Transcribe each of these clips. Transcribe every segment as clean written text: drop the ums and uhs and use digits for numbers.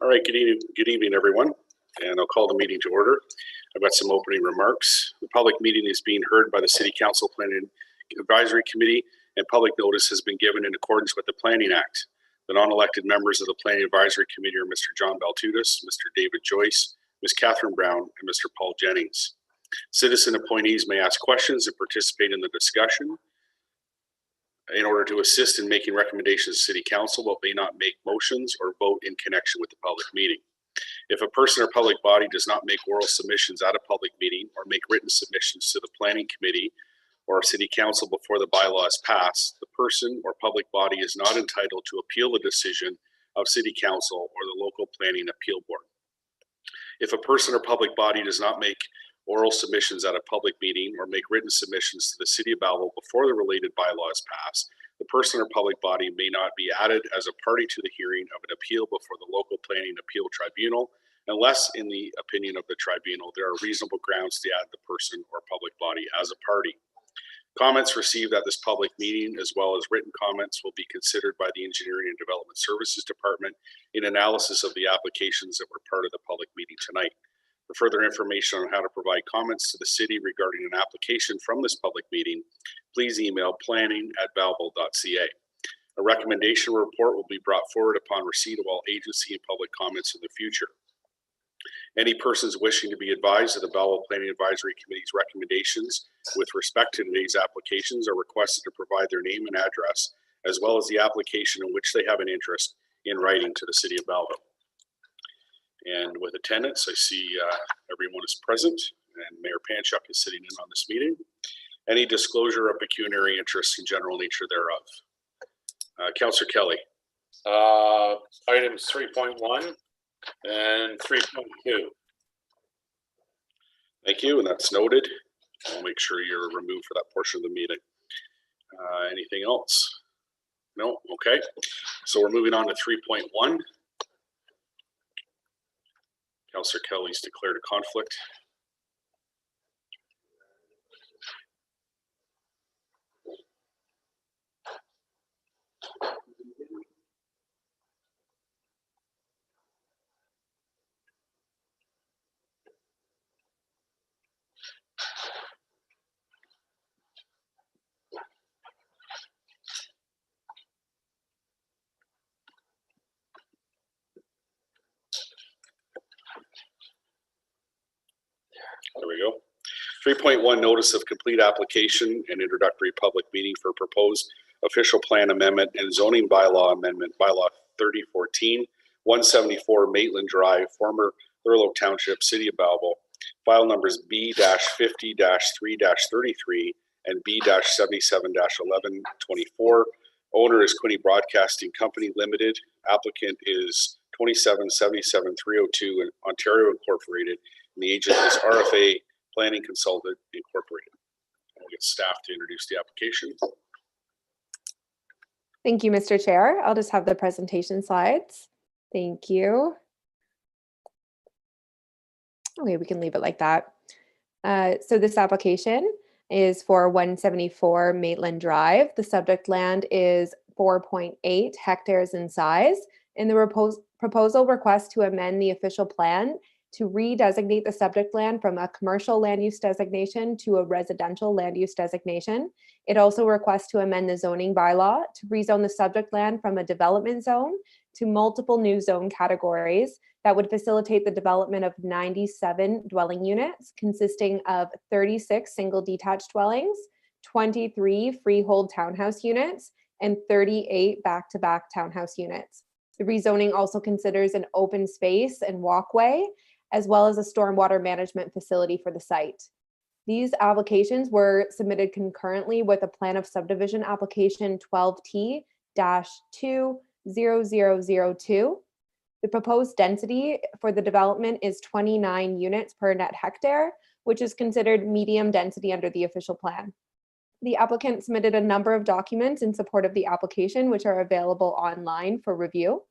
All right, good evening, everyone, and I'll call the meeting to order. I've got some opening remarks. The public meeting is being heard by the City Council Planning Advisory Committee, and public notice has been given in accordance with the Planning Act. The non-elected members of the Planning Advisory Committee are Mr. John Baltutis, Mr. David Joyce, Ms. Catherine Brown, and Mr. Paul Jennings. Citizen appointees may ask questions and participate in the discussion in order to assist in making recommendations to City Council, but may not make motions or vote in connection with the public meeting. If a person or public body does not make oral submissions at a public meeting or make written submissions to the Planning Committee or City Council before the bylaw is passed, the person or public body is not entitled to appeal the decision of City Council or the local planning appeal board. If a person or public body does not make oral submissions at a public meeting or make written submissions to the City of Belleville before the related bylaw is passed, the person or public body may not be added as a party to the hearing of an appeal before the local planning appeal tribunal, unless in the opinion of the tribunal there are reasonable grounds to add the person or public body as a party. Comments received at this public meeting, as well as written comments, will be considered by the Engineering and Development Services Department in analysis of the applications that were part of the public meeting tonight. For further information on how to provide comments to the city regarding an application from this public meeting, please email planning@belleville.ca. A recommendation report will be brought forward upon receipt of all agency and public comments in the future. Any persons wishing to be advised of the Belleville Planning Advisory Committee's recommendations with respect to today's applications are requested to provide their name and address, as well as the application in which they have an interest, in writing to the City of Belleville. And with attendance, I see everyone is present, and Mayor Panchuk is sitting in on this meeting. Any disclosure of pecuniary interest and general nature thereof. Councillor Kelly. Items 3.1 and 3.2. Thank you, and that's noted. I'll make sure you're removed for that portion of the meeting. Anything else? No? Okay. So we're moving on to 3.1. Councillor Kelly's declared a conflict. There we go. 3.1 Notice of Complete Application and Introductory Public Meeting for Proposed Official Plan Amendment and Zoning Bylaw Amendment, Bylaw 3014, 174 Maitland Drive, former Thurlow Township, City of Belleville. File numbers B-50-3-33 and B-77-1124. Owner is Quinny Broadcasting Company Limited. Applicant is 2777302 Ontario Incorporated. And the agent is RFA Planning Consultant Incorporated. We'll get staff to introduce the application. Thank you, Mr. Chair. I'll just have the presentation slides. Thank you. Okay, we can leave it like that. So this application is for 174 Maitland Drive. The subject land is 4.8 hectares in size, and the proposal requests to amend the official plan to redesignate the subject land from a commercial land use designation to a residential land use designation. It also requests to amend the zoning bylaw to rezone the subject land from a development zone to multiple new zone categories that would facilitate the development of 97 dwelling units consisting of 36 single detached dwellings, 23 freehold townhouse units, and 38 back-to-back townhouse units. The rezoning also considers an open space and walkway, as well as a stormwater management facility for the site. These applications were submitted concurrently with a plan of subdivision application 12T-20002. The proposed density for the development is 29 units per net hectare, which is considered medium density under the official plan. The applicant submitted a number of documents in support of the application, which are available online for review.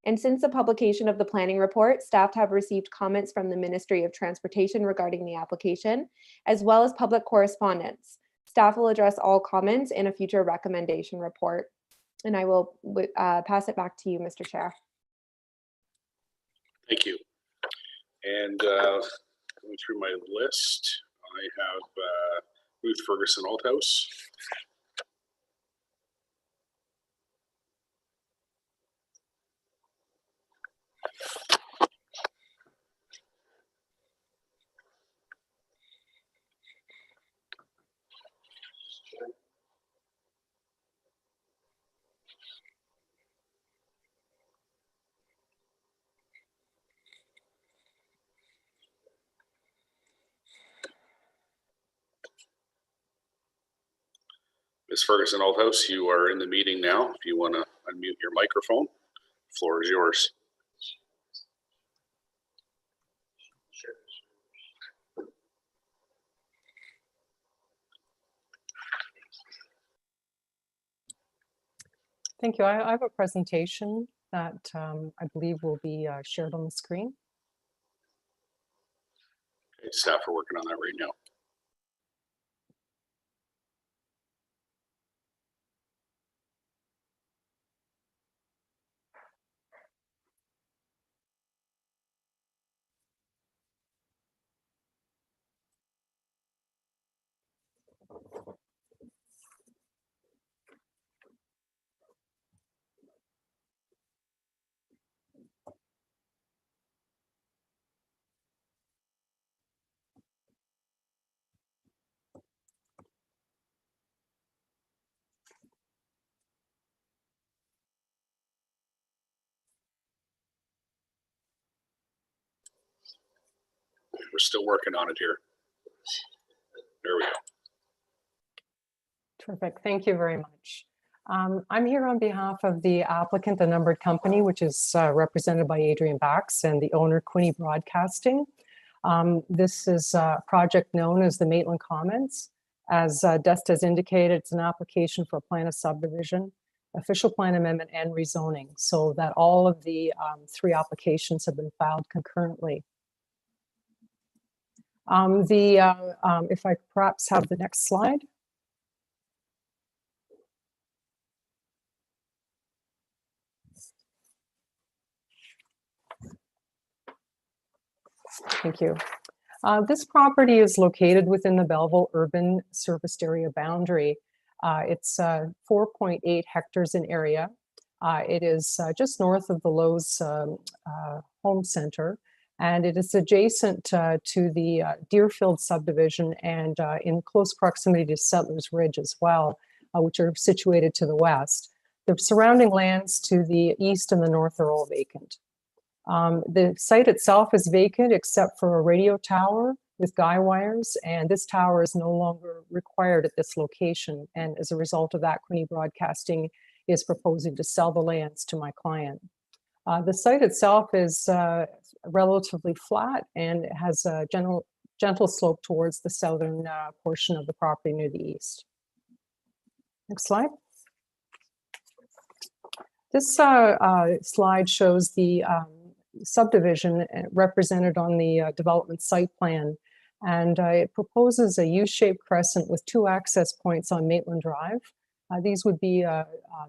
And since the publication of the planning report, staff have received comments from the Ministry of Transportation regarding the application, as well as public correspondence. Staff will address all comments in a future recommendation report. And I will pass it back to you, Mr. Chair. Thank you. And going through my list, I have Ruth Ferguson Althouse. Ms. Ferguson Althouse, you are in the meeting now. If you want to unmute your microphone, the floor is yours. Thank you. I have a presentation that I believe will be shared on the screen. Okay, staff are working on that right now. We're still working on it here. There we go. Terrific. Thank you very much. I'm here on behalf of the applicant, the numbered company, which is represented by Adrian Bax, and the owner, Quinny Broadcasting. This is a project known as the Maitland Commons. As Dest has indicated, it's an application for a plan of subdivision, official plan amendment, and rezoning, so that all of the 3 applications have been filed concurrently. If I perhaps have the next slide. Thank you. This property is located within the Belleville urban serviced area boundary. It's 4.8 hectares in area. It is just north of the Lowe's home center, and it is adjacent to the Deerfield subdivision and in close proximity to Settlers Ridge as well, which are situated to the west. The surrounding lands to the east and the north are all vacant. The site itself is vacant except for a radio tower with guy wires, and this tower is no longer required at this location. And as a result of that, Quinny Broadcasting is proposing to sell the lands to my client. The site itself is relatively flat and it has a gentle slope towards the southern portion of the property near the east. Next slide. This slide shows the subdivision represented on the development site plan, and it proposes a U-shaped crescent with 2 access points on Maitland Drive. These would be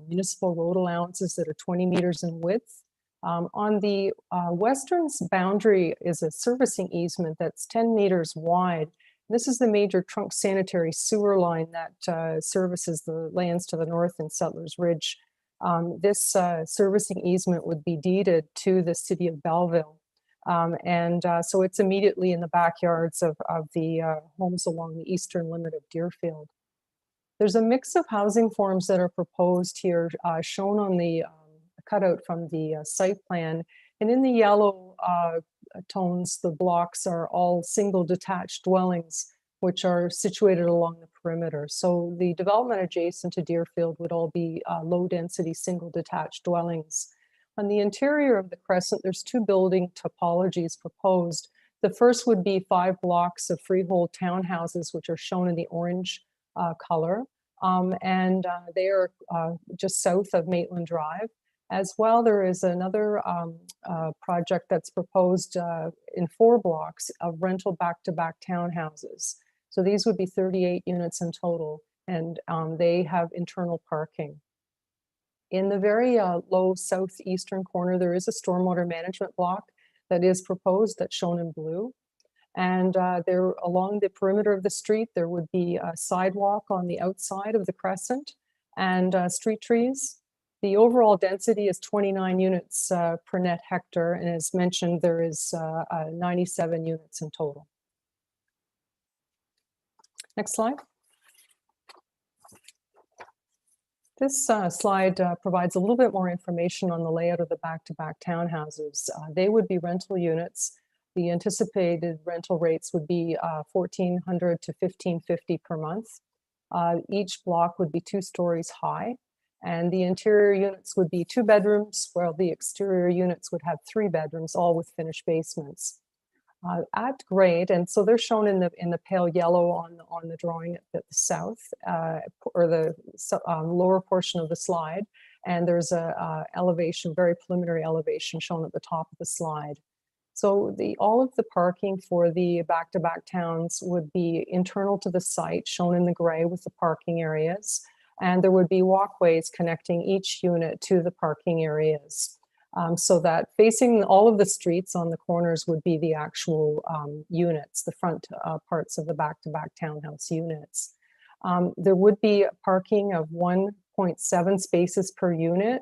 municipal road allowances that are 20 meters in width. On the western boundary is a servicing easement that's 10 meters wide. This is the major trunk sanitary sewer line that services the lands to the north in Settlers Ridge. This servicing easement would be deeded to the city of Belleville. So it's immediately in the backyards of the homes along the eastern limit of Deerfield. There's a mix of housing forms that are proposed here, shown on the cutout from the site plan. And in the yellow tones, the blocks are all single detached dwellings, which are situated along the perimeter. So the development adjacent to Deerfield would all be low density single detached dwellings. On the interior of the crescent, there's 2 building topologies proposed. The first would be 5 blocks of freehold townhouses, which are shown in the orange color. They are just south of Maitland Drive. As well, there is another project that's proposed in 4 blocks of rental back-to-back townhouses. So these would be 38 units in total, and they have internal parking. In the very low southeastern corner, there is a stormwater management block that is proposed, that's shown in blue. And there, along the perimeter of the street, there would be a sidewalk on the outside of the crescent and street trees. The overall density is 29 units per net hectare, and as mentioned, there is 97 units in total. Next slide. This slide provides a little bit more information on the layout of the back-to-back townhouses. They would be rental units. The anticipated rental rates would be $1,400 to $1,550 per month. Each block would be 2 stories high, and the interior units would be 2 bedrooms, while the exterior units would have 3 bedrooms, all with finished basements. At grade, and so they're shown in the pale yellow on the drawing at the south or the lower portion of the slide, and there's a elevation, very preliminary elevation shown at the top of the slide. So all of the parking for the back-to-back towns would be internal to the site, shown in the gray with the parking areas, and there would be walkways connecting each unit to the parking areas. So that facing all of the streets on the corners would be the actual units, the front parts of the back-to-back townhouse units. There would be parking of 1.7 spaces per unit,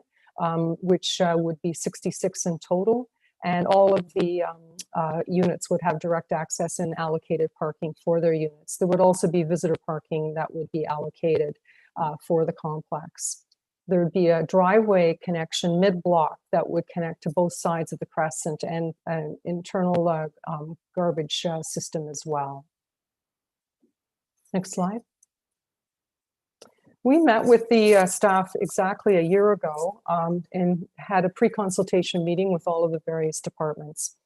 which would be 66 in total. And all of the units would have direct access and allocated parking for their units. There would also be visitor parking that would be allocated for the complex. There would be a driveway connection mid-block that would connect to both sides of the crescent, and an internal garbage system as well. Next slide. We met with the staff exactly a year ago and had a pre-consultation meeting with all of the various departments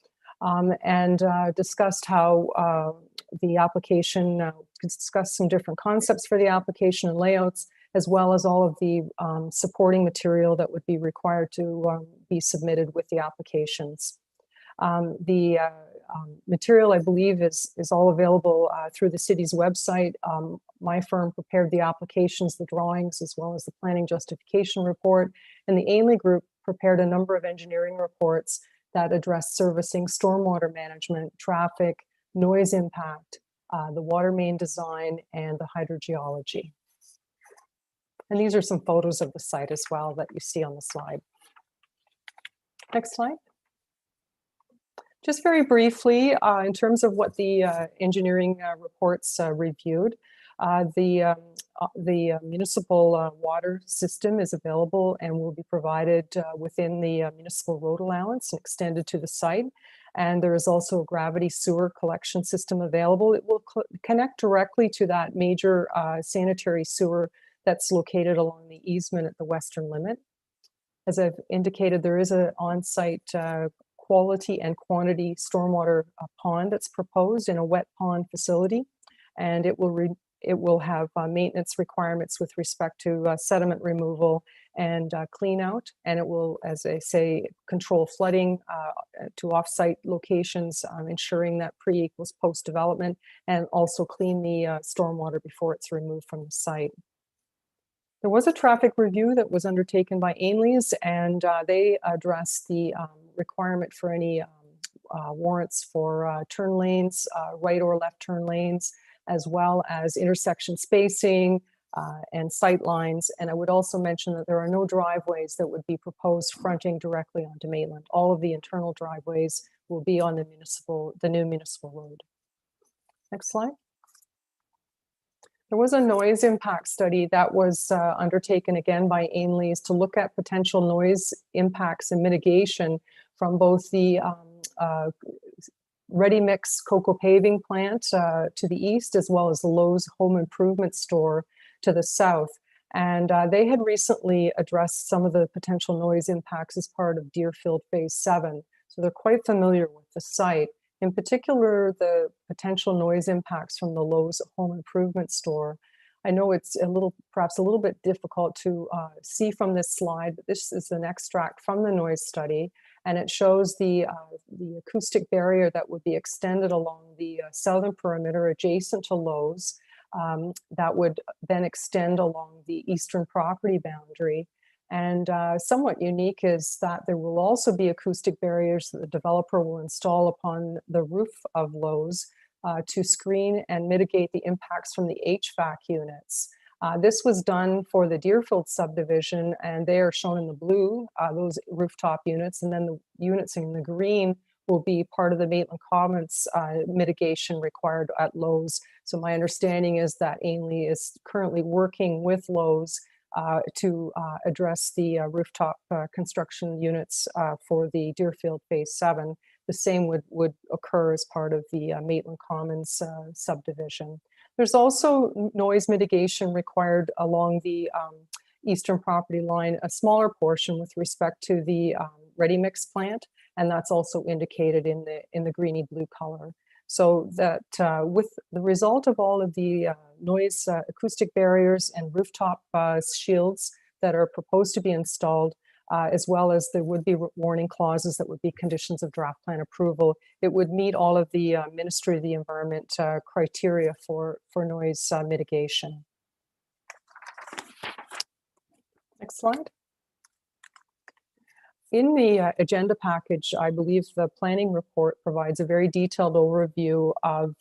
and discussed how the application, discussed some different concepts for the application and layouts, as well as all of the supporting material that would be required to be submitted with the applications. The material, I believe, is all available through the city's website. My firm prepared the applications, the drawings, as well as the planning justification report, and the Ainley Group prepared a number of engineering reports that address servicing, stormwater management, traffic, noise impact, the water main design, and the hydrogeology. And these are some photos of the site as well that you see on the slide. Next slide. Just very briefly, in terms of what the engineering reports reviewed, the municipal water system is available and will be provided within the municipal road allowance and extended to the site. And there is also a gravity sewer collection system available. It will connect directly to that major sanitary sewer that's located along the easement at the western limit. As I've indicated, there is an on-site quality and quantity stormwater pond that's proposed in a wet pond facility, and it will have maintenance requirements with respect to sediment removal and clean out, and it will, as I say, control flooding to off-site locations, ensuring that pre equals post development, and also clean the stormwater before it's removed from the site. There was a traffic review that was undertaken by Ainley's, and they addressed the requirement for any warrants for turn lanes, right or left turn lanes, as well as intersection spacing and sight lines. And I would also mention that there are no driveways that would be proposed fronting directly onto Maitland. All of the internal driveways will be on the new municipal road. Next slide. There was a noise impact study that was undertaken again by Ainley's to look at potential noise impacts and mitigation from both the ready mix cocoa paving plant to the east, as well as the Lowe's home improvement store to the south. And they had recently addressed some of the potential noise impacts as part of Deerfield Phase 7. So they're quite familiar with the site. In particular, the potential noise impacts from the Lowe's home improvement store. I know it's perhaps a little bit difficult to see from this slide, but this is an extract from the noise study, and it shows the acoustic barrier that would be extended along the southern perimeter adjacent to Lowe's, that would then extend along the eastern property boundary. And somewhat unique is that there will also be acoustic barriers that the developer will install upon the roof of Lowe's to screen and mitigate the impacts from the HVAC units. This was done for the Deerfield subdivision, and they are shown in the blue, those rooftop units, and then the units in the green will be part of the Maitland Commons mitigation required at Lowe's. So my understanding is that Ainley is currently working with Lowe's to address the rooftop construction units for the Deerfield Phase 7. The same would occur as part of the Maitland Commons subdivision. There's also noise mitigation required along the eastern property line, a smaller portion with respect to the ready mix plant, and that's also indicated in the greeny blue color. So that with the result of all of the noise acoustic barriers and rooftop shields that are proposed to be installed, as well as there would be warning clauses that would be conditions of draft plan approval, it would meet all of the Ministry of the Environment criteria for noise mitigation. Next slide. In the agenda package, I believe the planning report provides a very detailed overview of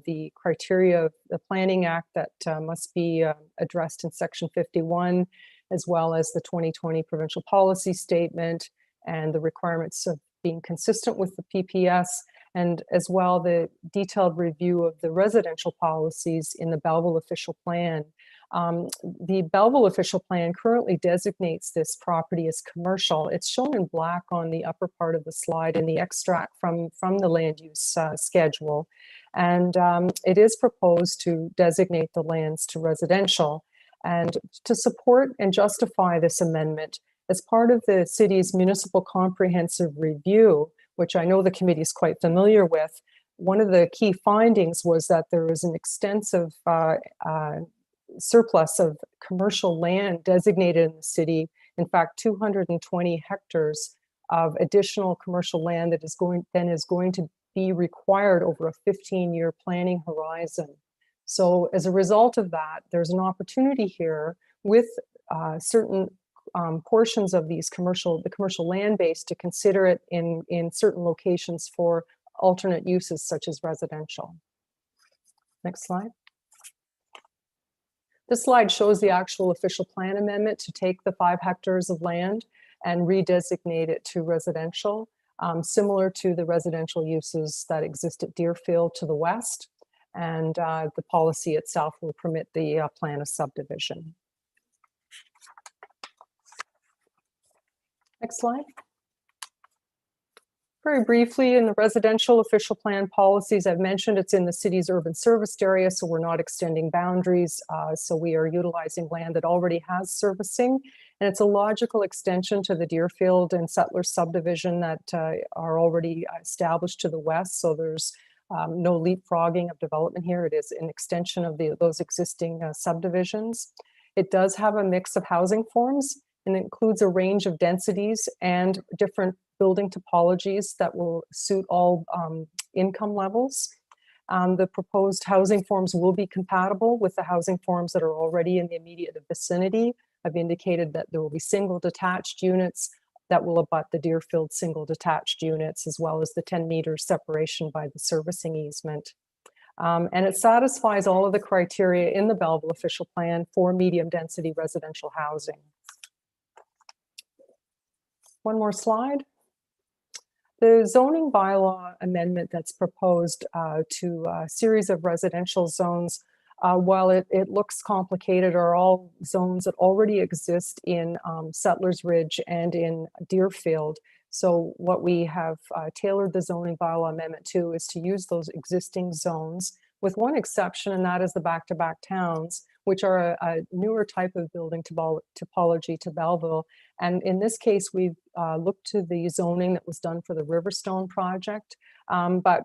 the criteria of the Planning Act that must be addressed in Section 51, as well as the 2020 Provincial Policy Statement and the requirements of being consistent with the PPS, and as well the detailed review of the residential policies in the Belleville Official Plan. The Belleville Official Plan currently designates this property as commercial. It's shown in black on the upper part of the slide in the extract from the land use schedule. And it is proposed to designate the lands to residential. And to support and justify this amendment, as part of the city's municipal comprehensive review, which I know the committee is quite familiar with, one of the key findings was that there was an extensive surplus of commercial land designated in the city. In fact, 220 hectares of additional commercial land that is going to be required over a 15-year planning horizon. So as a result of that, there's an opportunity here with certain portions of the commercial land base to consider it in certain locations for alternate uses such as residential. Next slide. This slide shows the actual official plan amendment to take the 5 hectares of land and redesignate it to residential, similar to the residential uses that exist at Deerfield to the west. And the policy itself will permit the plan of subdivision. Next slide. Very briefly, in the residential official plan policies, I've mentioned it's in the city's urban serviced area, so we're not extending boundaries. So we are utilizing land that already has servicing, and it's a logical extension to the Deerfield and Settler subdivision that are already established to the west. So there's no leapfrogging of development here. It is an extension of those existing subdivisions. It does have a mix of housing forms and includes a range of densities and different building topologies that will suit all income levels. The proposed housing forms will be compatible with the housing forms that are already in the immediate vicinity. I've indicated that there will be single detached units that will abut the Deerfield single detached units, as well as the 10 meter separation by the servicing easement. And it satisfies all of the criteria in the Belleville official plan for medium density residential housing. One more slide. The zoning bylaw amendment that's proposed to a series of residential zones, while it looks complicated, are all zones that already exist in Settlers Ridge and in Deerfield. So what we have tailored the zoning bylaw amendment to is to use those existing zones, with one exception, and that is the back-to-back towns, which are a newer type of building topology to Belleville. And in this case, we've looked to the zoning that was done for the Riverstone project. But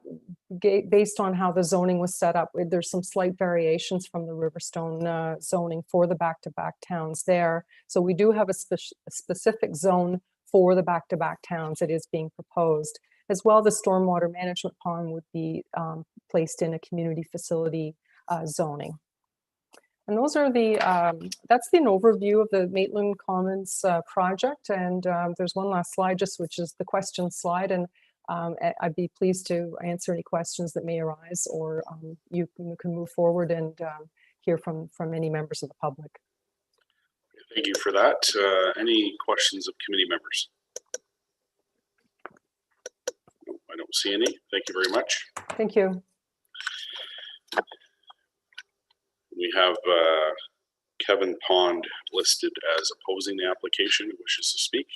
based on how the zoning was set up, there's some slight variations from the Riverstone zoning for the back-to-back towns there. So we do have a specific zone for the back-to-back towns that is being proposed. As well, the stormwater management pond would be placed in a community facility zoning. And those are that's an overview of the Maitland Commons project. And there's one last slide, which is the question slide. And I'd be pleased to answer any questions that may arise, or you can move forward and hear from any members of the public. Thank you for that. Any questions of committee members? No, I don't see any. Thank you very much. Thank you. We have Kevin Pond listed as opposing the application, who wishes to speak.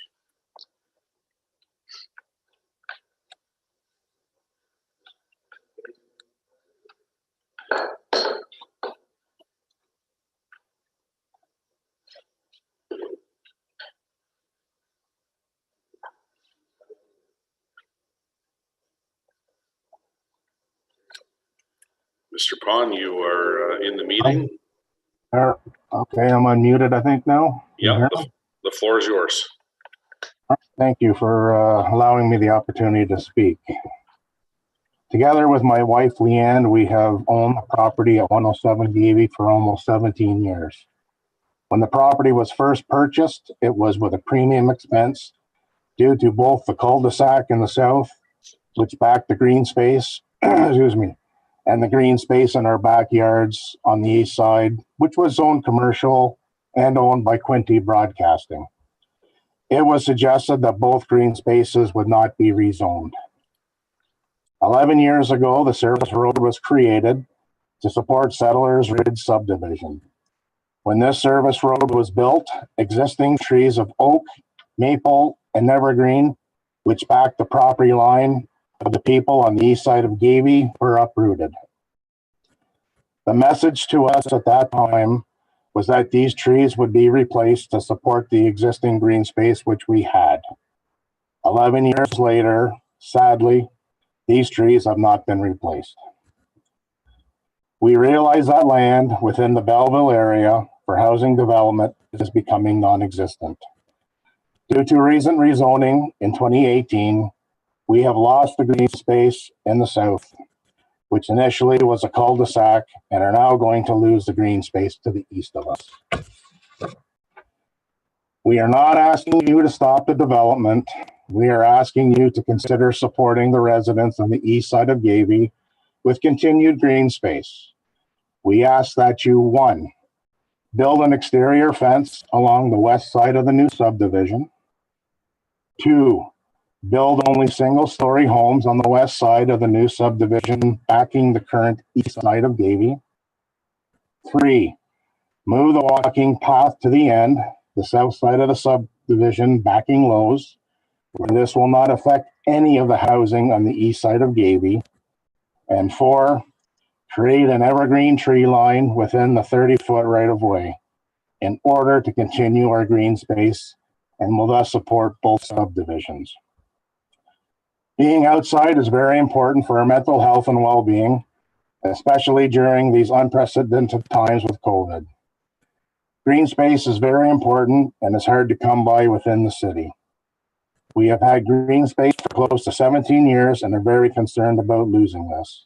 Mr. Pond, you are in the meeting. Okay, I'm unmuted, I think now. Yeah, the floor is yours. Thank you for allowing me the opportunity to speak. Together with my wife, Leanne, we have owned the property at 107 Gavey for almost 17 years. When the property was first purchased, it was with a premium expense due to both the cul-de-sac in the south, which backed the green space, excuse me, and the green space in our backyards on the east side, which was zoned commercial and owned by Quinte Broadcasting. It was suggested that both green spaces would not be rezoned. 11 years ago, the service road was created to support Settlers Ridge Subdivision. When this service road was built, existing trees of oak, maple, and evergreen, which backed the property line of the people on the east side of Gavey, were uprooted. The message to us at that time was that these trees would be replaced to support the existing green space which we had. 11 years later, sadly, these trees have not been replaced. We realize that land within the Belleville area for housing development is becoming non-existent. Due to recent rezoning in 2018, we have lost the green space in the south, which initially was a cul-de-sac, and are now going to lose the green space to the east of us. We are not asking you to stop the development. We are asking you to consider supporting the residents on the east side of Gavey with continued green space. We ask that you, 1, build an exterior fence along the west side of the new subdivision. 2, build only single-story homes on the west side of the new subdivision backing the current east side of Gavey. 3, move the walking path to the end, the south side of the subdivision backing Lowe's, where this will not affect any of the housing on the east side of Gavey. And 4, create an evergreen tree line within the 30-foot right-of-way in order to continue our green space and will thus support both subdivisions. Being outside is very important for our mental health and well-being, especially during these unprecedented times with COVID. Green space is very important and is hard to come by within the city. We have had green space for close to 17 years and are very concerned about losing this.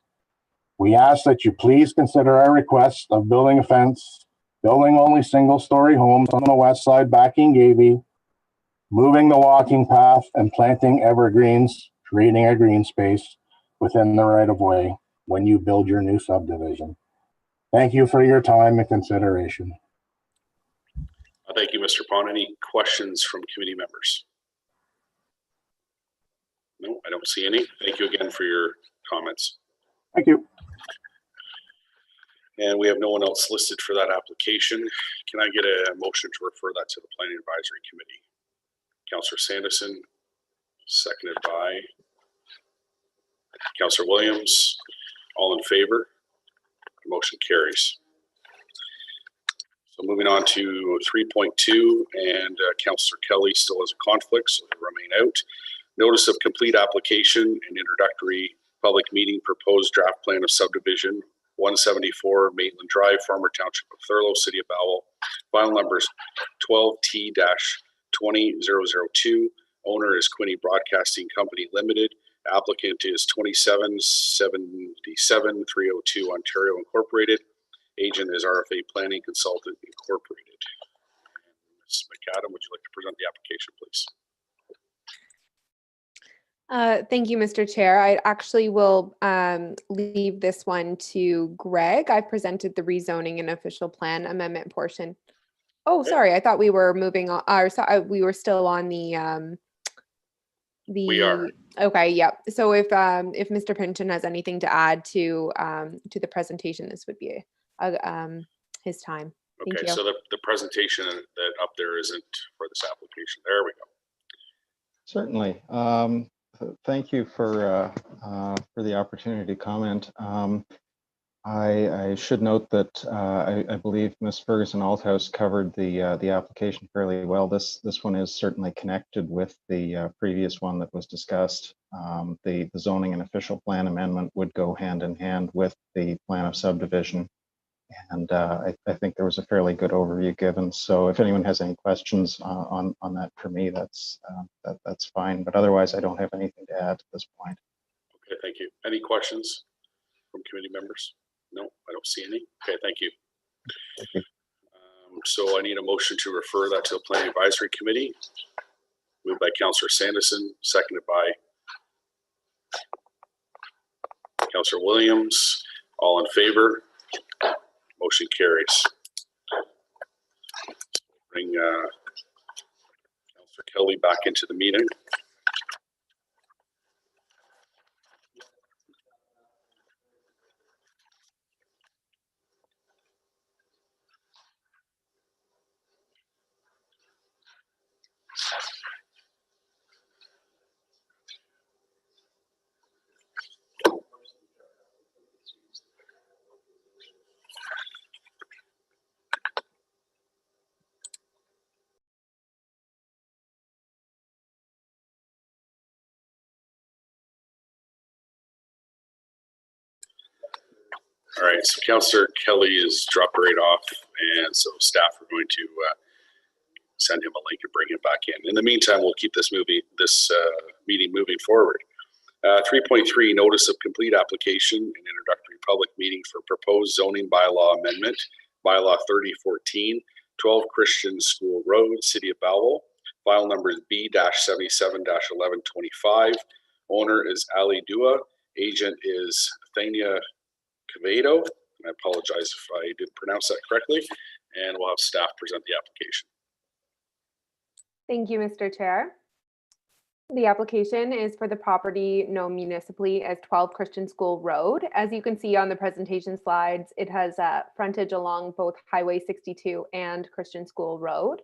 We ask that you please consider our request of building a fence, building only single-story homes on the west side backing Gavey, moving the walking path, and planting evergreens, creating a green space within the right-of-way when you build your new subdivision. Thank you for your time and consideration. Thank you, Mr. Pond. Any questions from committee members? No, I don't see any. Thank you again for your comments. Thank you. And we have no one else listed for that application. Can I get a motion to refer that to the Planning Advisory Committee? Councillor Sanderson, seconded by Councillor Williams. All in favor? The motion carries. So moving on to 3.2, and Councillor Kelly still has a conflict, so he'll remain out. Notice of complete application and introductory public meeting, proposed draft plan of subdivision 174 Maitland Drive, Farmer Township of Thurlow, City of Belleville. File numbers 12T-20002. Owner is Quinte Broadcasting Company Limited. Applicant is 2777302 Ontario Incorporated. Agent is RFA Planning Consultant Incorporated. Ms. McAdam, would you like to present the application, please? Thank you, Mr. Chair. I actually will leave this one to Greg. I presented the rezoning and official plan amendment portion. Oh, Okay. sorry. I thought we were moving on, or we were still on the. We are. Okay, yep. So if Mr. Pinton has anything to add to the presentation, this would be his time. Thank Okay, you. so the presentation that up there isn't for this application. There we go. Certainly. Thank you for the opportunity to comment. I should note that I believe Ms. Ferguson Althouse covered the application fairly well. This one is certainly connected with the previous one that was discussed. The zoning and official plan amendment would go hand in hand with the plan of subdivision. And I think there was a fairly good overview given. So if anyone has any questions on that for me, that's fine. But otherwise, I don't have anything to add at this point. Okay, thank you. Any questions from committee members? No, I don't see any. Okay, thank you. Thank you. So I need a motion to refer that to the Planning Advisory Committee. Moved by Councillor Sanderson, seconded by Councillor Williams. All in favor? Motion carries. Bring Councillor Kelly back into the meeting. All right, so Councillor Kelly is dropped right off, and so staff are going to send him a link and bring him back in. In the meantime, we'll keep this meeting moving forward. 3.3, notice of complete application and introductory public meeting for proposed zoning bylaw amendment, bylaw 3014, 12 Christian School Road, City of Belleville. File number is B-77-1125. Owner is Ali Dua. Agent is Thania Cavado. I apologize if I didn't pronounce that correctly. And we'll have staff present the application. Thank you, Mr. Chair. The application is for the property known municipally as 12 Christian School Road. As you can see on the presentation slides, it has frontage along both Highway 62 and Christian School Road.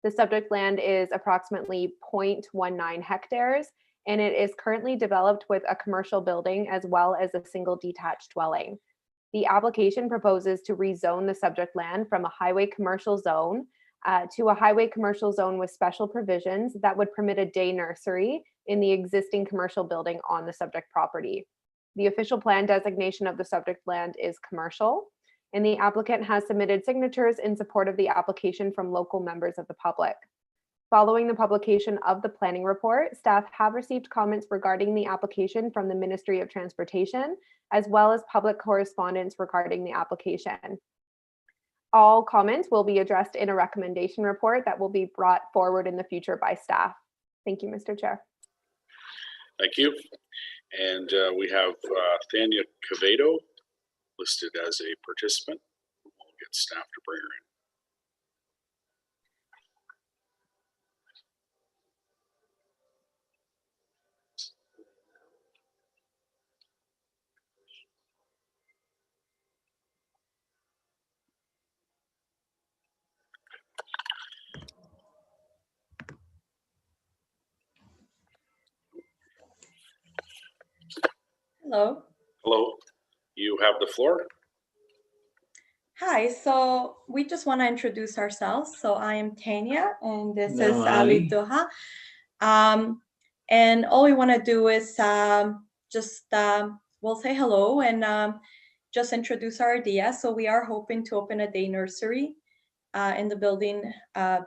The subject land is approximately 0.19 hectares, and it is currently developed with a commercial building as well as a single detached dwelling. The application proposes to rezone the subject land from a highway commercial zone to a highway commercial zone with special provisions that would permit a day nursery in the existing commercial building on the subject property. The official plan designation of the subject land is commercial, and the applicant has submitted signatures in support of the application from local members of the public. Following the publication of the planning report, staff have received comments regarding the application from the Ministry of Transportation, as well as public correspondence regarding the application. All comments will be addressed in a recommendation report that will be brought forward in the future by staff. Thank you, Mr. Chair. Thank you. And we have Thania Cavado listed as a participant. We'll get staff to bring her in. Hello. Hello, you have the floor. Hi, so we just want to introduce ourselves. So I am Tanya and this is Ali Doha. And all we want to do is we'll say hello and just introduce our idea. So we are hoping to open a day nursery in the building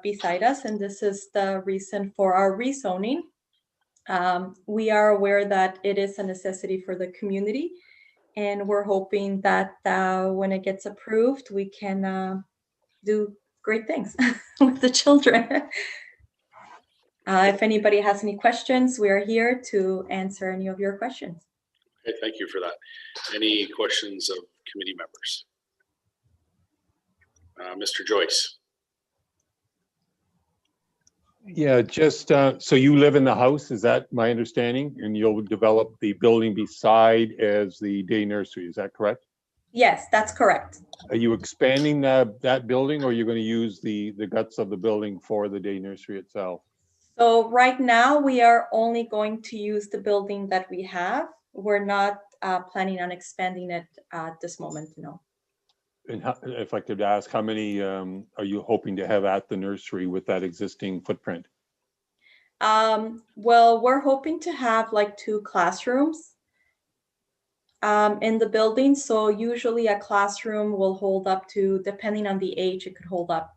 beside us. And this is the reason for our rezoning. We are aware that it is a necessity for the community. and we're hoping that when it gets approved, we can do great things with the children. If anybody has any questions, we are here to answer any of your questions. Okay, thank you for that. Any questions of committee members? Mr. Joyce. Yeah, just so you live in the house, is that my understanding? And you'll develop the building beside as the day nursery, is that correct? Yes, that's correct. Are you expanding that building, or are you going to use the guts of the building for the day nursery itself? So right now we are only going to use the building that we have. We're not planning on expanding it at this moment, no. And how, if I could ask, how many are you hoping to have at the nursery with that existing footprint? Well, we're hoping to have like 2 classrooms in the building. So usually a classroom will hold up to, depending on the age, it could hold up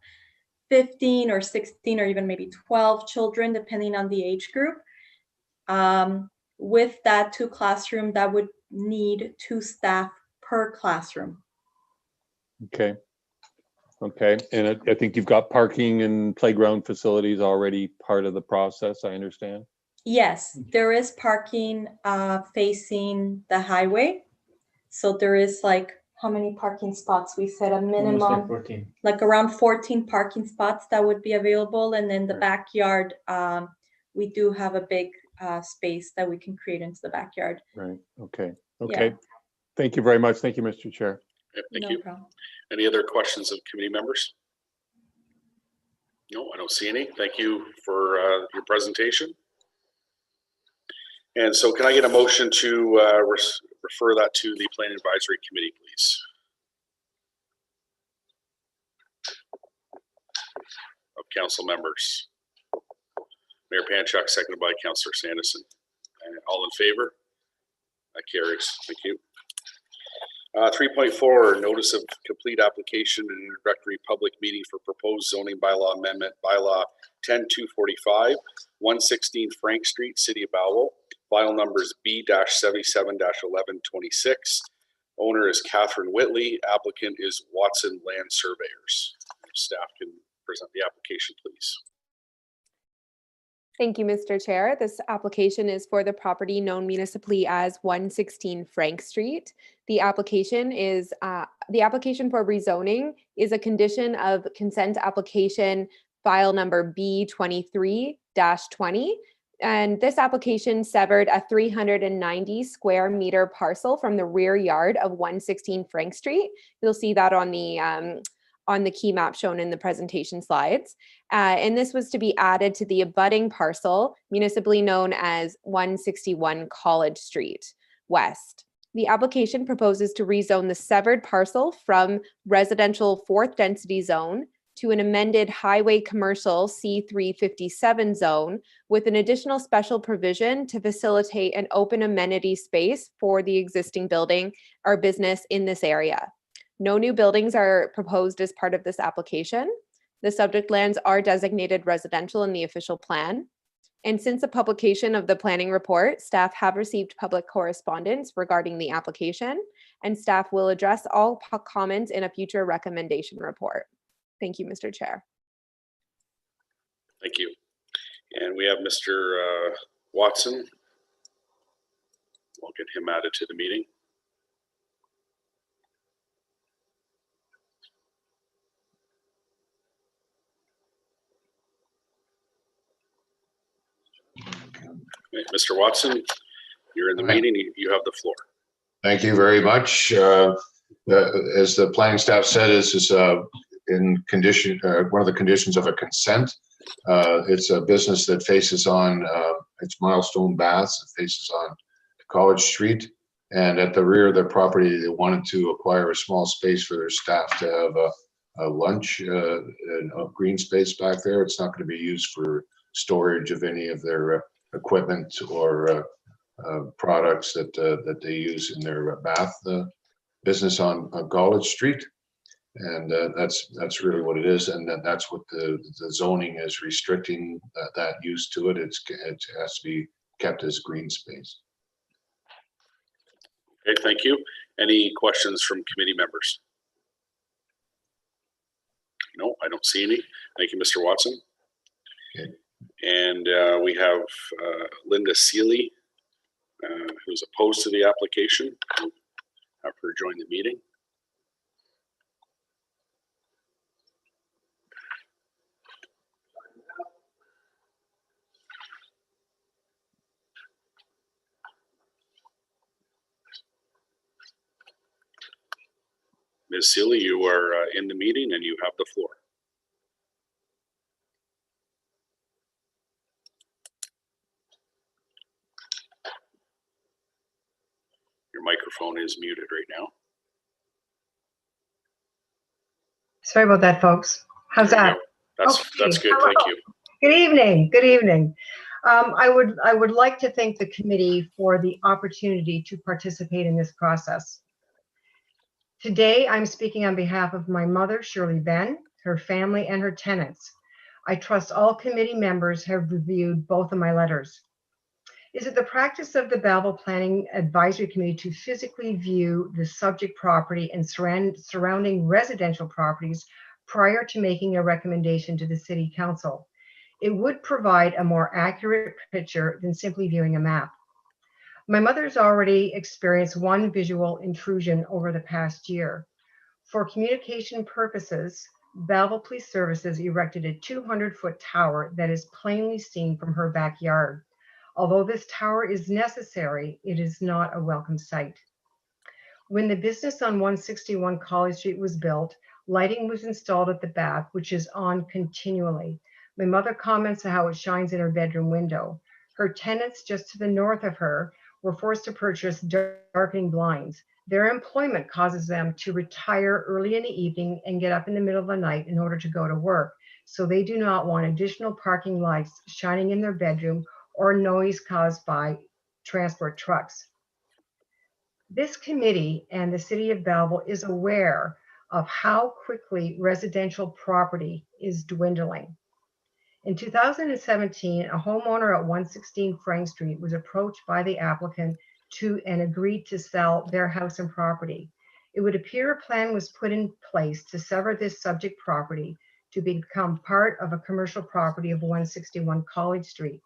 15 or 16 or even maybe 12 children, depending on the age group. With that 2 classroom, that would need 2 staff per classroom. Okay. Okay. And I think you've got parking and playground facilities already part of the process, I understand. Yes, there is parking facing the highway. So there is like, how many parking spots? We said a minimum, Almost like 14. like around 14 parking spots that would be available. And then the backyard, we do have a big space that we can create into the backyard. Right. Okay. Okay. Yeah. Thank you very much. Thank you, Mr. Chair. Okay, thank No you. problem. Any other questions of committee members? No, I don't see any. Thank you for your presentation. And so can I get a motion to refer that to the Planning Advisory Committee, please? Of council members. Mayor Panchuk, seconded by Councillor Sanderson. All in favor? That carries. Thank you. 3.4, notice of complete application and introductory public meeting for proposed zoning bylaw amendment, bylaw 10245, 116 Frank Street, City of Belleville. File numbers B-77-1126. Owner is Catherine Whitley. Applicant is Watson Land Surveyors. Staff can present the application, please. Thank you, Mr. Chair. This application is for the property known municipally as 116 Frank Street. The application for rezoning is a condition of consent application file number B23-20. And this application severed a 390 square meter parcel from the rear yard of 116 Frank Street. You'll see that on the key map shown in the presentation slides. And this was to be added to the abutting parcel, municipally known as 161 College Street West. The application proposes to rezone the severed parcel from residential 4th density zone to an amended highway commercial C357 zone with an additional special provision to facilitate an open amenity space for the existing building or business in this area. No new buildings are proposed as part of this application. The subject lands are designated residential in the official plan. And since the publication of the planning report, staff have received public correspondence regarding the application, and staff will address all comments in a future recommendation report. Thank you, Mr. Chair. Thank you. And we have Mr. Watson. We'll get him added to the meeting. Mr. Watson, you're in the meeting. You have the floor. Thank you very much. As the planning staff said, this is in condition, one of the conditions of a consent. It's a business that faces on, it's Milestone Baths, it faces on College Street. And at the rear of their property, they wanted to acquire a small space for their staff to have a lunch and a green space back there. It's not going to be used for storage of any of their equipment or products that they use in their bath business on College Street. And that's really what it is. And that's what the zoning is restricting that use to it. It has to be kept as green space. Okay, thank you. Any questions from committee members? No, I don't see any. Thank you, Mr. Watson. Okay. And we have Linda Seeley, who's opposed to the application. We'll have her join the meeting. Ms. Seeley, you are in the meeting and you have the floor. Your microphone is muted right now. Sorry about that, folks. How's There you that? go. That's good. Thank you. Good evening. Good evening. I would like to thank the committee for the opportunity to participate in this process. Today, I'm speaking on behalf of my mother, Shirley Benn, her family, and her tenants. I trust all committee members have reviewed both of my letters. Is it the practice of the Belleville Planning Advisory Committee to physically view the subject property and surrounding residential properties prior to making a recommendation to the City Council? It would provide a more accurate picture than simply viewing a map. My mother's already experienced one visual intrusion over the past year. For communication purposes, Belleville Police Services erected a 200-foot tower that is plainly seen from her backyard. Although this tower is necessary, it is not a welcome sight. When the business on 161 College Street was built, lighting was installed at the back, which is on continually. My mother comments on how it shines in her bedroom window. Her tenants just to the north of her were forced to purchase darkening blinds. Their employment causes them to retire early in the evening and get up in the middle of the night in order to go to work. So they do not want additional parking lights shining in their bedroom or noise caused by transport trucks. This committee and the City of Belleville is aware of how quickly residential property is dwindling. In 2017, a homeowner at 116 Frank Street was approached by the applicant and agreed to sell their house and property. It would appear a plan was put in place to sever this subject property to become part of a commercial property of 161 College Street.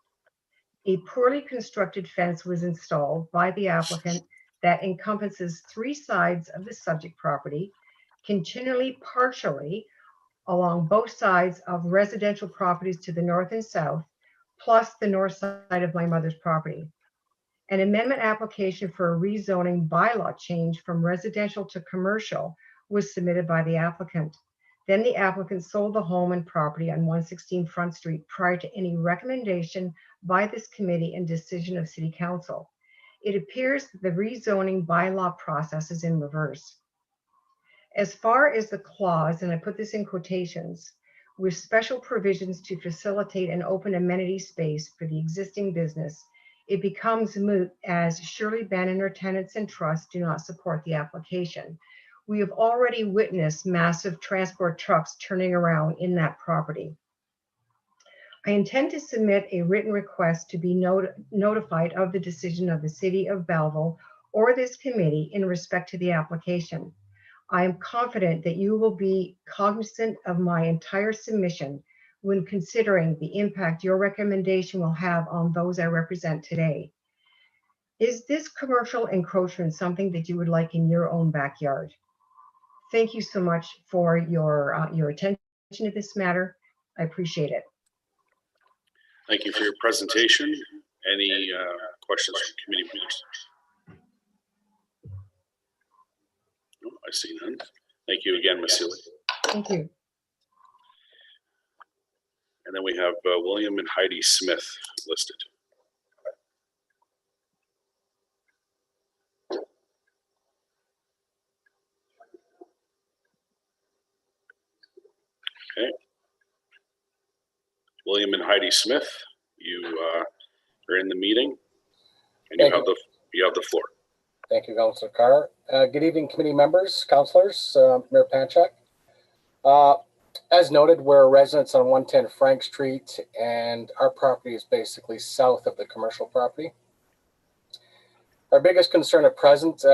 A poorly constructed fence was installed by the applicant that encompasses 3 sides of the subject property, continually partially along both sides of residential properties to the north and south, plus the north side of my mother's property. An amendment application for a rezoning bylaw change from residential to commercial was submitted by the applicant. Then the applicant sold the home and property on 116 Front Street prior to any recommendation by this committee and decision of City Council. It appears that the rezoning bylaw process is in reverse. As far as the clause, and I put this in quotations, with special provisions to facilitate an open amenity space for the existing business, it becomes moot as Shirley Benn and her tenants and trusts do not support the application. We have already witnessed massive transport trucks turning around in that property. I intend to submit a written request to be notified of the decision of the City of Belleville or this committee in respect to the application. I am confident that you will be cognizant of my entire submission when considering the impact your recommendation will have on those I represent today. Is this commercial encroachment something that you would like in your own backyard? Thank you so much for your attention to this matter. I appreciate it. Thank you for your presentation. Any questions from committee members? No, I see none. Thank you again, Ms. Seeley. Thank you. And then we have William and Heidi Smith listed. Okay. William and Heidi Smith, you are in the meeting, and you have the floor. Thank you, Councillor Carr. Good evening, committee members, councillors, Mayor Panchak. As noted, we're residents on 110 Frank Street, and our property is basically south of the commercial property. Our biggest concern at present,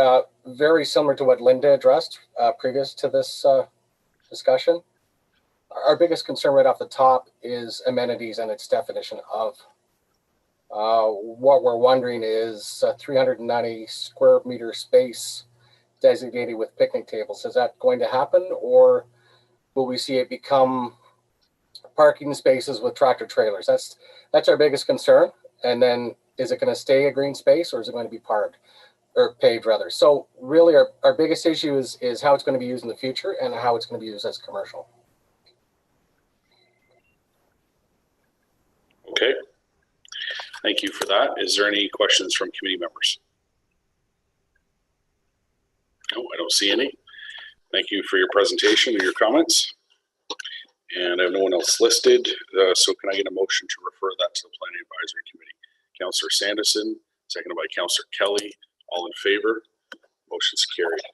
very similar to what Linda addressed previous to this discussion. Our biggest concern right off the top is amenities and its definition of. What we're wondering is 390 square meter space designated with picnic tables. Is that going to happen, or will we see it become parking spaces with tractor trailers? That's our biggest concern. And then is it going to stay a green space, or is it going to be parked or paved rather? So really our biggest issue is how it's going to be used in the future and how it's going to be used as commercial. Okay. Thank you for that. Is there any questions from committee members? No, I don't see any. Thank you for your presentation and your comments. And I have no one else listed. So can I get a motion to refer that to the Planning Advisory Committee? Councillor Sanderson, seconded by Councillor Kelly. All in favor? Motion's carried.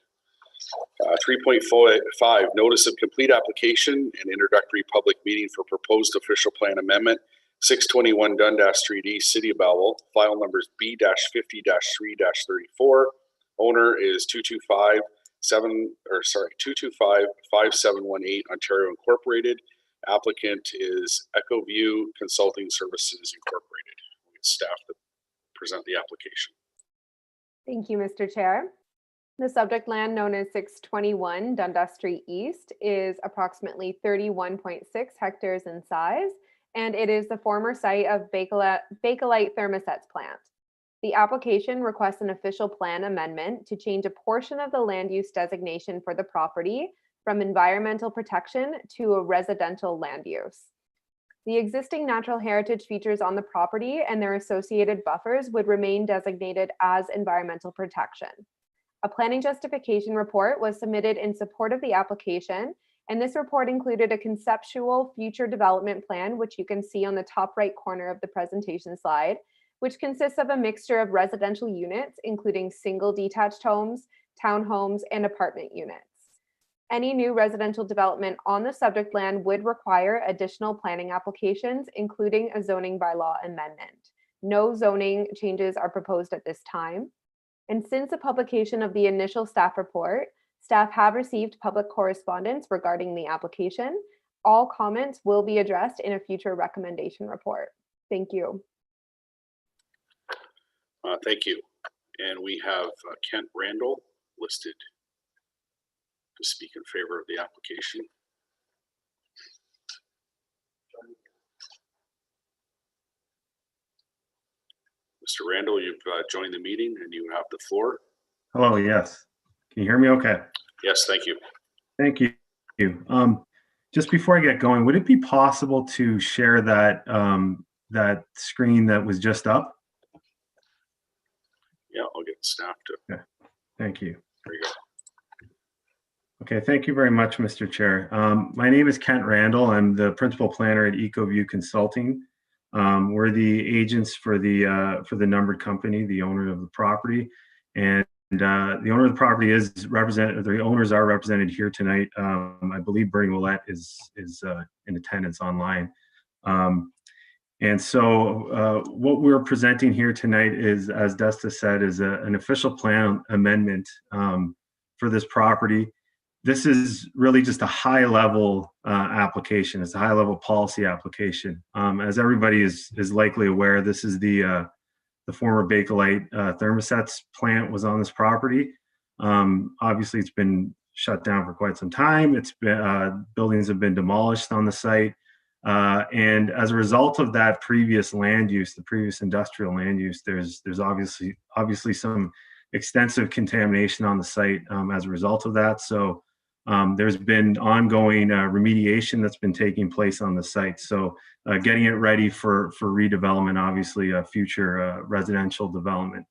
3.5, notice of complete application and introductory public meeting for proposed official plan amendment, 621 Dundas Street East, City of Belleville, file numbers B-50-3-34. Owner is 225-5718 Ontario Incorporated. Applicant is EchoView Consulting Services Incorporated. We get staff to present the application. Thank you, Mr. Chair. The subject land, known as 621 Dundas Street East, is approximately 31.6 hectares in size, and it is the former site of Bakelite Thermosets plant. The application requests an official plan amendment to change a portion of the land use designation for the property from environmental protection to a residential land use. The existing natural heritage features on the property and their associated buffers would remain designated as environmental protection. A planning justification report was submitted in support of the application, and this report included a conceptual future development plan, which you can see on the top right corner of the presentation slide, which consists of a mixture of residential units, including single detached homes, townhomes, and apartment units. Any new residential development on the subject land would require additional planning applications, including a zoning bylaw amendment. No zoning changes are proposed at this time. And since the publication of the initial staff report, staff have received public correspondence regarding the application. All comments will be addressed in a future recommendation report. Thank you. Thank you. And we have Kent Randall listed to speak in favor of the application. Mr. Randall, you've joined the meeting and you have the floor. Hello, yes. Can you hear me okay? Yes, thank you. Thank you. Just before I get going, would it be possible to share that that screen that was just up? Yeah, I'll get staff to. Okay. Thank you. There you go. Okay, thank you very much, Mr. Chair. My name is Kent Randall. I'm the principal planner at EcoView Consulting. We're the agents for the numbered company, the owner of the property, and the owner of the property is represented. The owners are represented here tonight. I believe Bernie Willett is in attendance online. And so what we're presenting here tonight is, as Desta said, is an official plan amendment for this property. This is really just a high-level application. It's a high-level policy application. As everybody is likely aware, this is the former Bakelite Thermosets plant was on this property. Obviously, it's been shut down for quite some time. It's been buildings have been demolished on the site, and as a result of that previous land use, the previous industrial land use, there's obviously some extensive contamination on the site as a result of that. So there's been ongoing remediation that's been taking place on the site. So getting it ready for redevelopment, obviously future residential development.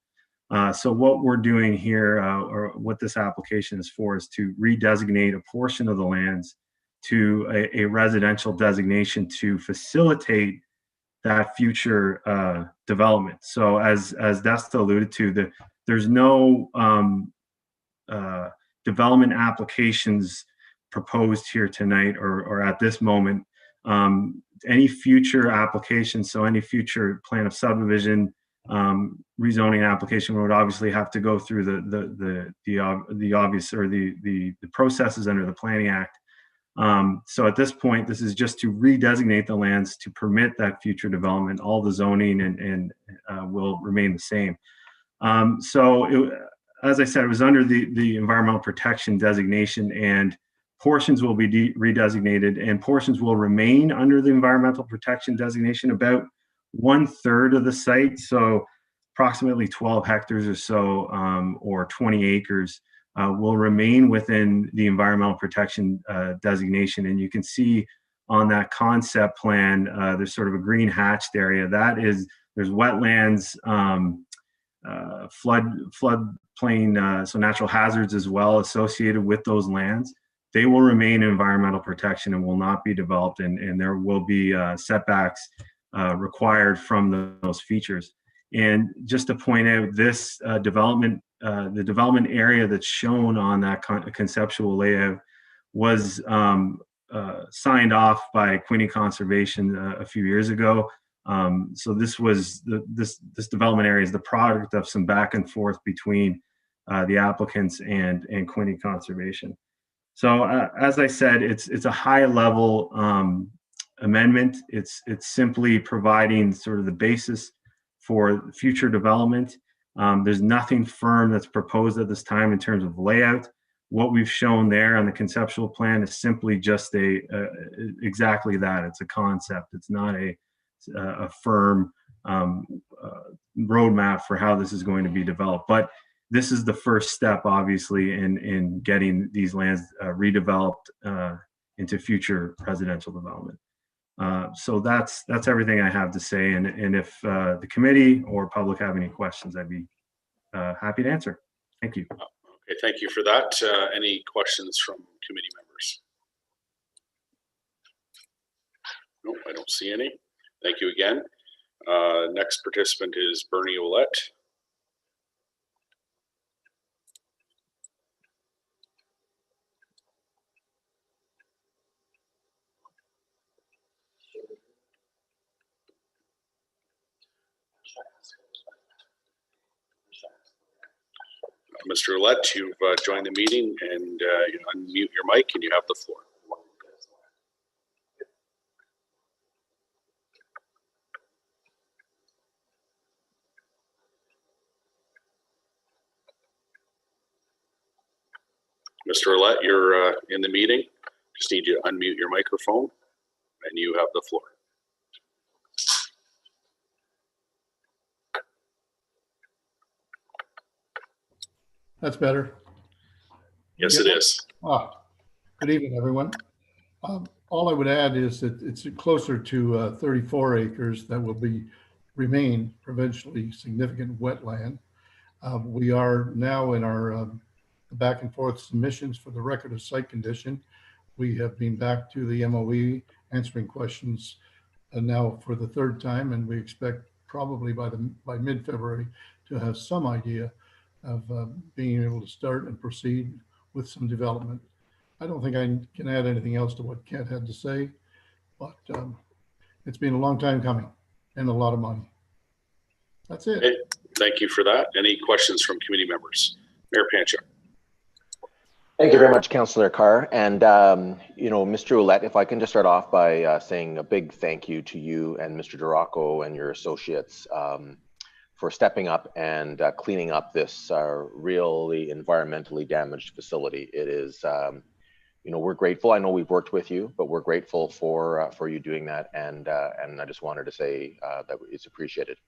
So what we're doing here, or what this application is for, is to redesignate a portion of the lands to a residential designation to facilitate that future development. So as Desta alluded to, there's no development applications proposed here tonight or at this moment. Any future applications, so any future plan of subdivision, rezoning application would obviously have to go through the obvious or the processes under the Planning Act. So at this point, this is just to redesignate the lands to permit that future development. All the zoning and will remain the same. As I said, it was under the environmental protection designation, and portions will be redesignated and portions will remain under the environmental protection designation, about 1/3 of the site. So approximately 12 hectares or so, or 20 acres will remain within the environmental protection designation. And you can see on that concept plan, there's sort of a green hatched area. There's wetlands, floodplain, so natural hazards as well associated with those lands. They will remain in environmental protection and will not be developed, and there will be setbacks required from those features. And just to point out, this development, the development area that's shown on that conceptual layout was signed off by Quinte Conservation a few years ago. So this was this development area is the product of some back and forth between the applicants and Quinte Conservation. So as I said, it's a high level amendment. It's simply providing sort of the basis for future development. There's nothing firm that's proposed at this time in terms of layout. What we've shown there on the conceptual plan is simply just exactly that. It's a concept. It's not a firm roadmap for how this is going to be developed. But this is the first step, obviously, in getting these lands redeveloped into future residential development. So that's everything I have to say. And if the committee or public have any questions, I'd be happy to answer. Thank you. Okay, thank you for that. Any questions from committee members? Nope, I don't see any. Thank you again. Next participant is Bernie Ouellette. Mr. Ouellette, you've joined the meeting, and you unmute your mic and you have the floor. Mr. Ouellette, you're in the meeting. Just need you to unmute your microphone and you have the floor. That's better. Yes, it is. Good evening, everyone. All I would add is that it's closer to 34 acres that will remain provincially significant wetland. We are now in our back and forth submissions for the record of site condition. We have been back to the MOE answering questions now for the third time, and we expect probably by mid-February to have some idea of being able to start and proceed with some development. I don't think I can add anything else to what Kent had to say, but it's been a long time coming and a lot of money. That's it. Okay, thank you for that. Any questions from committee members? Mayor Panchak. Thank you very much, Councillor Carr. And, you know, Mr. Ouellette, if I can just start off by saying a big thank you to you and Mr. Duraco and your associates for stepping up and cleaning up this really environmentally damaged facility. It is, you know, we're grateful. I know we've worked with you, but we're grateful for you doing that. And I just wanted to say that it's appreciated.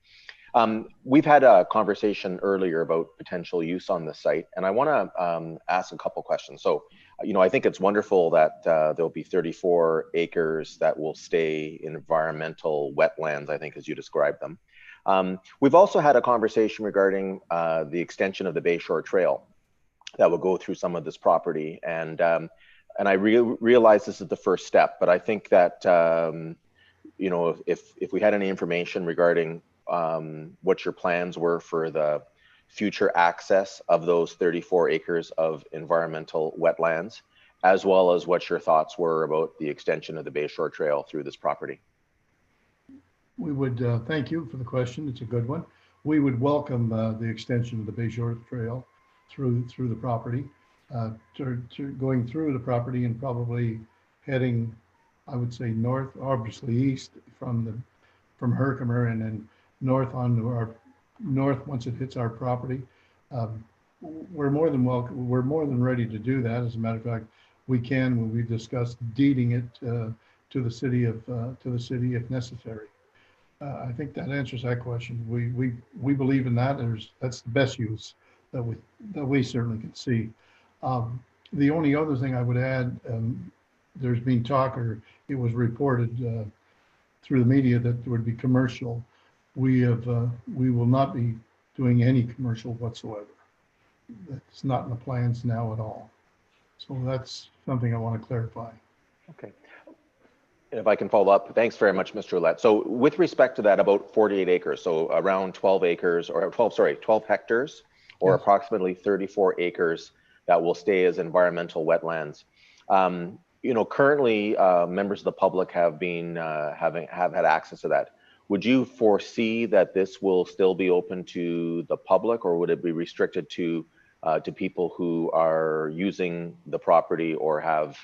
We've had a conversation earlier about potential use on the site, and I want to ask a couple questions. So, you know, I think it's wonderful that there'll be 34 acres that will stay in environmental wetlands, I think, as you described them. We've also had a conversation regarding the extension of the Bayshore Trail that will go through some of this property, and I realize this is the first step, but I think that you know, if we had any information regarding what your plans were for the future access of those 34 acres of environmental wetlands, as well as what your thoughts were about the extension of the Bayshore Trail through this property. We would thank you for the question. It's a good one. we would welcome the extension of the Bay Shore Trail through the property, going through the property and probably heading, I would say, north, obviously east from Herkimer, and then north onto our north once it hits our property. We're more than welcome. We're more than ready to do that. As a matter of fact, we can, when we discussed deeding it to the city if necessary. I think that answers that question. We believe in that. That's the best use that we certainly can see. The only other thing I would add, there's been talk, or it was reported through the media, that there would be commercial. We will not be doing any commercial whatsoever. That's not in the plans now at all. So that's something I want to clarify. Okay. If I can follow up, thanks very much, Mr. Ouellette. So with respect to that, about 48 acres, so around 12 acres, or 12 hectares, or Yes. approximately 34 acres that will stay as environmental wetlands. Currently, members of the public have been have had access to that. Would you foresee that this will still be open to the public, or would it be restricted to people who are using the property or have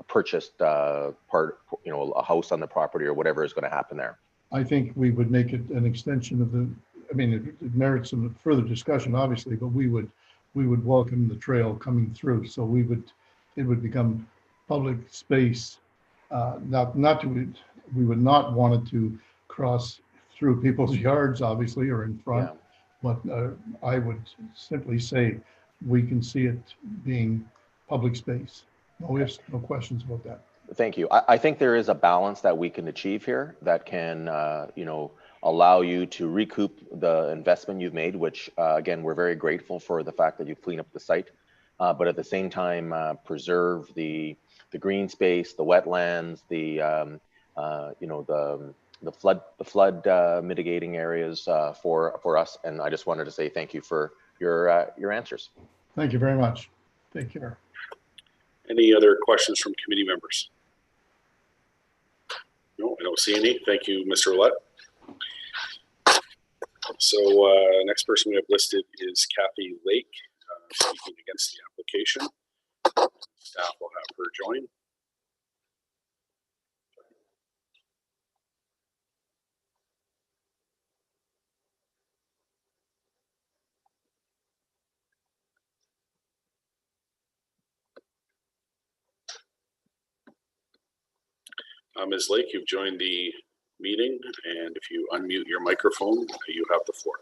purchased a house on the property, or whatever is going to happen there? I think we would make it an extension of the, I mean, it merits some further discussion, obviously, but we would welcome the trail coming through. So it would become public space. We would not want it to cross through people's yards, obviously, or in front. Yeah. But I would simply say we can see it being public space. No ifs, no questions about that. Thank you. I think there is a balance that we can achieve here that can, allow you to recoup the investment you've made, which again, we're very grateful for the fact that you clean up the site, but at the same time, preserve the green space, the wetlands, the flood mitigating areas for us. And I just wanted to say thank you for your answers. Thank you very much. Take care. Any other questions from committee members? No, I don't see any. Thank you, Mr. Ouellette. So next person we have listed is Kathy Lake, speaking against the application. Staff will have her join. Ms. Lake, you've joined the meeting, and if you unmute your microphone, you have the floor.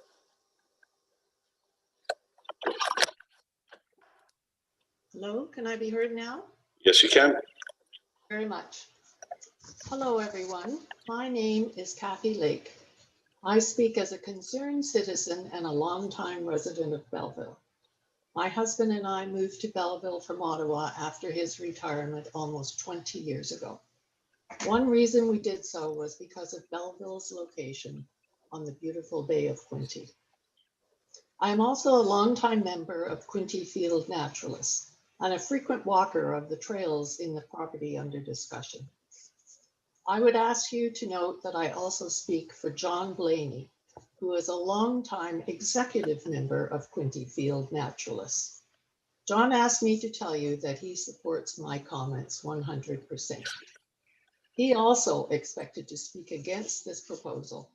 Hello, can I be heard now? Yes, you can. Very much. Hello, everyone. My name is Kathy Lake. I speak as a concerned citizen and a longtime resident of Belleville. My husband and I moved to Belleville from Ottawa after his retirement almost 20 years ago. One reason we did so was because of Belleville's location on the beautiful Bay of Quinte. I am also a longtime member of Quinte Field Naturalists and a frequent walker of the trails in the property under discussion. I would ask you to note that I also speak for John Blaney, who is a longtime executive member of Quinte Field Naturalists. John asked me to tell you that he supports my comments 100%. He also expected to speak against this proposal.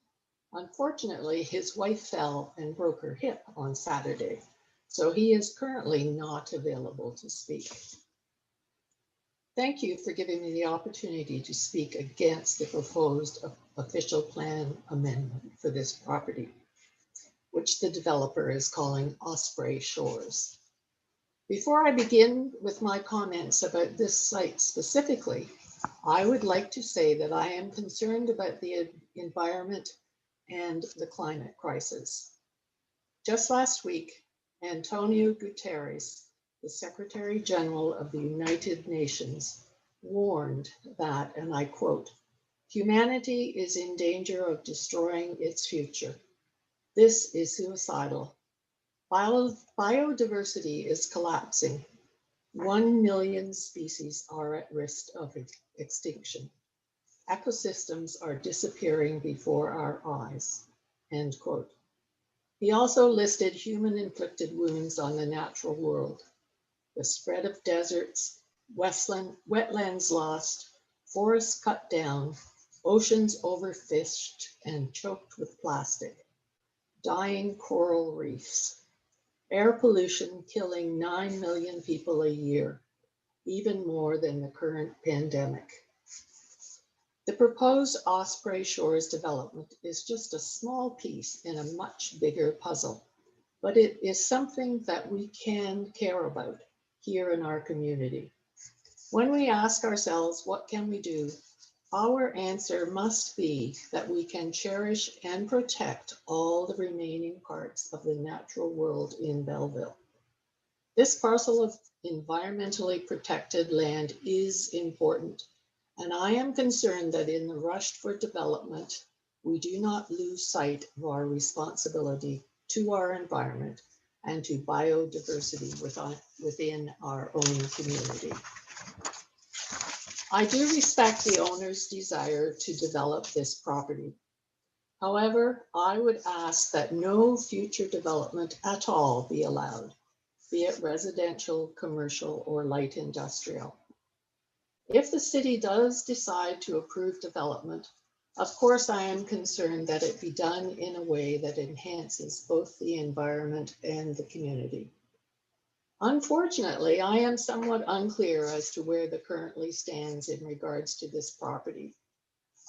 Unfortunately, his wife fell and broke her hip on Saturday, so he is currently not available to speak. Thank you for giving me the opportunity to speak against the proposed official plan amendment for this property, which the developer is calling Osprey Shores. Before I begin with my comments about this site specifically, I would like to say that I am concerned about the environment and the climate crisis. Just last week, Antonio Guterres, the Secretary General of the United Nations, warned that, and I quote, "Humanity is in danger of destroying its future. This is suicidal. Biodiversity is collapsing. 1 million species are at risk of extinction. Ecosystems are disappearing before our eyes," end quote. He also listed human-inflicted wounds on the natural world, the spread of deserts, wetlands lost, forests cut down, oceans overfished and choked with plastic, dying coral reefs, air pollution killing 9 million people a year, even more than the current pandemic. The proposed Osprey Shores development is just a small piece in a much bigger puzzle, but it is something that we can care about here in our community. When we ask ourselves, what can we do? Our answer must be that we can cherish and protect all the remaining parts of the natural world in Belleville. This parcel of environmentally protected land is important, and I am concerned that in the rush for development, we do not lose sight of our responsibility to our environment and to biodiversity within our own community. I do respect the owner's desire to develop this property. However, I would ask that no future development at all be allowed, be it residential, commercial, or light industrial. If the city does decide to approve development, of course, I am concerned that it be done in a way that enhances both the environment and the community. Unfortunately, I am somewhat unclear as to where the currently stands in regards to this property.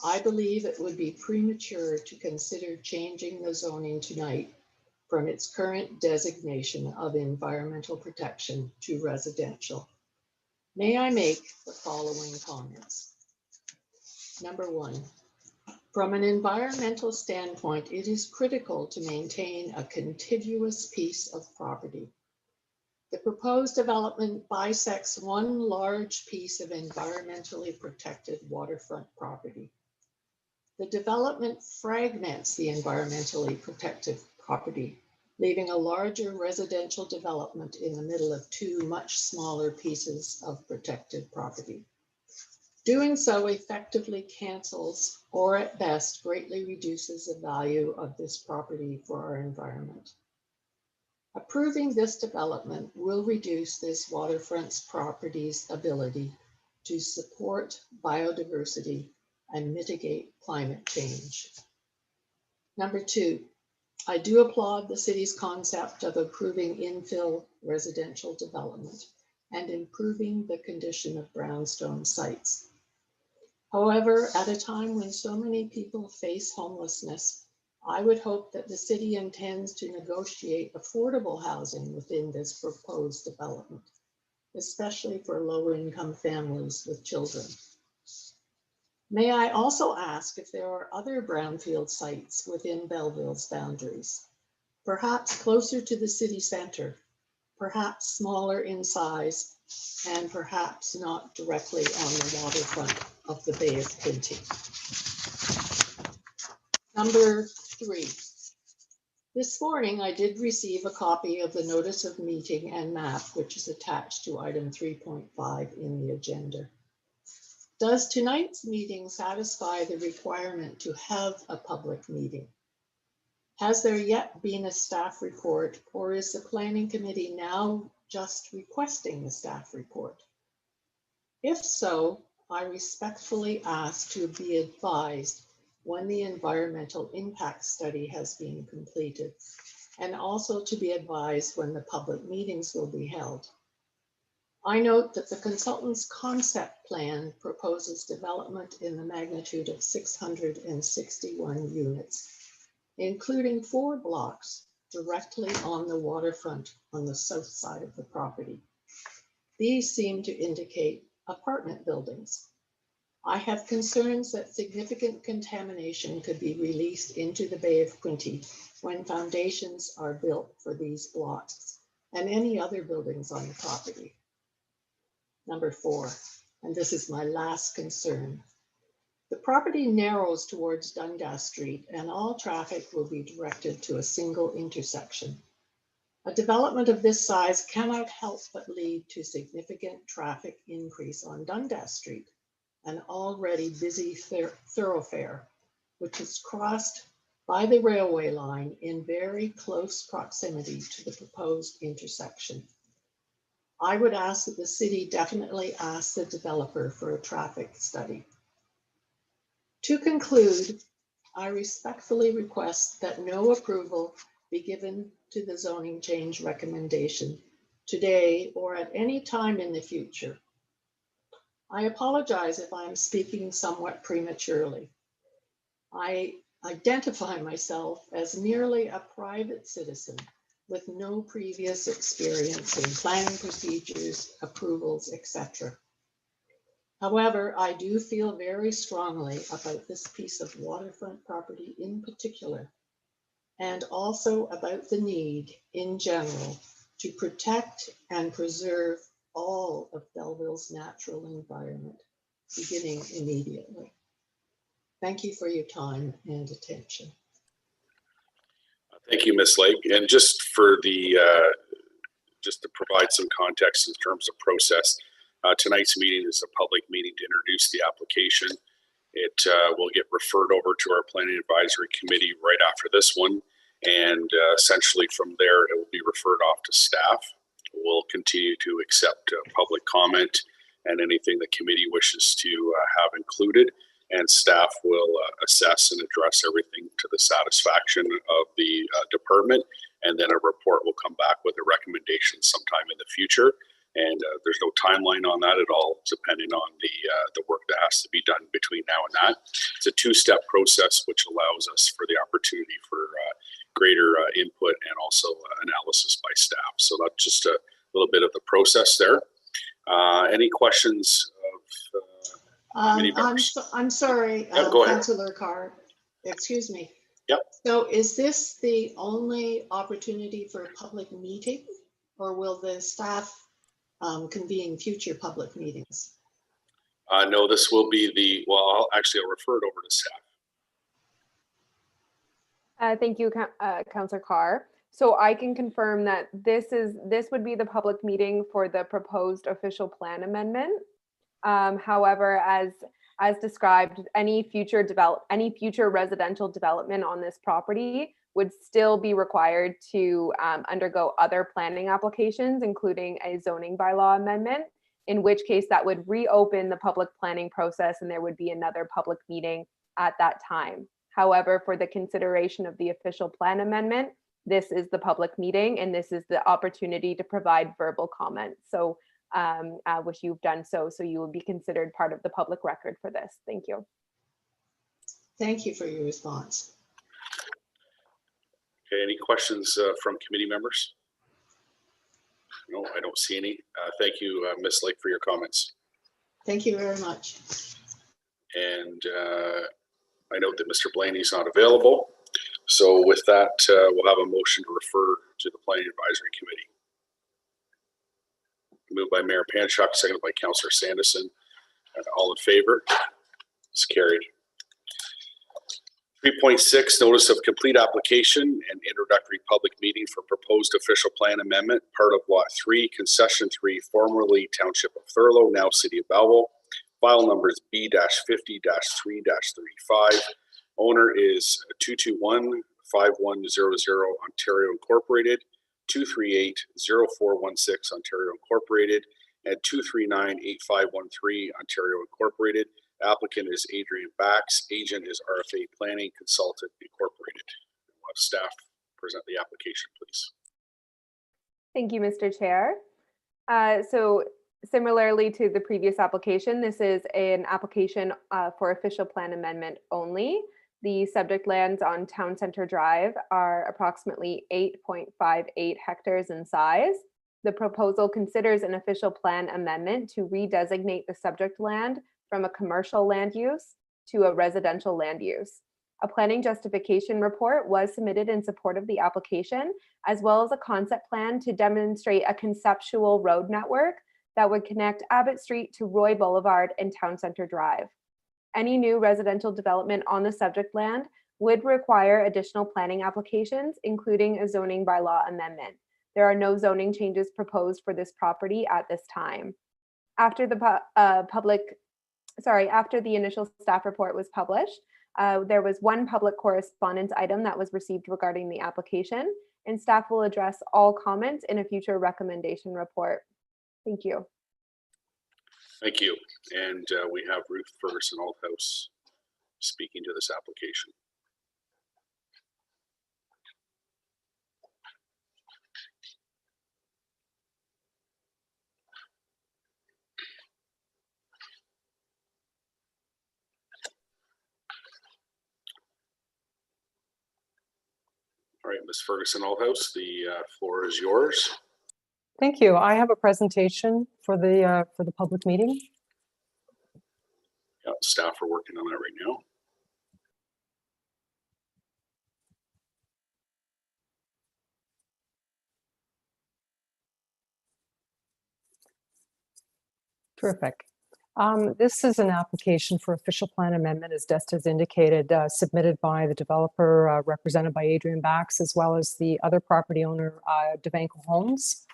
I believe it would be premature to consider changing the zoning tonight from its current designation of environmental protection to residential. May I make the following comments? Number one, from an environmental standpoint, it is critical to maintain a contiguous piece of property. The proposed development bisects one large piece of environmentally protected waterfront property. The development fragments the environmentally protected property, leaving a larger residential development in the middle of two much smaller pieces of protected property. Doing so effectively cancels, or at best greatly reduces the value of this property for our environment. Approving this development will reduce this waterfront property's ability to support biodiversity and mitigate climate change. Number two, I do applaud the city's concept of approving infill residential development and improving the condition of brownstone sites. However, at a time when so many people face homelessness, I would hope that the city intends to negotiate affordable housing within this proposed development, especially for low-income families with children. May I also ask if there are other brownfield sites within Belleville's boundaries, perhaps closer to the city center, perhaps smaller in size, and perhaps not directly on the waterfront of the Bay of Quinte. Number three, this morning I did receive a copy of the notice of meeting and map, which is attached to item 3.5 in the agenda. Does tonight's meeting satisfy the requirement to have a public meeting? Has there yet been a staff report, or is the planning committee now just requesting the staff report? If so, I respectfully ask to be advised when the environmental impact study has been completed, and also to be advised when the public meetings will be held. I note that the consultant's concept plan proposes development in the magnitude of 661 units, including 4 blocks directly on the waterfront on the south side of the property. These seem to indicate apartment buildings. I have concerns that significant contamination could be released into the Bay of Quinte when foundations are built for these blocks and any other buildings on the property. Number 4, and this is my last concern. The property narrows towards Dundas Street and all traffic will be directed to a single intersection. A development of this size cannot help but lead to significant traffic increase on Dundas Street, an already busy thoroughfare, which is crossed by the railway line in very close proximity to the proposed intersection. I would ask that the city definitely ask the developer for a traffic study. To conclude, I respectfully request that no approval be given to the zoning change recommendation today or at any time in the future. I apologize if I am speaking somewhat prematurely. I identify myself as merely a private citizen with no previous experience in planning procedures, approvals, etc. However, I do feel very strongly about this piece of waterfront property in particular, and also about the need in general to protect and preserve all of Belleville's natural environment, beginning immediately. Thank you for your time and attention. Thank you, Ms. Lake. And just for the, just to provide some context in terms of process, tonight's meeting is a public meeting to introduce the application. It will get referred over to our Planning Advisory Committee right after this one. And essentially from there, it will be referred off to staff. We'll continue to accept public comment and anything the committee wishes to have included. And staff will assess and address everything to the satisfaction of the department. And then a report will come back with a recommendation sometime in the future. And there's no timeline on that at all, depending on the work that has to be done between now and that. It's a two-step process, which allows us for the opportunity for greater input and also analysis by staff. So that's just a little bit of the process there. Any questions of I'm sorry, go ahead. Councillor Carr, excuse me. Yep. So is this the only opportunity for a public meeting, or will the staff convene future public meetings? No, this will be the, well, I'll refer it over to staff. Thank you, Councillor Carr. So I can confirm that this would be the public meeting for the proposed official plan amendment. However, as described, any future residential development on this property would still be required to undergo other planning applications, including a zoning bylaw amendment, in which case that would reopen the public planning process and there would be another public meeting at that time. However, for the consideration of the official plan amendment, this is the public meeting and this is the opportunity to provide verbal comment. So which you've done so you will be considered part of the public record for this. Thank you. Thank you for your response. Okay, any questions from committee members? No, I don't see any. Thank you, Ms. Lake, for your comments. Thank you very much. And I note that Mr. Blaney's not available. So with that, we'll have a motion to refer to the Planning Advisory Committee. Moved by Mayor Panchuk, seconded by Councillor Sanderson. All in favor? It's carried. 3.6, notice of complete application and introductory public meeting for proposed official plan amendment, part of Lot 3, Concession 3, formerly Township of Thurlow, now City of Belleville. File number is B-50-3-35. Owner is 221-5100 Ontario Incorporated, 238-0416 Ontario Incorporated, and 239-8513 Ontario Incorporated. Applicant is Adrian Bax. Agent is RFA Planning Consultant Incorporated. We'll have staff present the application, please. Thank you, Mr. Chair. So similarly to the previous application, this is an application for official plan amendment only. The subject lands on Town Center Drive are approximately 8.58 hectares in size. The proposal considers an official plan amendment to redesignate the subject land from a commercial land use to a residential land use. A planning justification report was submitted in support of the application, as well as a concept plan to demonstrate a conceptual road network that would connect Abbott Street to Roy Boulevard and Town Center Drive. Any new residential development on the subject land would require additional planning applications, including a zoning bylaw amendment. There are no zoning changes proposed for this property at this time. After the after the initial staff report was published, There was one public correspondence item that was received regarding the application, and staff will address all comments in a future recommendation report. Thank you. Thank you. And we have Ruth Ferguson Althouse speaking to this application. All right, Ms. Ferguson Althouse, the floor is yours. Thank you. I have a presentation for the public meeting. Yeah, staff are working on that right now. Terrific. This is an application for official plan amendment, as Dest has indicated, submitted by the developer, represented by Adrian Bax, as well as the other property owner, Devanco Homes.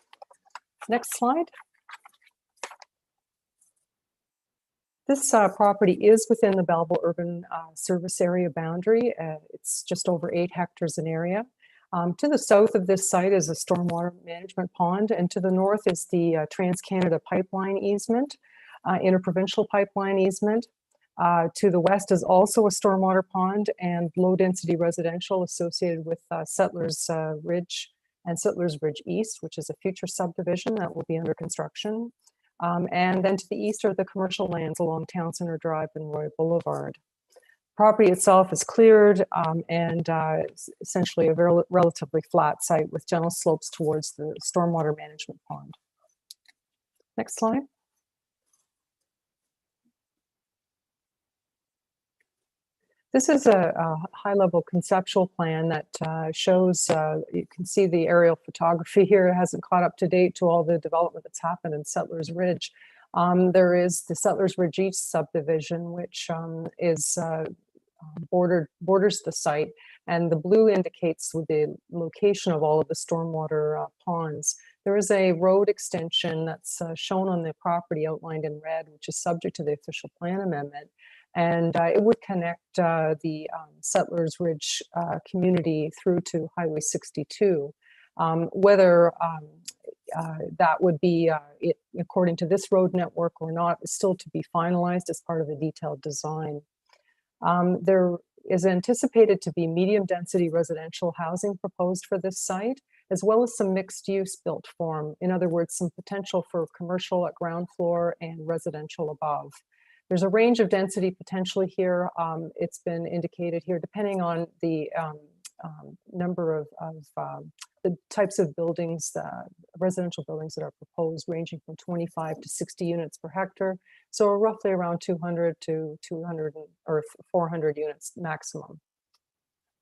Next slide. This property is within the Belleville Urban Service Area boundary. It's just over 8 hectares in area. To the south of this site is a stormwater management pond, and to the north is the Trans-Canada pipeline easement, interprovincial pipeline easement. To the west is also a stormwater pond and low-density residential associated with Settlers Ridge and Settlers Ridge East, which is a future subdivision that will be under construction. And then to the east are the commercial lands along Town Center Drive and Roy Boulevard. Property itself is cleared and essentially a relatively flat site with gentle slopes towards the stormwater management pond. Next slide. This is a high-level conceptual plan that shows, you can see the aerial photography here. It hasn't caught up to date to all the development that's happened in Settlers Ridge. There is the Settlers Ridge East subdivision, which is borders the site, and the blue indicates the location of all of the stormwater ponds. There is a road extension that's shown on the property outlined in red, which is subject to the official plan amendment. And it would connect the Settlers Ridge community through to Highway 62. Whether that would be according to this road network or not is still to be finalized as part of the detailed design. There is anticipated to be medium density residential housing proposed for this site, as well as some mixed use built form. In other words, some potential for commercial at ground floor and residential above. There's a range of density potentially here. It's been indicated here, depending on the number of the types of buildings, residential buildings that are proposed, ranging from 25 to 60 units per hectare. So roughly around 200 to 200 or 400 units maximum.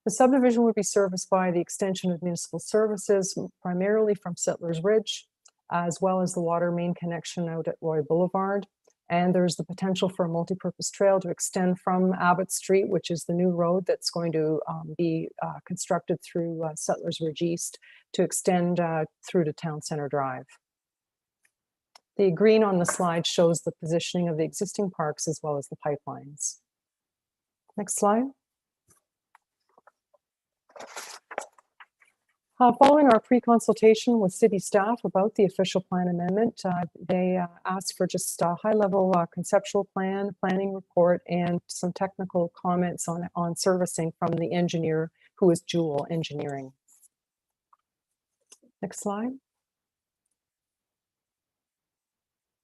The subdivision would be serviced by the extension of municipal services, primarily from Settlers Ridge, as well as the water main connection out at Roy Boulevard. And there's the potential for a multi-purpose trail to extend from Abbott Street, which is the new road that's going to be constructed through Settlers Ridge East, to extend through to Town Center Drive. The green on the slide shows the positioning of the existing parks as well as the pipelines. Next slide. Following our pre-consultation with city staff about the official plan amendment, they asked for just a high-level conceptual planning report, and some technical comments on servicing from the engineer, who is Jewel Engineering. Next slide.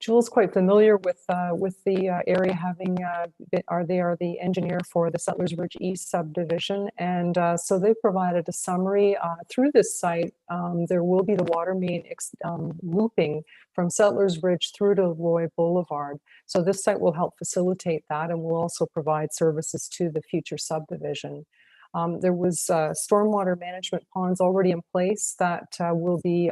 Jewel's quite familiar with the area, having they are the engineer for the Settlers Ridge East subdivision, and so they provided a summary through this site. There will be the water main looping from Settlers Ridge through to Roy Boulevard. So this site will help facilitate that, and will also provide services to the future subdivision. There was stormwater management ponds already in place that will be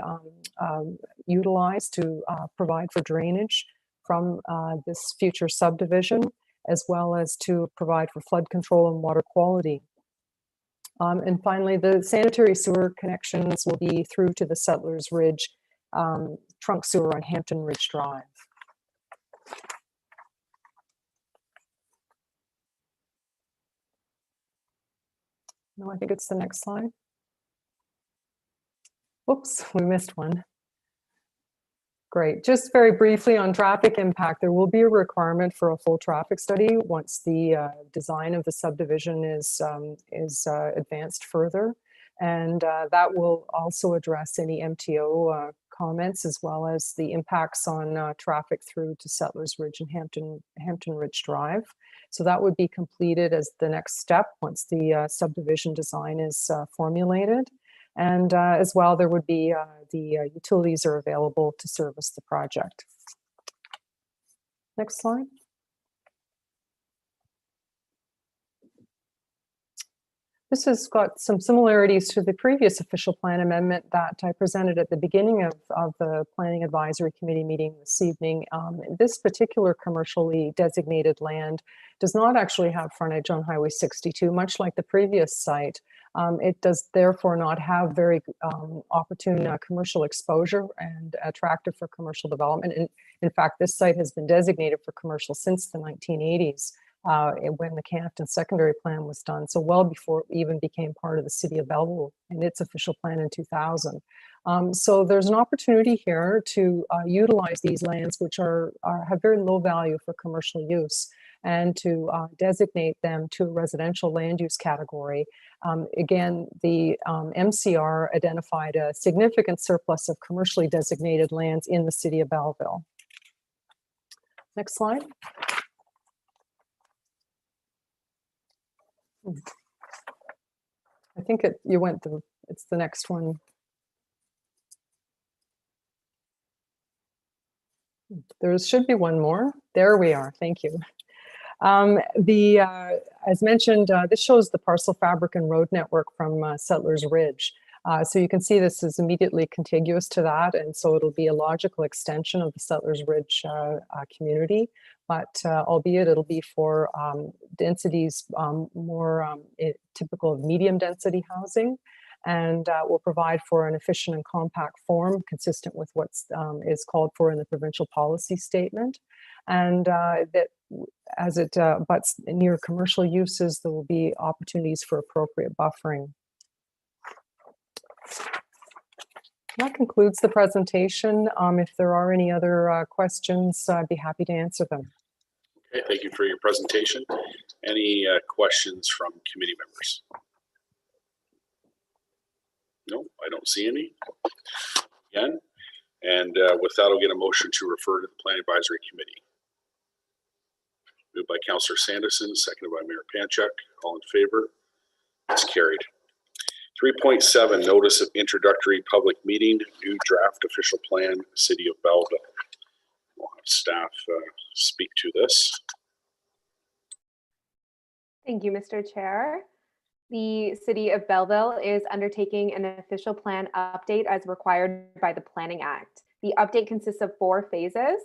utilized to provide for drainage from this future subdivision, as well as to provide for flood control and water quality. And finally, the sanitary sewer connections will be through to the Settlers Ridge trunk sewer on Hampton Ridge Drive. No, I think it's the next slide. Oops, we missed one. Great. Just very briefly on traffic impact, there will be a requirement for a full traffic study once the design of the subdivision is advanced further. And that will also address any MTO comments as well as the impacts on traffic through to Settlers Ridge and Hampton Ridge Drive. So that would be completed as the next step once the subdivision design is formulated. And as well, there would be the utilities are available to service the project. Next slide. This has got some similarities to the previous official plan amendment that I presented at the beginning of the Planning Advisory Committee meeting this evening. This particular commercially designated land does not actually have frontage on Highway 62, much like the previous site. It does therefore not have very opportune commercial exposure and attractive for commercial development. And in fact, this site has been designated for commercial since the 1980s. When the Canton secondary plan was done, so well before it even became part of the city of Belleville in its official plan in 2000. So there's an opportunity here to utilize these lands, which have very low value for commercial use, and to designate them to a residential land use category. Again, the MCR identified a significant surplus of commercially designated lands in the city of Belleville. Next slide. I think it's the next one. There should be one more. There we are. Thank you. As mentioned, this shows the parcel fabric and road network from Settlers Ridge. So you can see this is immediately contiguous to that, and so it'll be a logical extension of the Settlers Ridge community, but albeit it'll be for densities more typical of medium density housing, and will provide for an efficient and compact form consistent with what is called for in the provincial policy statement. And that as it butts near commercial uses, there will be opportunities for appropriate buffering. That concludes the presentation. If there are any other questions, I'd be happy to answer them. Okay, thank you for your presentation. Any questions from committee members? No, I don't see any. Again, and with that, I'll get a motion to refer to the Planning Advisory Committee. Moved by Councillor Sanderson, seconded by Mayor Panchuk. All in favor? It's carried. 3.7, notice of introductory public meeting, new draft official plan, City of Belleville. We'll have staff speak to this. Thank you, Mr. Chair. The City of Belleville is undertaking an official plan update as required by the Planning Act. The update consists of 4 phases,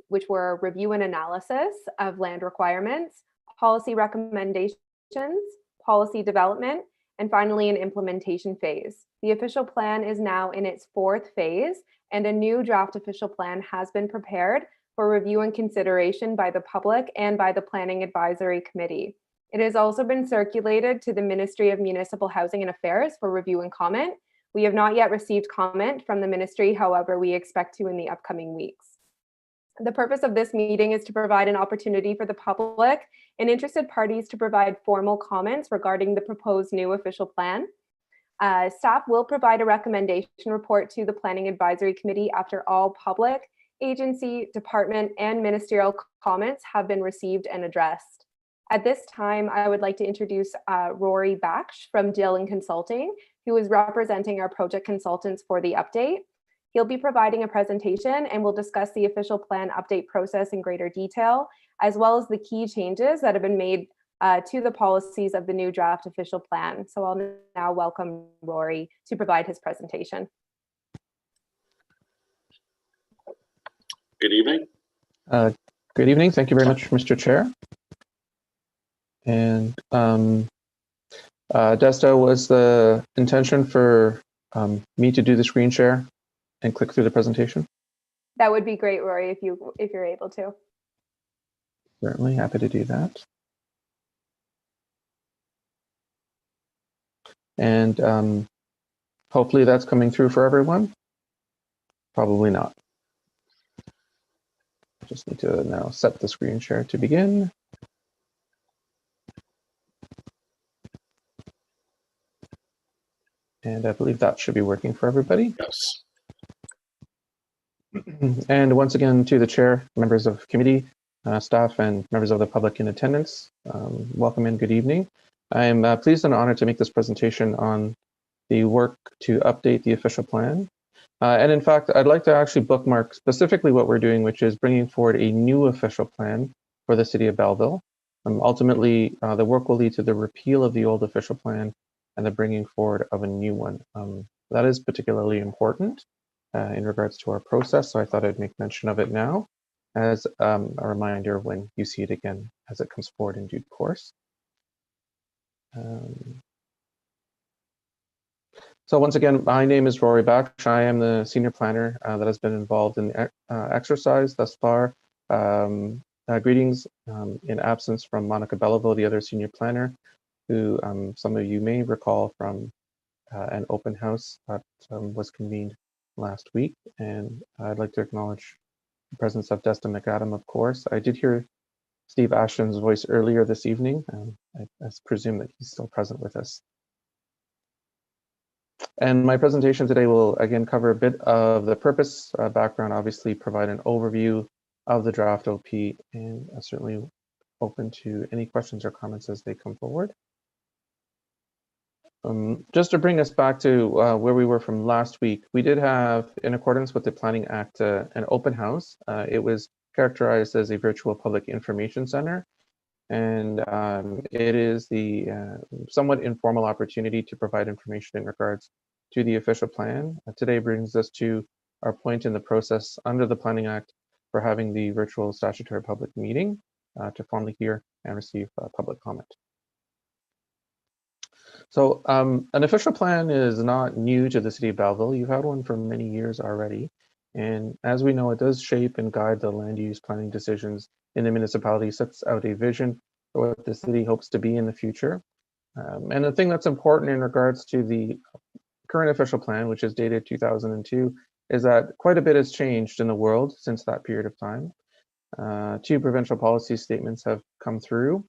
which were review and analysis of land requirements, policy recommendations, policy development, and finally an implementation phase. The official plan is now in its 4th phase, and a new draft official plan has been prepared for review and consideration by the public and by the Planning Advisory Committee. It has also been circulated to the Ministry of Municipal Housing and Affairs for review and comment. We have not yet received comment from the ministry, however, we expect to in the upcoming weeks. The purpose of this meeting is to provide an opportunity for the public and interested parties to provide formal comments regarding the proposed new official plan. Staff will provide a recommendation report to the Planning Advisory Committee after all public, agency, department, and ministerial comments have been received and addressed. At this time, I would like to introduce Rory Baksh from Dillon Consulting, who is representing our project consultants for the update. He'll be providing a presentation and will discuss the official plan update process in greater detail, as well as the key changes that have been made to the policies of the new draft official plan. So I'll now welcome Rory to provide his presentation. Good evening. Good evening. Thank you very much, Mr. Chair. And Desta, was the intention for me to do the screen share and click through the presentation? That would be great, Rory, if you're able to. Certainly happy to do that. And hopefully that's coming through for everyone. Probably not. I just need to now set the screen share to begin. And I believe that should be working for everybody. Yes. And once again, to the chair, members of committee, staff, and members of the public in attendance, welcome and good evening. I am pleased and honored to make this presentation on the work to update the official plan. And in fact, I'd like to actually bookmark specifically what we're doing, which is bringing forward a new official plan for the city of Belleville. Ultimately, the work will lead to the repeal of the old official plan and the bringing forward of a new one. That is particularly important in regards to our process, so I thought I'd make mention of it now as a reminder when you see it again as it comes forward in due course. So once again, my name is Rory Baksh. I am the senior planner that has been involved in the exercise thus far. Greetings in absence from Monica Belleville, the other senior planner, who some of you may recall from an open house that was convened last week. And I'd like to acknowledge the presence of Destin McAdam, of course. I did hear Steve Ashton's voice earlier this evening. I presume that he's still present with us. And my presentation today will again cover a bit of the purpose, background, obviously provide an overview of the draft OP, and certainly open to any questions or comments as they come forward. Just to bring us back to where we were from last week, we did have, in accordance with the Planning Act, an open house. It was characterized as a virtual public information center, and it is the somewhat informal opportunity to provide information in regards to the official plan. Today brings us to our point in the process under the Planning Act for having the virtual statutory public meeting to formally hear and receive public comment. So an official plan is not new to the city of Belleville. You've had one for many years already. And as we know, it does shape and guide the land use planning decisions in the municipality, sets out a vision for what the city hopes to be in the future. And the thing that's important in regards to the current official plan, which is dated 2002, is that quite a bit has changed in the world since that period of time. Two provincial policy statements have come through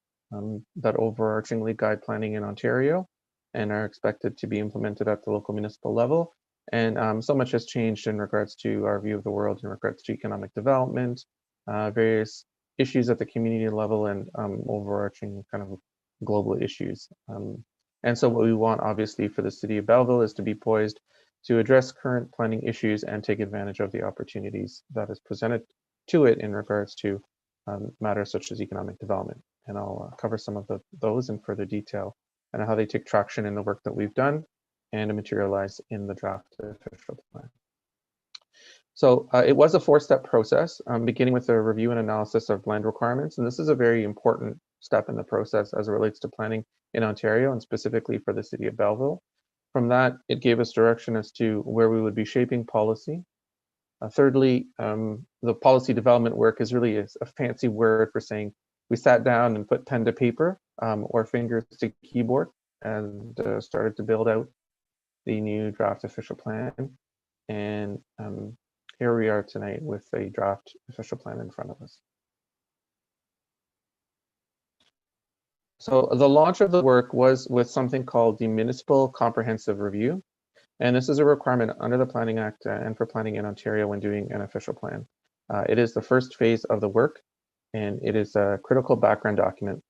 that overarchingly guide planning in Ontario and are expected to be implemented at the local municipal level. And so much has changed in regards to our view of the world, in regards to economic development, various issues at the community level, and overarching kind of global issues. And so what we want, obviously, for the city of Belleville is to be poised to address current planning issues and take advantage of the opportunities that is presented to it in regards to matters such as economic development. And I'll cover some of those in further detail and how they take traction in the work that we've done and materialize in the draft official plan. So it was a four-step process, beginning with a review and analysis of land requirements. And this is a very important step in the process as it relates to planning in Ontario and specifically for the city of Belleville. From that, it gave us direction as to where we would be shaping policy. Thirdly, the policy development work is really a fancy word for saying we sat down and put pen to paper or fingers to keyboard and started to build out the new draft official plan. And here we are tonight with a draft official plan in front of us. So the launch of the work was with something called the Municipal Comprehensive Review. And this is a requirement under the Planning Act and for planning in Ontario when doing an official plan. It is the first phase of the work, and it is a critical background document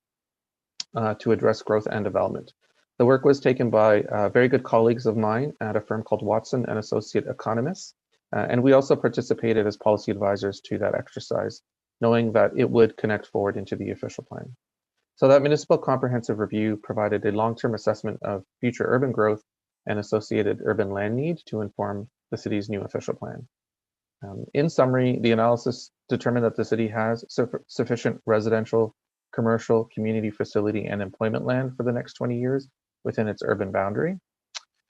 to address growth and development. The work was taken by very good colleagues of mine at a firm called Watson and Associate Economists. And we also participated as policy advisors to that exercise, knowing that it would connect forward into the official plan. So that Municipal Comprehensive Review provided a long-term assessment of future urban growth and associated urban land need to inform the city's new official plan. In summary, the analysis determined that the city has sufficient residential, commercial, community facility, and employment land for the next 20 years within its urban boundary.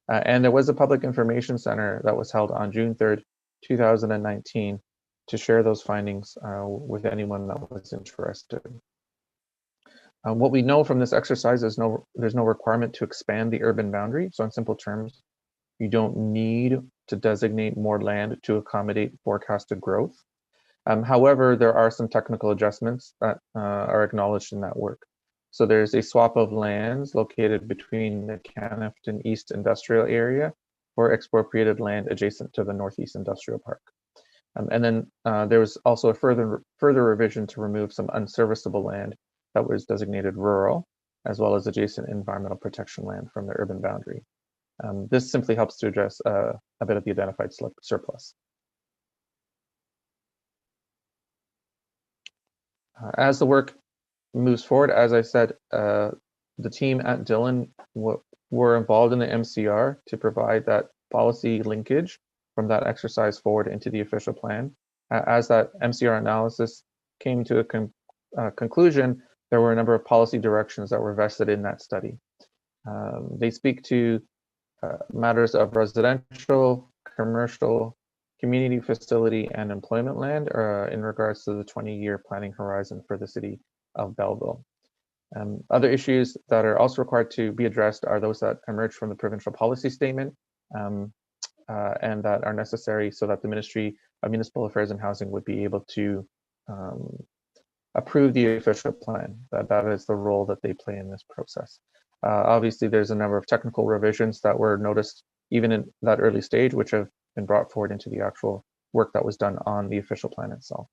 And there was a public information center that was held on June 3rd, 2019 to share those findings with anyone that was interested. What we know from this exercise is there's no requirement to expand the urban boundary. So in simple terms, you don't need to designate more land to accommodate forecasted growth. However, there are some technical adjustments that are acknowledged in that work. So there's a swap of lands located between the Canafton East Industrial Area for expropriated land adjacent to the Northeast Industrial Park. And then there was also a further revision to remove some unserviceable land that was designated rural, as well as adjacent environmental protection land from the urban boundary. This simply helps to address a bit of the identified surplus. As the work moves forward, as I said, the team at Dillon were involved in the MCR to provide that policy linkage from that exercise forward into the official plan. As that MCR analysis came to a conclusion, there were a number of policy directions that were vested in that study. They speak to matters of residential, commercial, community facility, and employment land in regards to the 20-year planning horizon for the city of Belleville. Other issues that are also required to be addressed are those that emerge from the provincial policy statement and that are necessary so that the Ministry of Municipal Affairs and Housing would be able to approve the official plan. That is the role that they play in this process. Obviously, there's a number of technical revisions that were noticed even in that early stage, which have been brought forward into the actual work that was done on the official plan itself.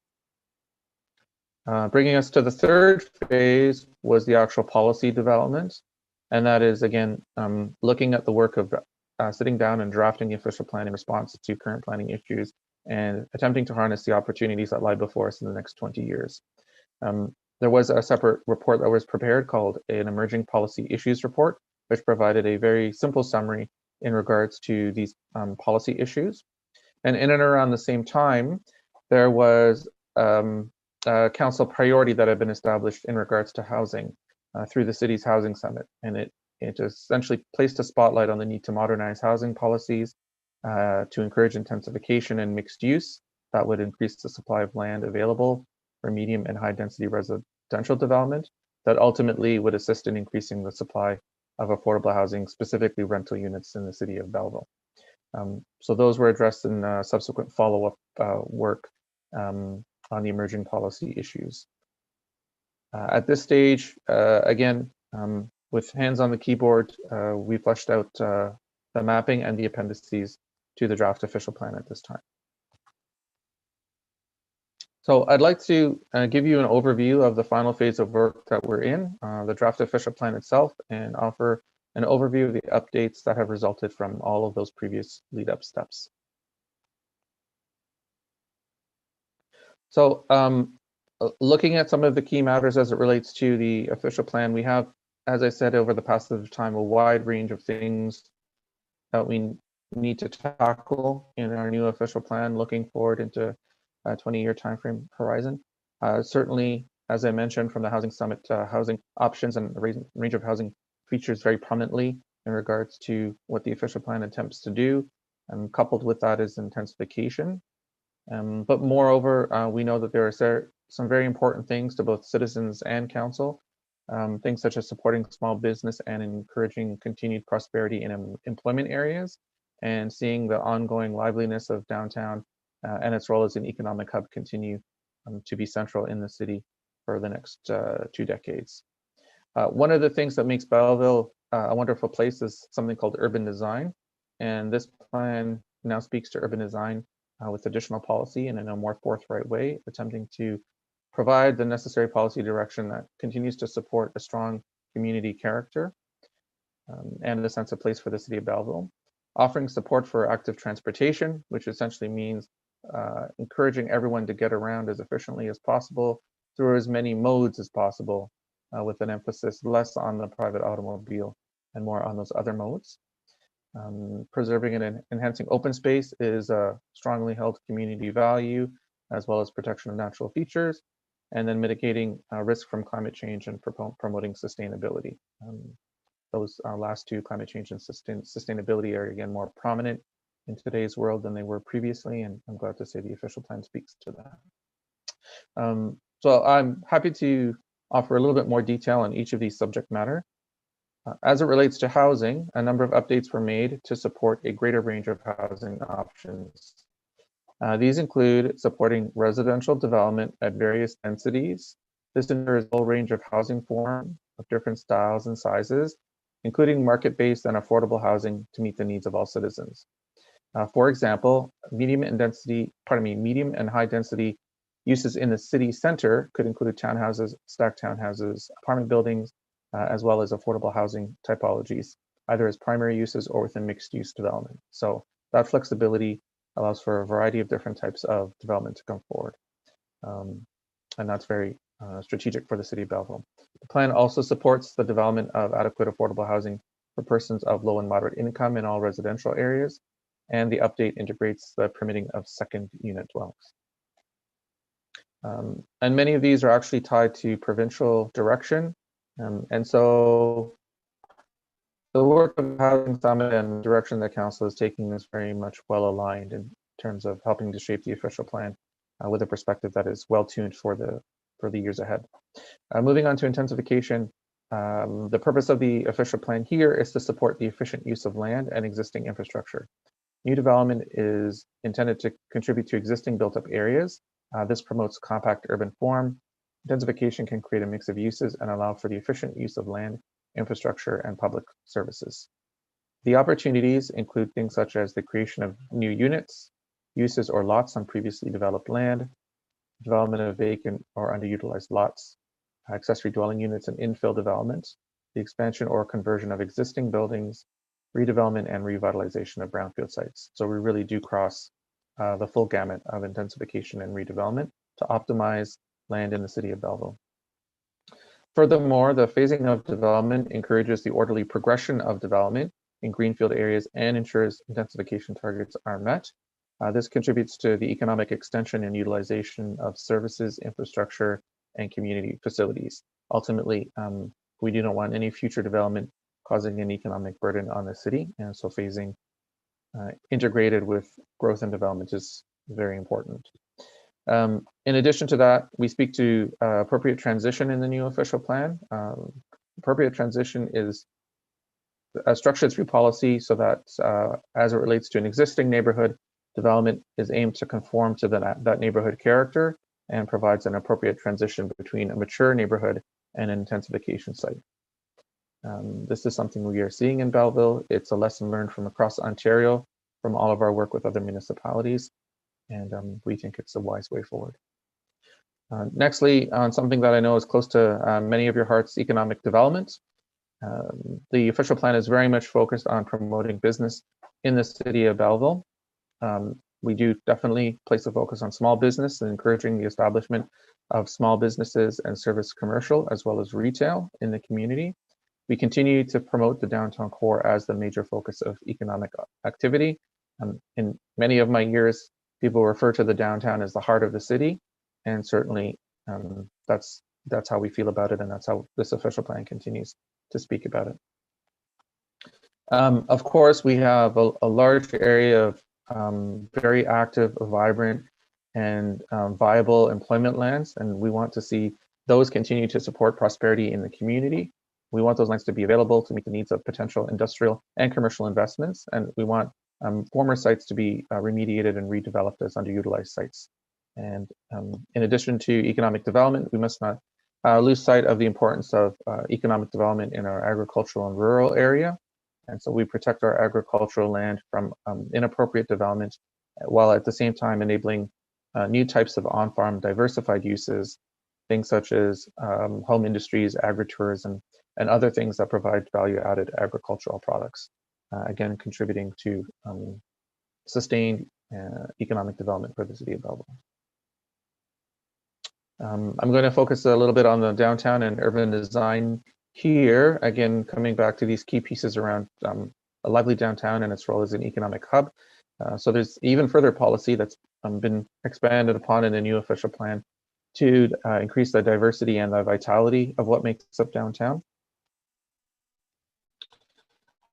Bringing us to the third phase was the actual policy development. And that is, again, looking at the work of sitting down and drafting the official plan in response to current planning issues and attempting to harness the opportunities that lie before us in the next 20 years. There was a separate report that was prepared called an Emerging Policy Issues Report, which provided a very simple summary in regards to these policy issues. And in and around the same time, there was a council priority that had been established in regards to housing through the city's housing summit. And it essentially placed a spotlight on the need to modernize housing policies to encourage intensification and mixed use that would increase the supply of land available for medium and high density residential development that ultimately would assist in increasing the supply of affordable housing, specifically rental units in the city of Belleville. So those were addressed in subsequent follow-up work on the emerging policy issues. At this stage, again, with hands on the keyboard, we fleshed out the mapping and the appendices to the draft official plan at this time. So I'd like to give you an overview of the final phase of work that we're in, the draft official plan itself, and offer an overview of the updates that have resulted from all of those previous lead-up steps. So looking at some of the key matters as it relates to the official plan, we have, as I said, over the passage of time, a wide range of things that we need to tackle in our new official plan, looking forward into a 20-year timeframe horizon. Certainly, as I mentioned from the Housing Summit, housing options and a range of housing features very prominently in regards to what the official plan attempts to do, and coupled with that is intensification. But moreover, we know that there are some very important things to both citizens and council, things such as supporting small business and encouraging continued prosperity in employment areas, and seeing the ongoing liveliness of downtown and its role as an economic hub continue to be central in the city for the next 2 decades. One of the things that makes Belleville a wonderful place is something called urban design. And this plan now speaks to urban design with additional policy and in a more forthright way, attempting to provide the necessary policy direction that continues to support a strong community character and a sense of place for the city of Belleville, offering support for active transportation, which essentially means encouraging everyone to get around as efficiently as possible through as many modes as possible, with an emphasis less on the private automobile and more on those other modes. Preserving and enhancing open space is a strongly held community value, as well as protection of natural features, and then mitigating risk from climate change and promoting sustainability. Those last two, climate change and sustainability, are again more prominent in today's world than they were previously, and I'm glad to say the official plan speaks to that. So I'm happy to offer a little bit more detail on each of these subject matter. As it relates to housing, a number of updates were made to support a greater range of housing options. These include supporting residential development at various densities. This ensures a whole range of housing forms of different styles and sizes, including market-based and affordable housing to meet the needs of all citizens. For example, medium and high density uses in the city center could include townhouses, stacked townhouses, apartment buildings, as well as affordable housing typologies, either as primary uses or within mixed use development. So that flexibility allows for a variety of different types of development to come forward. And that's very strategic for the city of Belleville. The plan also supports the development of adequate affordable housing for persons of low and moderate income in all residential areas, and the update integrates the permitting of second unit dwellings. And many of these are actually tied to provincial direction. And so the work of the Housing Summit and the direction that Council is taking is very much well aligned in terms of helping to shape the official plan with a perspective that is well tuned for the years ahead. Moving on to intensification, the purpose of the official plan here is to support the efficient use of land and existing infrastructure. New development is intended to contribute to existing built-up areas. This promotes compact urban form. Intensification can create a mix of uses and allow for the efficient use of land, infrastructure, and public services. The opportunities include things such as the creation of new units, uses or lots on previously developed land, development of vacant or underutilized lots, accessory dwelling units and infill development, the expansion or conversion of existing buildings, redevelopment and revitalization of brownfield sites. So we really do cross the full gamut of intensification and redevelopment to optimize land in the city of Belleville. Furthermore, the phasing of development encourages the orderly progression of development in greenfield areas and ensures intensification targets are met. This contributes to the economic extension and utilization of services, infrastructure, and community facilities. Ultimately, we do not want any future development causing an economic burden on the city, and so phasing integrated with growth and development is very important. In addition to that, we speak to appropriate transition in the new official plan. Appropriate transition is structured through policy so that as it relates to an existing neighborhood, development is aimed to conform to that neighborhood character and provides an appropriate transition between a mature neighborhood and an intensification site. This is something we are seeing in Belleville. It's a lesson learned from across Ontario from all of our work with other municipalities, and we think it's a wise way forward. Nextly, on something that I know is close to many of your hearts, economic development. The official plan is very much focused on promoting business in the city of Belleville. We do definitely place a focus on small business and encouraging the establishment of small businesses and service commercial as well as retail in the community. We continue to promote the downtown core as the major focus of economic activity. In many of my years, people refer to the downtown as the heart of the city, and certainly that's how we feel about it, and that's how this official plan continues to speak about it. Of course, we have a large area of very active, vibrant, and viable employment lands, and we want to see those continue to support prosperity in the community. We want those lands to be available to meet the needs of potential industrial and commercial investments, and we want former sites to be remediated and redeveloped as underutilized sites. And in addition to economic development, we must not lose sight of the importance of economic development in our agricultural and rural area. And so we protect our agricultural land from inappropriate development, while at the same time enabling new types of on-farm diversified uses, things such as home industries, agritourism, and other things that provide value-added agricultural products, again, contributing to sustained economic development for the city of Belleville. I'm going to focus a little bit on the downtown and urban design here, again, coming back to these key pieces around a lively downtown and its role as an economic hub. So there's even further policy that's been expanded upon in the new official plan to increase the diversity and the vitality of what makes up downtown.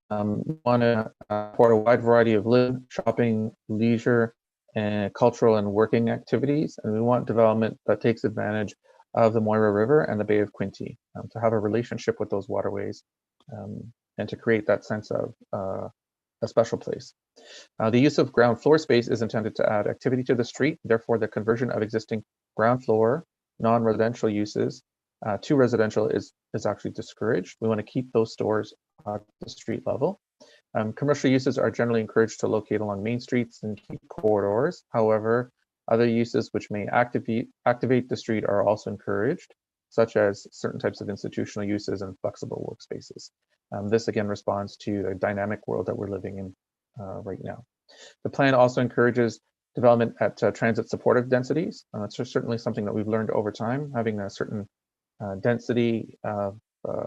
We want to support a wide variety of living, shopping, leisure, and cultural and working activities, and we want development that takes advantage of the Moira River and the Bay of Quinte, to have a relationship with those waterways, and to create that sense of a special place. The use of ground floor space is intended to add activity to the street. Therefore, the conversion of existing ground floor non-residential uses to residential is actually discouraged. We want to keep those stores at the street level. Commercial uses are generally encouraged to locate along main streets and key corridors. However, other uses which may activate the street are also encouraged, such as certain types of institutional uses and flexible workspaces. This again responds to the dynamic world that we're living in right now. The plan also encourages development at transit supportive densities. It's certainly something that we've learned over time. Having a certain density of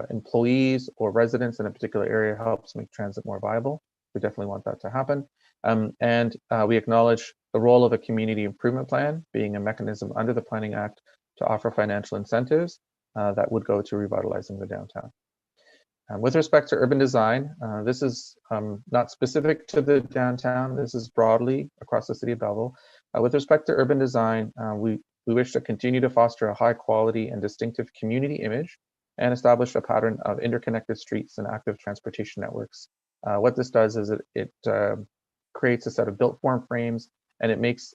employees or residents in a particular area helps make transit more viable. We definitely want that to happen. And we acknowledge the role of a community improvement plan being a mechanism under the Planning Act to offer financial incentives that would go to revitalizing the downtown. With respect to urban design, this is not specific to the downtown. This is broadly across the city of Belleville. With respect to urban design, we wish to continue to foster a high quality and distinctive community image and establish a pattern of interconnected streets and active transportation networks. What this does is it creates a set of built form frames, and it makes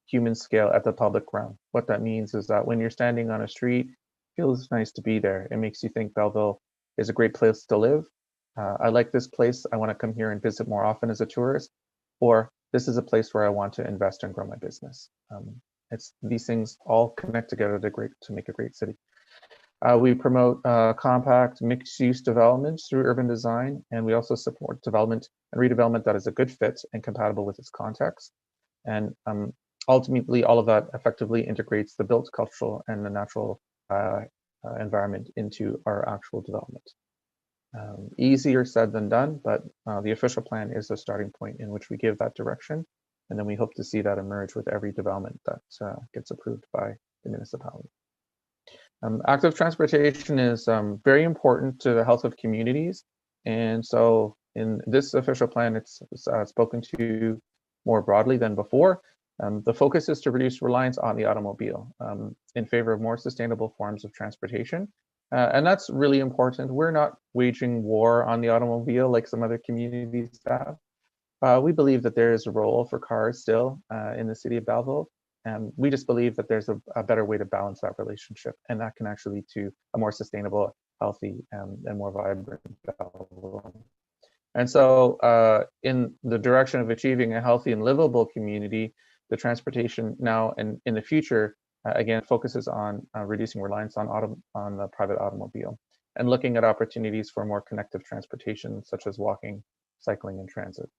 human scale at the public realm. What that means is that when you're standing on a street, it feels nice to be there. It makes you think Belleville is a great place to live. I like this place. I want to come here and visit more often as a tourist, or this is a place where I want to invest and grow my business. These things all connect together to make a great city. We promote compact mixed-use developments through urban design, and we also support development and redevelopment that is a good fit and compatible with its context. And ultimately, all of that effectively integrates the built, cultural, and the natural environment into our actual development. Easier said than done, but the official plan is the starting point in which we give that direction, and then we hope to see that emerge with every development that gets approved by the municipality. Active transportation is very important to the health of communities, and so in this official plan, it's spoken to more broadly than before. The focus is to reduce reliance on the automobile in favor of more sustainable forms of transportation. And that's really important. We're not waging war on the automobile like some other communities have. We believe that there is a role for cars still in the city of Belleville. And we just believe that there's a better way to balance that relationship. And that can actually lead to a more sustainable, healthy, and more vibrant Belleville. And so in the direction of achieving a healthy and livable community, the transportation now and in the future, again, focuses on reducing reliance on the private automobile and looking at opportunities for more connective transportation, such as walking, cycling, and transit.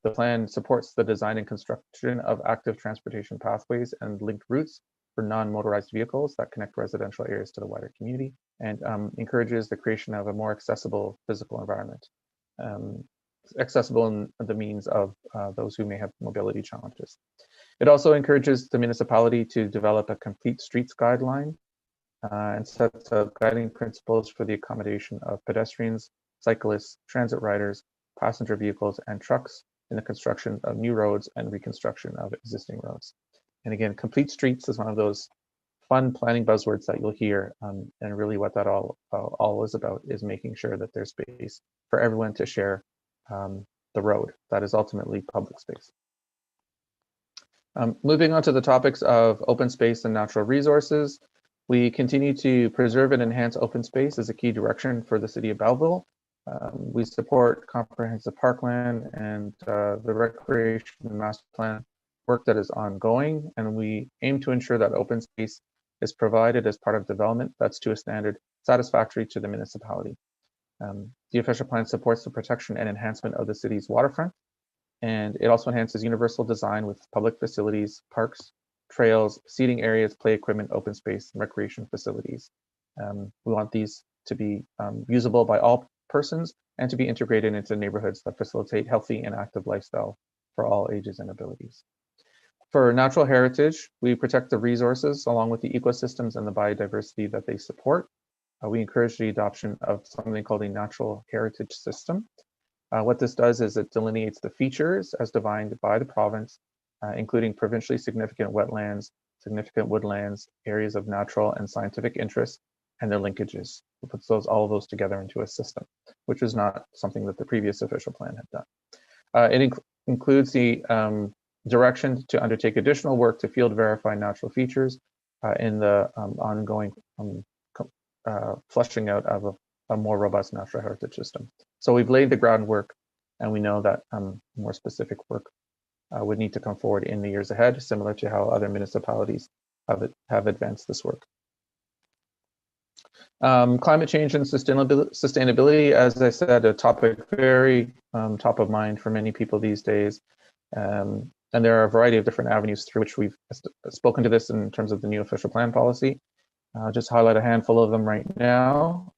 The plan supports the design and construction of active transportation pathways and linked routes for non-motorized vehicles that connect residential areas to the wider community, and encourages the creation of a more accessible physical environment. Accessible in the means of those who may have mobility challenges. It also encourages the municipality to develop a complete streets guideline and sets guiding principles for the accommodation of pedestrians, cyclists, transit riders, passenger vehicles, and trucks in the construction of new roads and reconstruction of existing roads. And again, complete streets is one of those fun planning buzzwords that you'll hear, and really what that all is about is making sure that there's space for everyone to share the road that is ultimately public space. Moving on to the topics of open space and natural resources, we continue to preserve and enhance open space as a key direction for the city of Belleville. We support comprehensive parkland and the recreation and master plan work that is ongoing, and we aim to ensure that open space is provided as part of development that's to a standard satisfactory to the municipality. The official plan supports the protection and enhancement of the city's waterfront, and it also enhances universal design with public facilities, parks, trails, seating areas, play equipment, open space, and recreation facilities. We want these to be usable by all persons and to be integrated into neighborhoods that facilitate healthy and active lifestyle for all ages and abilities. For natural heritage, we protect the resources along with the ecosystems and the biodiversity that they support. We encourage the adoption of something called a natural heritage system. What this does is it delineates the features as defined by the province, including provincially significant wetlands, significant woodlands, areas of natural and scientific interest, and their linkages. It puts all of those together into a system, which is not something that the previous official plan had done. It includes the direction to undertake additional work to field verify natural features in the ongoing fleshing out of a more robust natural heritage system. So we've laid the groundwork, and we know that more specific work would need to come forward in the years ahead, similar to how other municipalities have advanced this work. Climate change and sustainability, as I said, a topic very top of mind for many people these days. And there are a variety of different avenues through which we've spoken to this in terms of the new official plan policy. I'll just highlight a handful of them right now.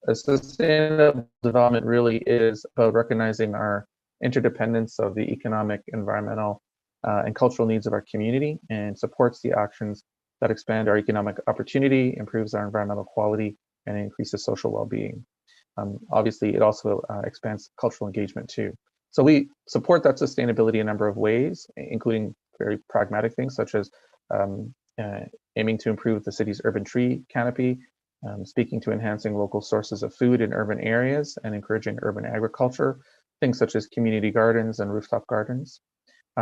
A sustainable development really is about recognizing our interdependence of the economic, environmental, and cultural needs of our community, and supports the actions that expand our economic opportunity, improves our environmental quality, and increases social well-being. Obviously, it also expands cultural engagement too. So we support that sustainability in a number of ways, including very pragmatic things such as aiming to improve the city's urban tree canopy, speaking to enhancing local sources of food in urban areas and encouraging urban agriculture, things such as community gardens and rooftop gardens,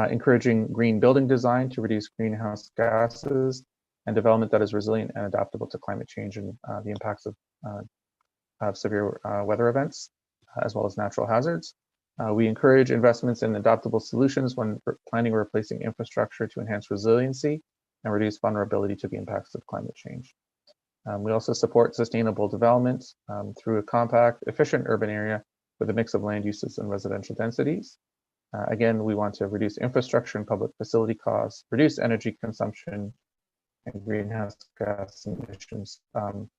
encouraging green building design to reduce greenhouse gases, and development that is resilient and adaptable to climate change and the impacts of severe weather events, as well as natural hazards. We encourage investments in adaptable solutions when planning or replacing infrastructure to enhance resiliency and reduce vulnerability to the impacts of climate change. We also support sustainable development through a compact, efficient urban area with a mix of land uses and residential densities. Again, we want to reduce infrastructure and public facility costs, reduce energy consumption and greenhouse gas emissions,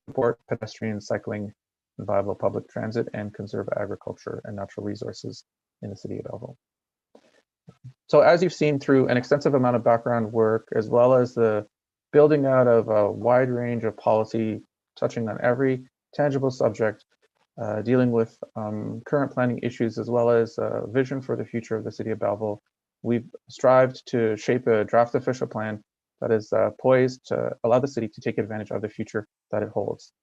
support pedestrian cycling and viable public transit, and conserve agriculture and natural resources in the city of Belleville. So as you've seen through an extensive amount of background work, as well as the building out of a wide range of policy, touching on every tangible subject, dealing with current planning issues, as well as a vision for the future of the city of Belleville, we've strived to shape a draft official plan that is poised to allow the city to take advantage of the future that it holds.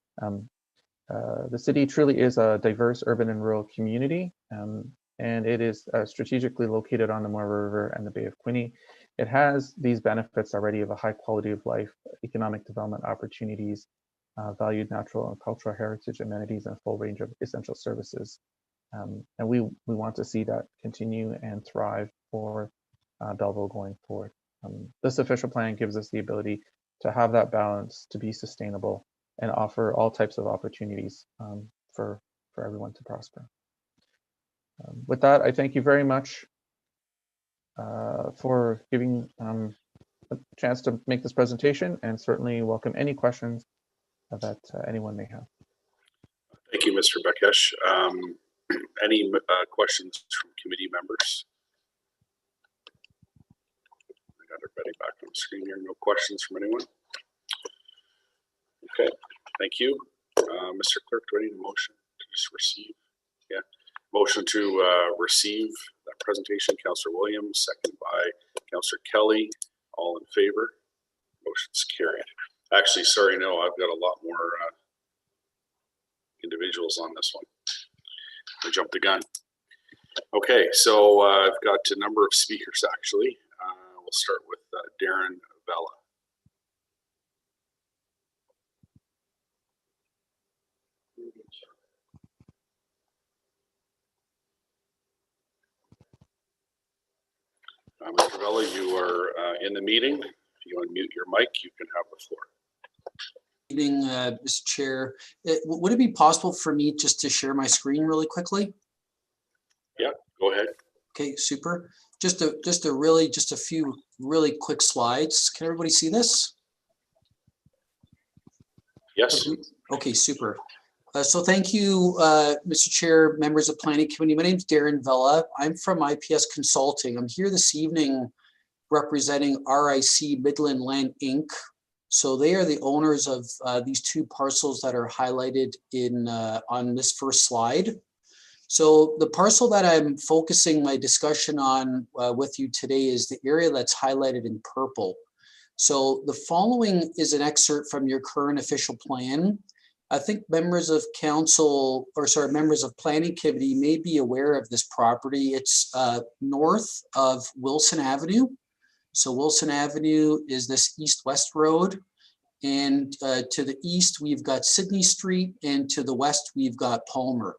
The city truly is a diverse urban and rural community, and it is strategically located on the Moira River and the Bay of Quinte. It has these benefits already of a high quality of life, economic development opportunities, valued natural and cultural heritage amenities, and a full range of essential services. And we want to see that continue and thrive for Belleville going forward. This official plan gives us the ability to have that balance, to be sustainable, and offer all types of opportunities for everyone to prosper. With that, I thank you very much for giving a chance to make this presentation, and certainly welcome any questions that anyone may have. Thank you, Mr. Bekesh. Any questions from committee members? I got everybody back on the screen here. No questions from anyone? Okay, thank you. Mr. Clerk, do I need a motion to just receive? Yeah, motion to receive that presentation. Councillor Williams, second by Councillor Kelly. All in favor? Motion's carried. Actually, sorry, no, I've got a lot more individuals on this one. I jumped the gun. Okay, so I've got a number of speakers actually. We'll start with Darren Vella. Mr. Vella, you are in the meeting. If you unmute your mic, you can have the floor. Evening, Mr. Chair. Would it be possible for me just to share my screen really quickly? Yeah, go ahead. Okay, super. Just a few really quick slides. Can everybody see this? Yes. Okay, super. So thank you, Mr. Chair, members of Planning Committee. My name is Darren Vella. I'm from IPS Consulting. I'm here this evening representing RIC Midland Land Inc. So they are the owners of these two parcels that are highlighted in on this first slide. So the parcel that I'm focusing my discussion on with you today is the area that's highlighted in purple. So the following is an excerpt from your current official plan. I think members of council, or sorry, members of planning committee may be aware of this property. It's north of Wilson Avenue. So Wilson Avenue is this east-west road. And to the east, we've got Sydney Street, and to the west, we've got Palmer.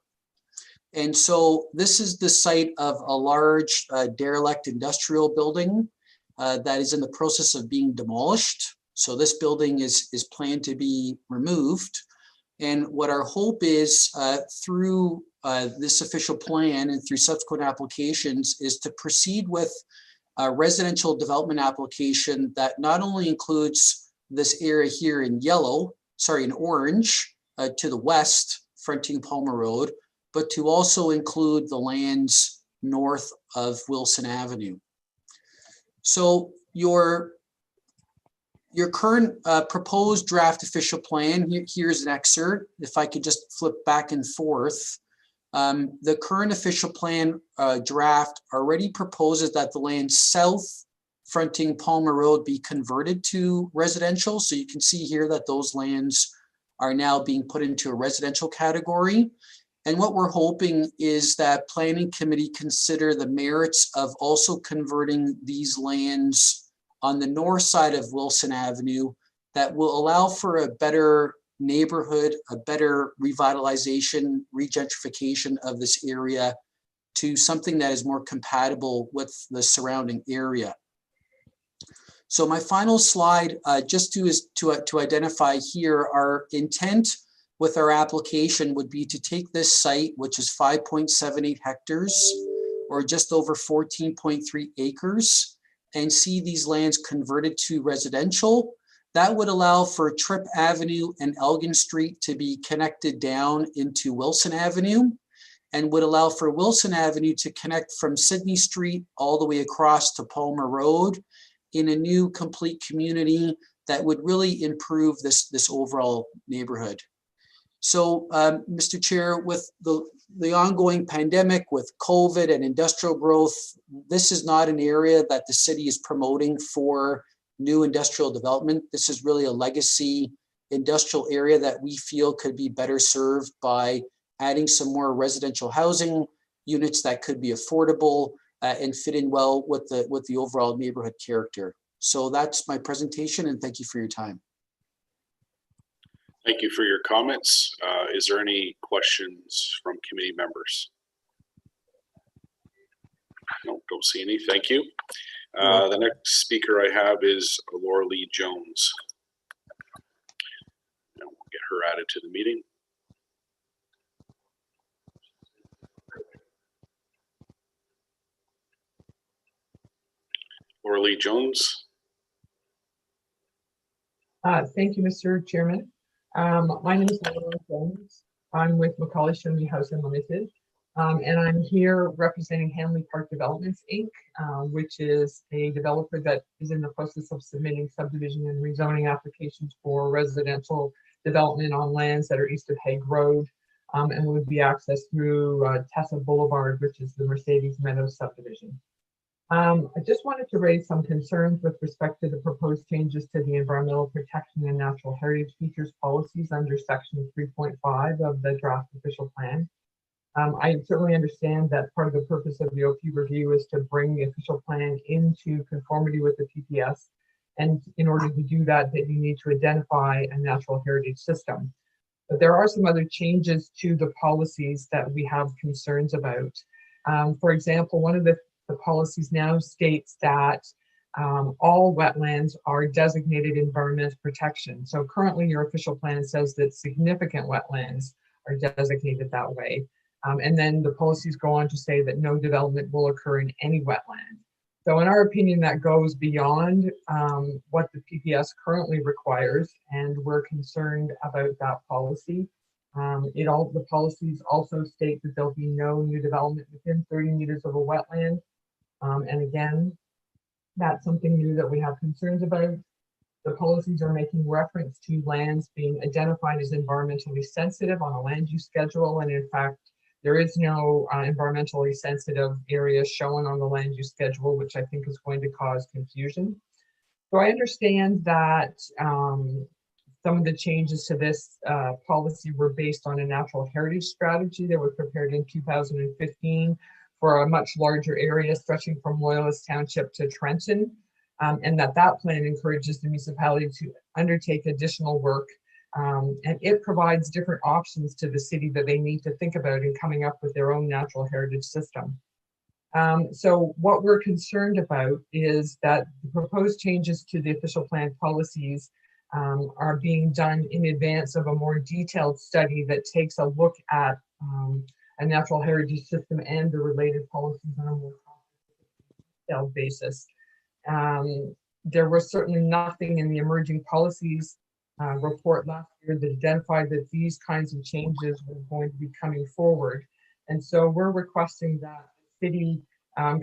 And so this is the site of a large derelict industrial building that is in the process of being demolished. So this building is planned to be removed. And what our hope is through this official plan and through subsequent applications is to proceed with a residential development application that not only includes this area here in in orange to the west, fronting Palmer Road, but to also include the lands north of Wilson Avenue. So your current proposed draft official plan, here's an excerpt. If I could just flip back and forth. The current official plan draft already proposes that the land south fronting Palmer Road be converted to residential. So you can see here that those lands are now being put into a residential category. And what we're hoping is that planning committee consider the merits of also converting these lands on the north side of Wilson Avenue that will allow for a better neighborhood, a better revitalization, regentrification of this area to something that is more compatible with the surrounding area. So my final slide, just to identify here, our intent with our application would be to take this site, which is 5.78 hectares, or just over 14.3 acres, and see these lands converted to residential. That would allow for Tripp Avenue and Elgin Street to be connected down into Wilson Avenue, and would allow for Wilson Avenue to connect from Sydney Street all the way across to Palmer Road in a new complete community that would really improve this overall neighborhood. So, Mr. Chair, with the ongoing pandemic, with COVID and industrial growth, this is not an area that the city is promoting for new industrial development. This is really a legacy industrial area that we feel could be better served by adding some more residential housing units that could be affordable and fit in well with the overall neighborhood character. So that's my presentation, and thank you for your time. Thank you for your comments. Is there any questions from committee members? No, don't see any. Thank you. The next speaker I have is Laura Lee Jones. And we'll get her added to the meeting. Laura Lee Jones. Thank you, Mr. Chairman. My name is Laura Jones. I'm with Macaulay Shoney Housing Limited, and I'm here representing Hanley Park Developments, Inc., which is a developer that is in the process of submitting subdivision and rezoning applications for residential development on lands that are east of Hague Road, and would be accessed through Tessa Boulevard, which is the Mercedes Meadows subdivision. I just wanted to raise some concerns with respect to the proposed changes to the environmental protection and natural heritage features policies under section 3.5 of the draft official plan. I certainly understand that part of the purpose of the OP review is to bring the official plan into conformity with the PPS. And in order to do that, you need to identify a natural heritage system. But there are some other changes to the policies that we have concerns about. For example, one of the policies now states that all wetlands are designated environmental protection. So currently your official plan says that significant wetlands are designated that way. And then the policies go on to say that no development will occur in any wetland. So in our opinion, that goes beyond what the PPS currently requires, and we're concerned about that policy. The policies also state that there'll be no new development within 30 meters of a wetland. And again, that's something new that we have concerns about. The policies are making reference to lands being identified as environmentally sensitive on a land use schedule. And in fact, there is no environmentally sensitive area shown on the land use schedule, which I think is going to cause confusion. So I understand that some of the changes to this policy were based on a natural heritage strategy that was prepared in 2015 for a much larger area stretching from Loyalist Township to Trenton, and that plan encourages the municipality to undertake additional work, and it provides different options to the city that they need to think about in coming up with their own natural heritage system. So what we're concerned about is that the proposed changes to the official plan policies are being done in advance of a more detailed study that takes a look at a natural heritage system and the related policies on a more detailed basis. There was certainly nothing in the emerging policies report last year that identified that these kinds of changes were going to be coming forward. And so we're requesting that the city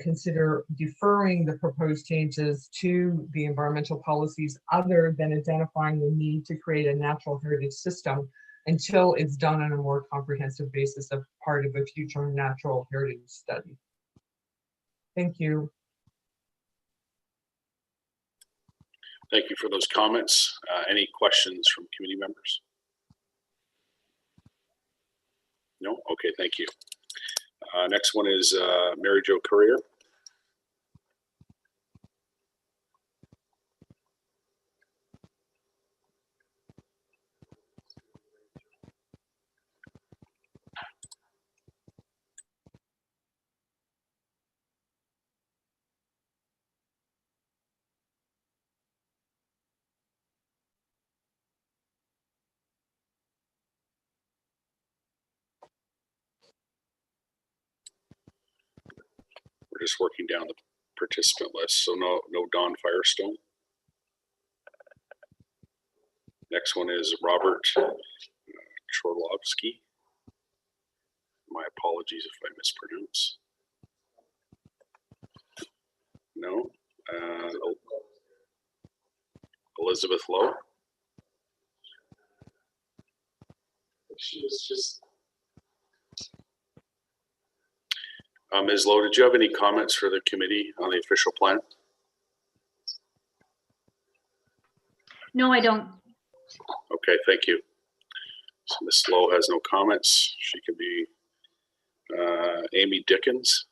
consider deferring the proposed changes to the environmental policies other than identifying the need to create a natural heritage system until it's done on a more comprehensive basis of part of a future natural heritage study. Thank you. Thank you for those comments. Any questions from committee members? No? Okay, thank you. Next one is Mary Jo Courier. We're just working down the participant list, so no Don Firestone. Next one is Robert Chorlovsky. My apologies if I mispronounce. No. Elizabeth Lowe. She was just. Ms. Lowe, did you have any comments for the committee on the official plan? No, I don't. Okay, thank you. So Ms. Lowe has no comments. She can be Amy Dickens.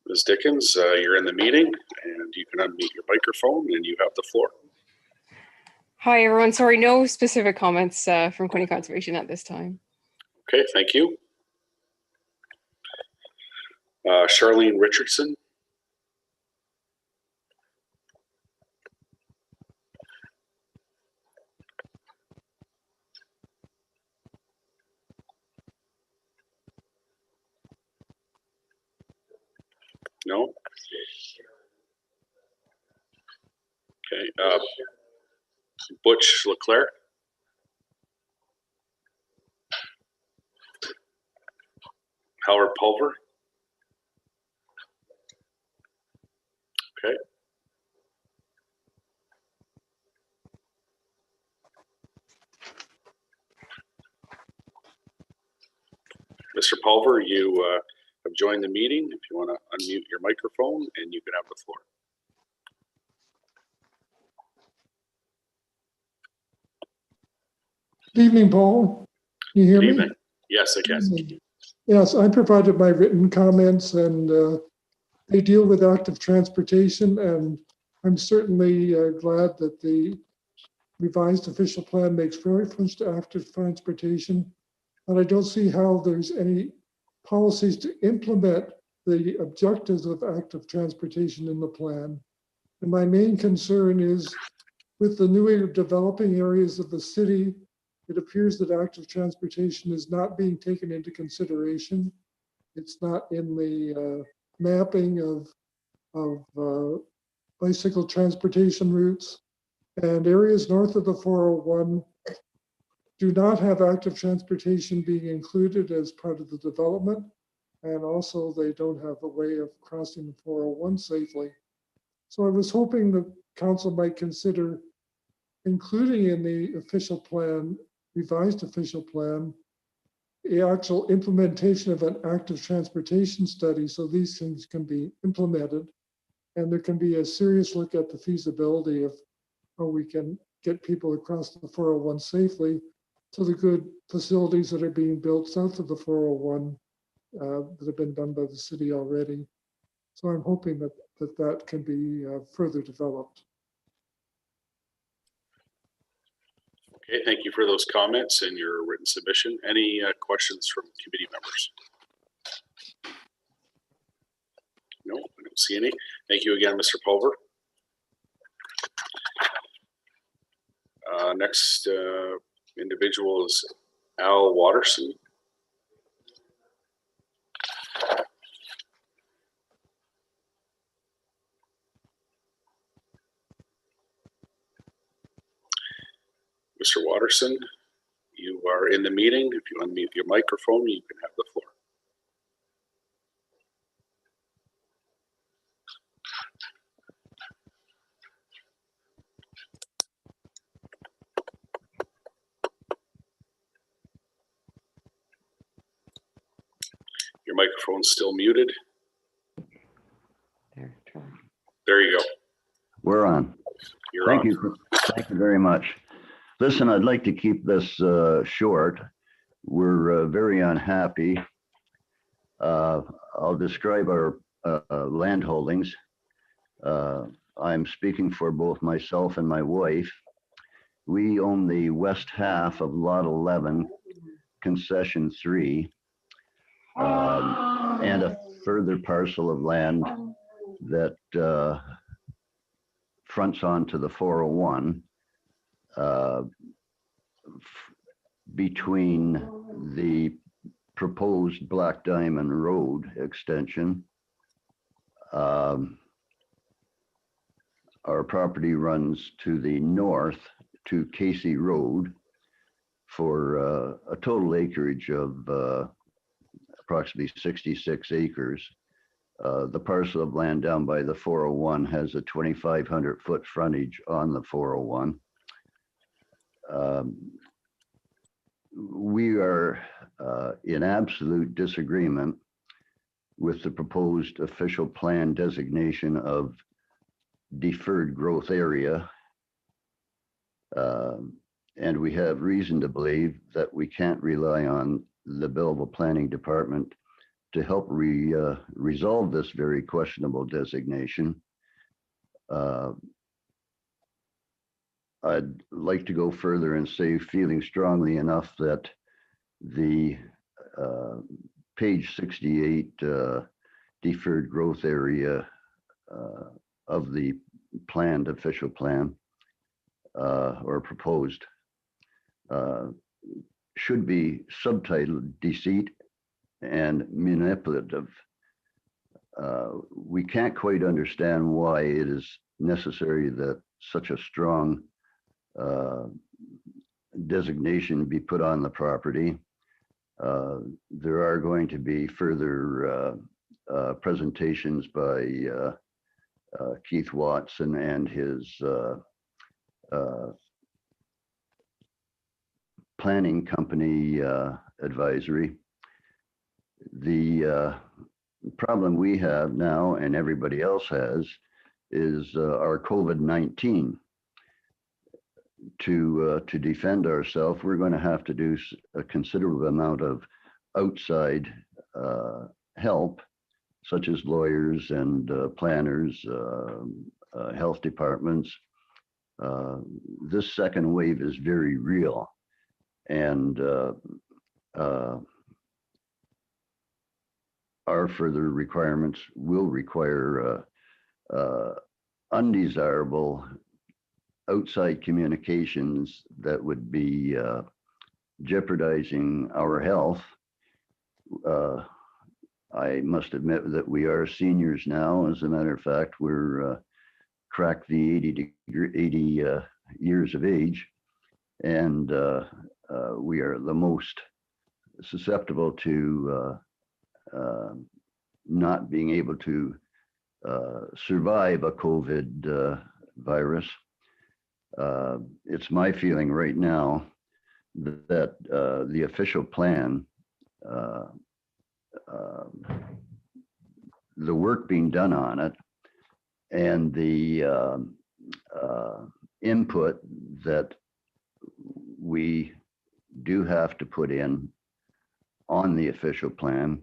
Ms. Dickens, you're in the meeting and you can unmute your microphone and you have the floor. Hi, everyone. Sorry, no specific comments from County Conservation at this time. Okay, thank you. Charlene Richardson. No? Okay. Butch Leclerc. Howard Pulver. Okay. Mr. Pulver, you have joined the meeting. If you want to unmute your microphone and you can have the floor. Good evening, Paul. Can you hear me? Evening. Yes, I can. Yes, I provided my written comments and they deal with active transportation, and I'm certainly glad that the revised official plan makes reference to active transportation, and I don't see how there's any policies to implement the objectives of active transportation in the plan. And my main concern is with the new developing areas of the city, it appears that active transportation is not being taken into consideration. It's not in the mapping of bicycle transportation routes, and areas north of the 401 do not have active transportation being included as part of the development. And also they don't have a way of crossing the 401 safely. So I was hoping that council might consider including in the official plan, revised official plan, the actual implementation of an active transportation study so these things can be implemented. And there can be a serious look at the feasibility of how we can get people across the 401 safely to the good facilities that are being built south of the 401 that have been done by the city already. So I'm hoping that that can be further developed. Okay, thank you for those comments and your written submission. Any questions from committee members? No, I don't see any. Thank you again, Mr. Pulver. Next individual is Al Watterson. Mr. Watterson, you are in the meeting. If you unmute your microphone, you can have the floor. Your microphone's still muted. There you go. We're on. Thank you very much. Listen, I'd like to keep this short. We're very unhappy. I'll describe our land holdings. I'm speaking for both myself and my wife. We own the west half of Lot 11, Concession 3, and a further parcel of land that fronts onto the 401 between the proposed Black Diamond Road extension. Our property runs to the north to Casey Road for a total acreage of approximately 66 acres. The parcel of land down by the 401 has a 2,500 foot frontage on the 401. We are in absolute disagreement with the proposed official plan designation of deferred growth area. And we have reason to believe that we can't rely on the Belleville Planning Department to help resolve this very questionable designation. I'd like to go further and say, feeling strongly enough that the page 68 deferred growth area of the planned official plan or proposed should be subtitled Deceit and Manipulative. We can't quite understand why it is necessary that such a strong designation be put on the property. There are going to be further presentations by Keith Watson and his planning company advisory. The problem we have now, and everybody else has, is our COVID-19. To defend ourselves, we're going to have to do a considerable amount of outside help, such as lawyers and planners, health departments. This second wave is very real, and our further requirements will require undesirable outside communications that would be jeopardizing our health. I must admit that we are seniors now. As a matter of fact, we're cracked the 80 years of age, and we are the most susceptible to not being able to survive a COVID virus. It's my feeling right now that the official plan, the work being done on it, and the input that we do have to put in on the official plan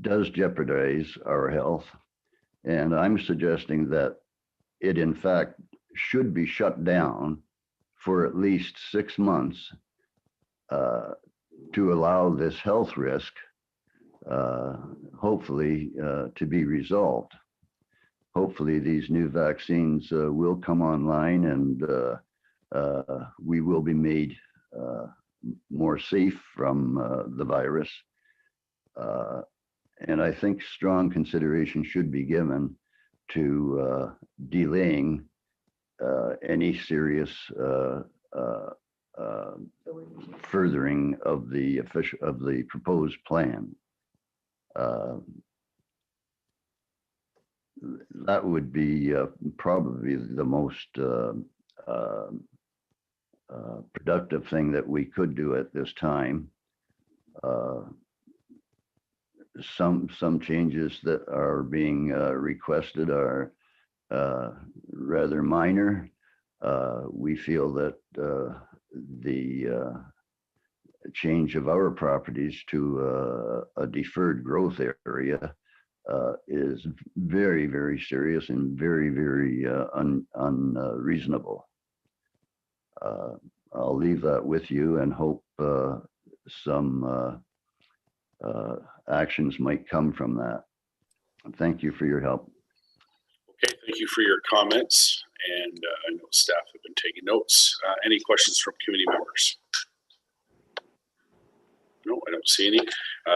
does jeopardize our health. And I'm suggesting that it in fact should be shut down for at least 6 months to allow this health risk hopefully to be resolved. Hopefully these new vaccines will come online and we will be made more safe from the virus. And I think strong consideration should be given to delaying any serious furthering of the proposed plan. That would be probably the most productive thing that we could do at this time. Some changes that are being requested are rather minor. We feel that the change of our properties to a deferred growth area is very, very serious and very, very unreasonable. I'll leave that with you and hope some actions might come from that. Thank you for your help. Okay, thank you for your comments. And I know staff have been taking notes. Any questions from committee members? No, I don't see any.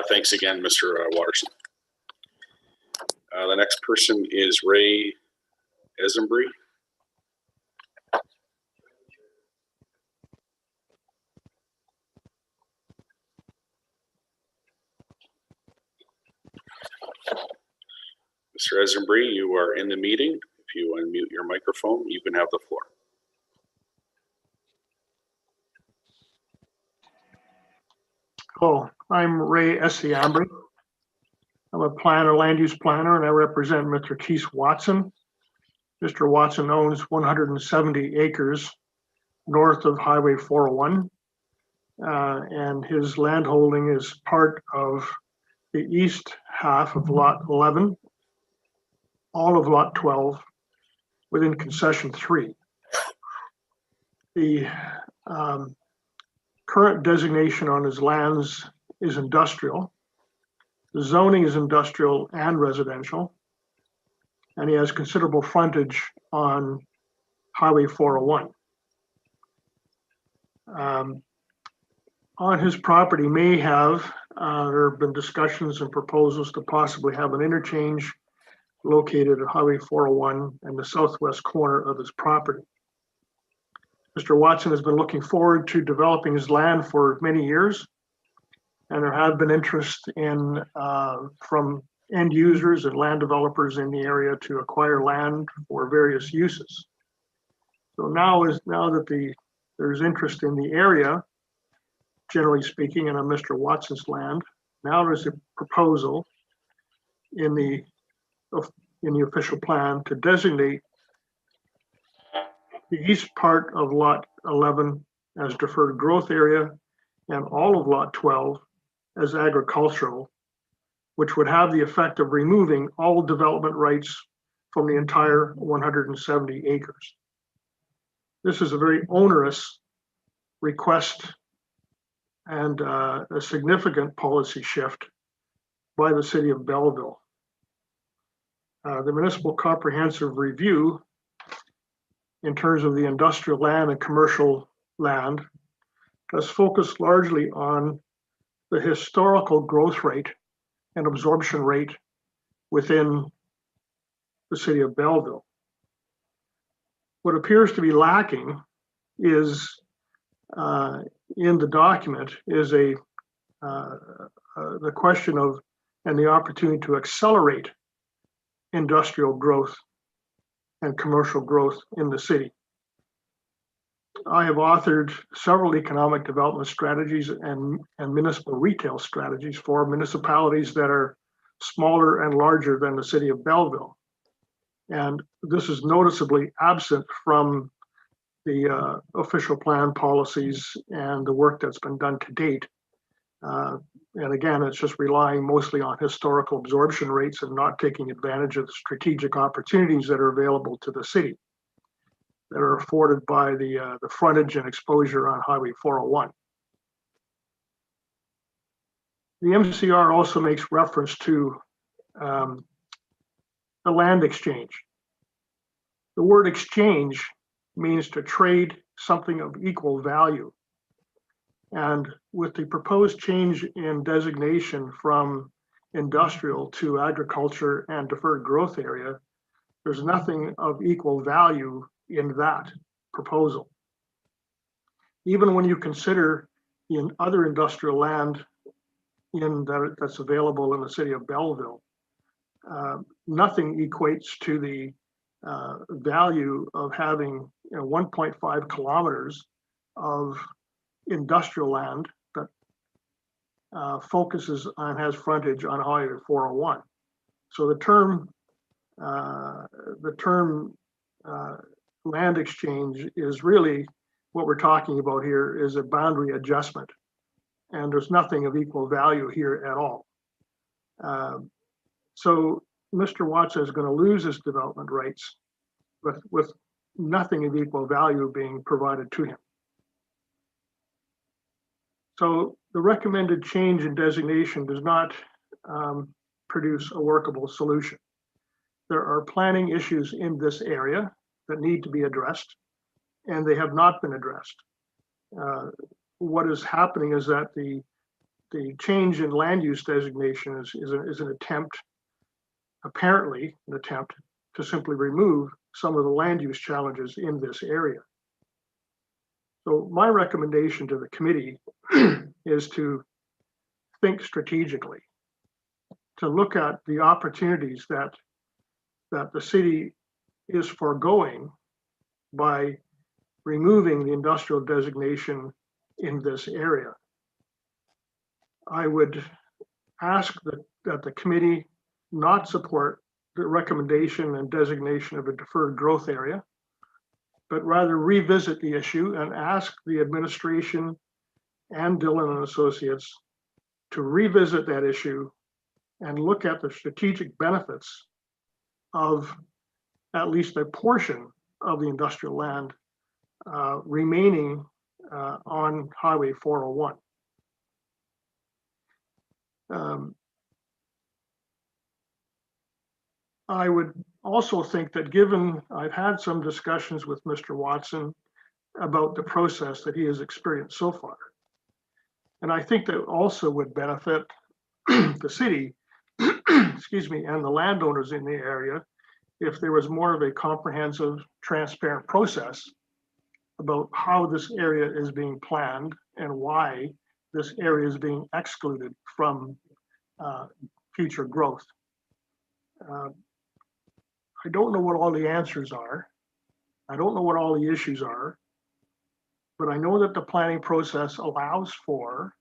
Thanks again, Mr. Watterson. The next person is Ray Esenbury. Mr. Esenbury, you are in the meeting. If you unmute your microphone, you can have the floor. Hello, I'm Ray Esenbury. I'm a planner, land use planner, and I represent Mr. Keith Watson. Mr. Watson owns 170 acres north of Highway 401, and his land holding is part of the east half of Lot 11, all of Lot 12, within Concession 3. The current designation on his lands is industrial. The zoning is industrial and residential, and he has considerable frontage on Highway 401. On his property there have been discussions and proposals to possibly have an interchange located at Highway 401 and the southwest corner of his property. Mr. Watson has been looking forward to developing his land for many years, and there have been interest in from end users and land developers in the area to acquire land for various uses. So now that there's interest in the area, generally speaking, and on Mr. Watson's land, now there's a proposal in the official plan to designate the east part of Lot 11 as deferred growth area and all of Lot 12 as agricultural, which would have the effect of removing all development rights from the entire 170 acres. This is a very onerous request and a significant policy shift by the city of Belleville. The municipal comprehensive review in terms of the industrial land and commercial land has focused largely on the historical growth rate and absorption rate within the city of Belleville. What appears to be lacking is in the document is a the question of and the opportunity to accelerate industrial growth and commercial growth in the city. I have authored several economic development strategies and municipal retail strategies for municipalities that are smaller and larger than the city of Belleville. And this is noticeably absent from the official plan policies and the work that's been done to date. And again, it's just relying mostly on historical absorption rates and not taking advantage of the strategic opportunities that are available to the city that are afforded by the frontage and exposure on Highway 401. The MCR also makes reference to the land exchange. The word exchange means to trade something of equal value. And with the proposed change in designation from industrial to agriculture and deferred growth area, there's nothing of equal value in that proposal. Even when you consider in other industrial land that's available in the city of Belleville, nothing equates to the value of having 1.5 kilometers of industrial land that focuses on, has frontage on Highway 401. So the term land exchange is really what we're talking about here is a boundary adjustment, and there's nothing of equal value here at all. So Mr. Watson is going to lose his development rights with nothing of equal value being provided to him. So the recommended change in designation does not produce a workable solution. There are planning issues in this area that need to be addressed, and they have not been addressed. What is happening is that the change in land use designation is an attempt, apparently an attempt, to simply remove some of the land use challenges in this area. So my recommendation to the committee is to think strategically, to look at the opportunities that the city is foregoing by removing the industrial designation in this area. I would ask that the committee not support the recommendation and designation of a deferred growth area, but rather revisit the issue and ask the administration and Dillon and Associates to revisit that issue and look at the strategic benefits of at least a portion of the industrial land remaining on Highway 401. I would also think that given I've had some discussions with Mr. Watson about the process that he has experienced so far, and I think that also would benefit the city, excuse me, and the landowners in the area if there was more of a comprehensive, transparent process about how this area is being planned and why this area is being excluded from future growth. I don't know what all the answers are. I don't know what all the issues are, but I know that the planning process allows for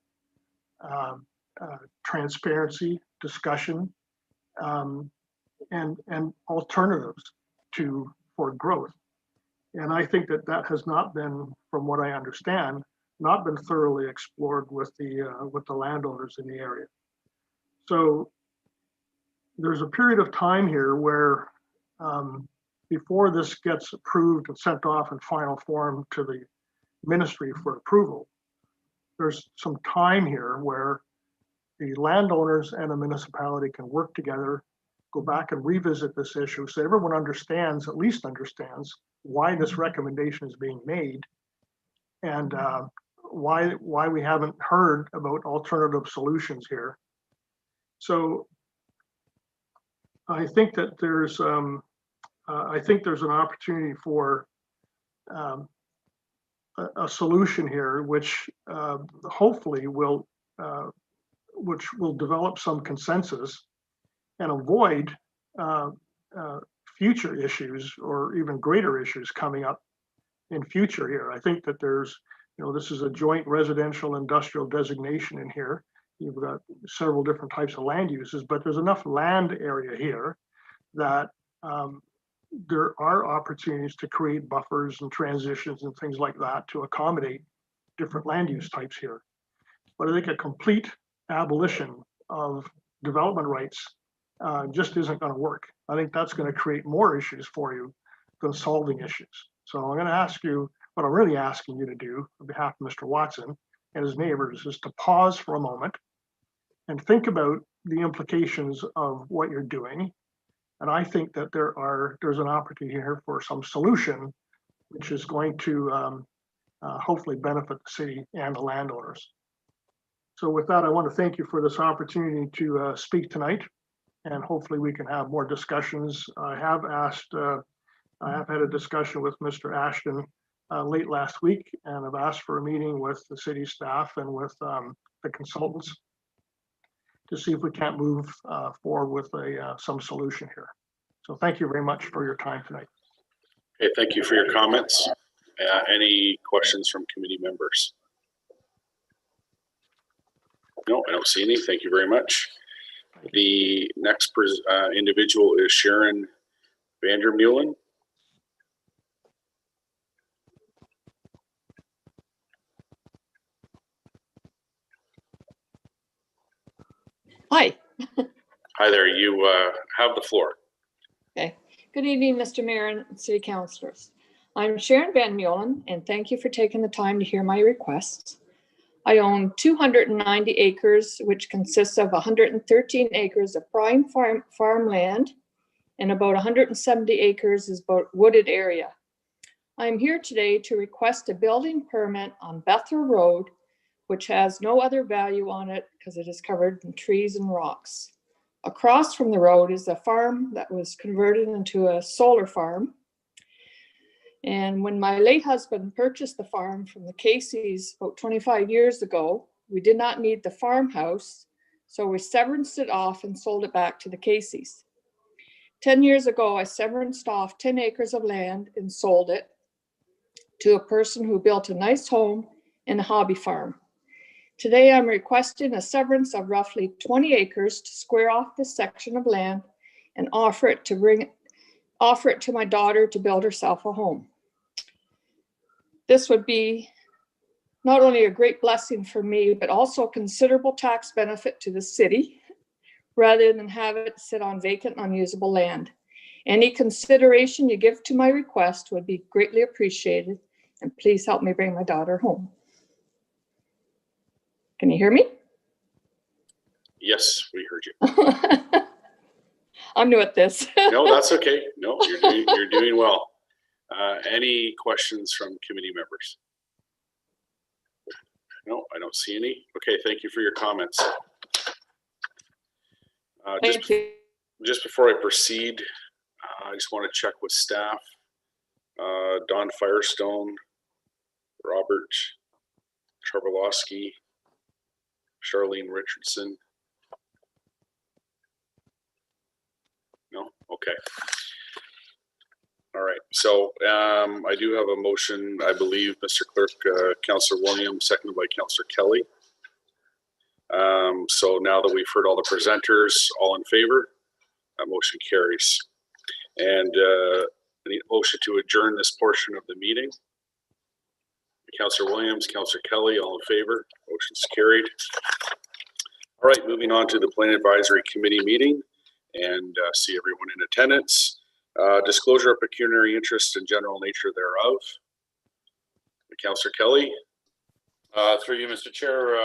transparency, discussion, and alternatives for growth. And I think that has not been, from what I understand, not been thoroughly explored with the landowners in the area. So there's a period of time here where before this gets approved and sent off in final form to the ministry for approval, there's some time here where the landowners and the municipality can work together, go back and revisit this issue so everyone understands, at least understands, why this recommendation is being made and why we haven't heard about alternative solutions here. So I think that there's an opportunity for a solution here, which hopefully will which will develop some consensus and avoid future issues or even greater issues coming up in future here. I think that there's, this is a joint residential industrial designation in here. You've got several different types of land uses, but there's enough land area here that there are opportunities to create buffers and transitions and things like that to accommodate different land use types here. But I think a complete abolition of development rights just isn't going to work. I think that's going to create more issues for you than solving issues. So I'm going to ask you, what I'm really asking you to do on behalf of Mr. Watson and his neighbors is to pause for a moment and think about the implications of what you're doing. And I think that there's an opportunity here for some solution, which is going to hopefully benefit the city and the landowners. So with that, I want to thank you for this opportunity to speak tonight, and hopefully we can have more discussions. I have had a discussion with Mr. Ashton late last week, and I've asked for a meeting with the city staff and with the consultants to see if we can't move forward with some solution here. So thank you very much for your time tonight. Okay, thank you for your comments. Any questions from committee members? No, I don't see any. Thank you very much. The next individual is Sharon Vandermeulen. Hi. Hi there. You have the floor. Okay. Good evening, Mr. Mayor and City Councilors. I'm Sharon Van Meulen, and thank you for taking the time to hear my requests. I own 290 acres, which consists of 113 acres of prime farmland, and about 170 acres is about wooded area. I'm here today to request a building permit on Bethel Road, which has no other value on it because it is covered in trees and rocks. Across from the road is a farm that was converted into a solar farm. And when my late husband purchased the farm from the Caseys about 25 years ago, we did not need the farmhouse, so we severanced it off and sold it back to the Caseys. 10 years ago, I severanced off 10 acres of land and sold it to a person who built a nice home and a hobby farm. Today, I'm requesting a severance of roughly 20 acres to square off this section of land and offer it to my daughter to build herself a home. This would be not only a great blessing for me, but also a considerable tax benefit to the city, rather than have it sit on vacant, unusable land. Any consideration you give to my request would be greatly appreciated, and please help me bring my daughter home. Can you hear me? Yes, we heard you. I'm new at this. No, that's okay. No, you're doing well. Any questions from committee members? No, I don't see any. Okay, thank you for your comments. Just before I proceed, I just want to check with staff. Don Firestone, Robert Charbolowski, Charlene Richardson. No? Okay. All right. So I do have a motion, I believe, Mr. Clerk, Councillor Williams, seconded by Councillor Kelly. So now that we've heard all the presenters, all in favor, that motion carries. And I need a motion to adjourn this portion of the meeting. Councillor Williams, Councillor Kelly, all in favor, motion's carried. All right, moving on to the Plan Advisory Committee meeting, and see everyone in attendance. Disclosure of pecuniary interest and general nature thereof. Councillor Kelly. Through you, Mr. Chair,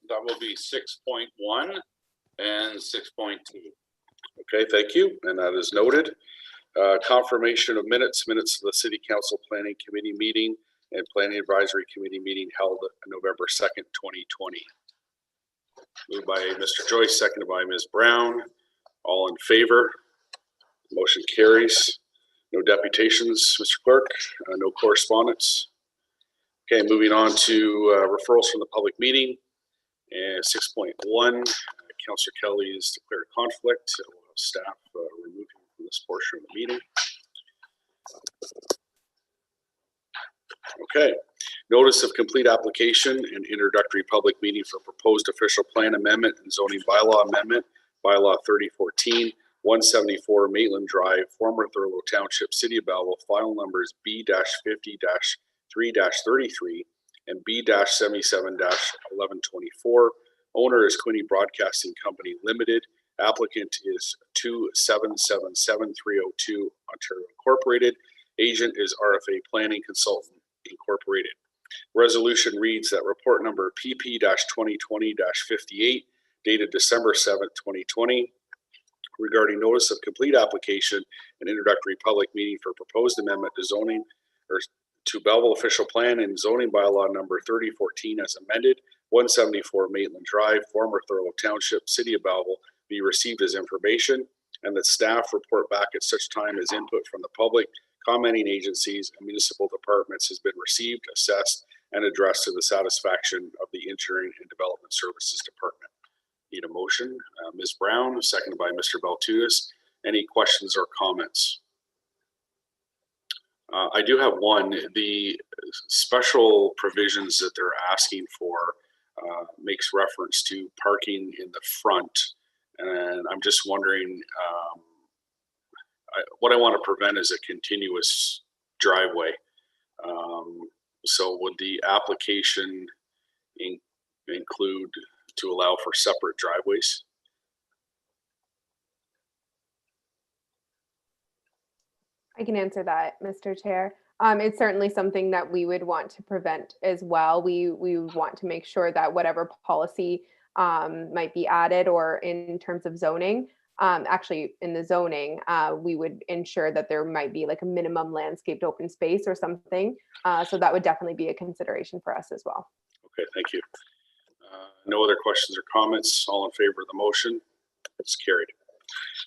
that will be 6.1 and 6.2. Okay, thank you, and that is noted. Confirmation of minutes of the City Council Planning Committee meeting and Planning Advisory Committee meeting held November 2nd, 2020. Moved by Mr. Joyce, seconded by Ms. Brown. All in favor? Motion carries. No deputations, Mr. Clerk. No correspondence. Okay, moving on to referrals from the public meeting. And 6.1, Councillor Kelly is declared conflict. So we'll have staff remove him from this portion of the meeting. Okay. Notice of complete application and introductory public meeting for proposed official plan amendment and zoning bylaw amendment, bylaw 3014, 174 Maitland Drive, former Thurlow Township, City of Belleville, file numbers B-50-3-33 and B-77-1124. Owner is Quinny Broadcasting Company Limited. Applicant is 2777302 Ontario Incorporated. Agent is RFA Planning Consultant Incorporated. Resolution reads that report number PP-2020-58 dated December 7th, 2020 regarding notice of complete application and introductory public meeting for proposed amendment to zoning or to Belleville official plan and zoning bylaw number 3014 as amended, 174 Maitland Drive, former Thurlow Township, City of Belleville, be received as information, and that staff report back at such time as input from the public, commenting agencies, and municipal departments has been received, assessed, and addressed to the satisfaction of the Engineering and Development Services Department. Need a motion. Ms. Brown, seconded by Mr. Baltutis. Any questions or comments? I do have one. The special provisions that they're asking for makes reference to parking in the front. And I'm just wondering, what I want to prevent is a continuous driveway. So would the application include to allow for separate driveways? I can answer that, Mr. Chair. It's certainly something that we would want to prevent as well. We would want to make sure that whatever policy might be added or in terms of zoning, actually in the zoning, we would ensure that there might be like a minimum landscaped open space or something. So that would definitely be a consideration for us as well. Okay, thank you. No other questions or comments? All in favor of the motion? It's carried.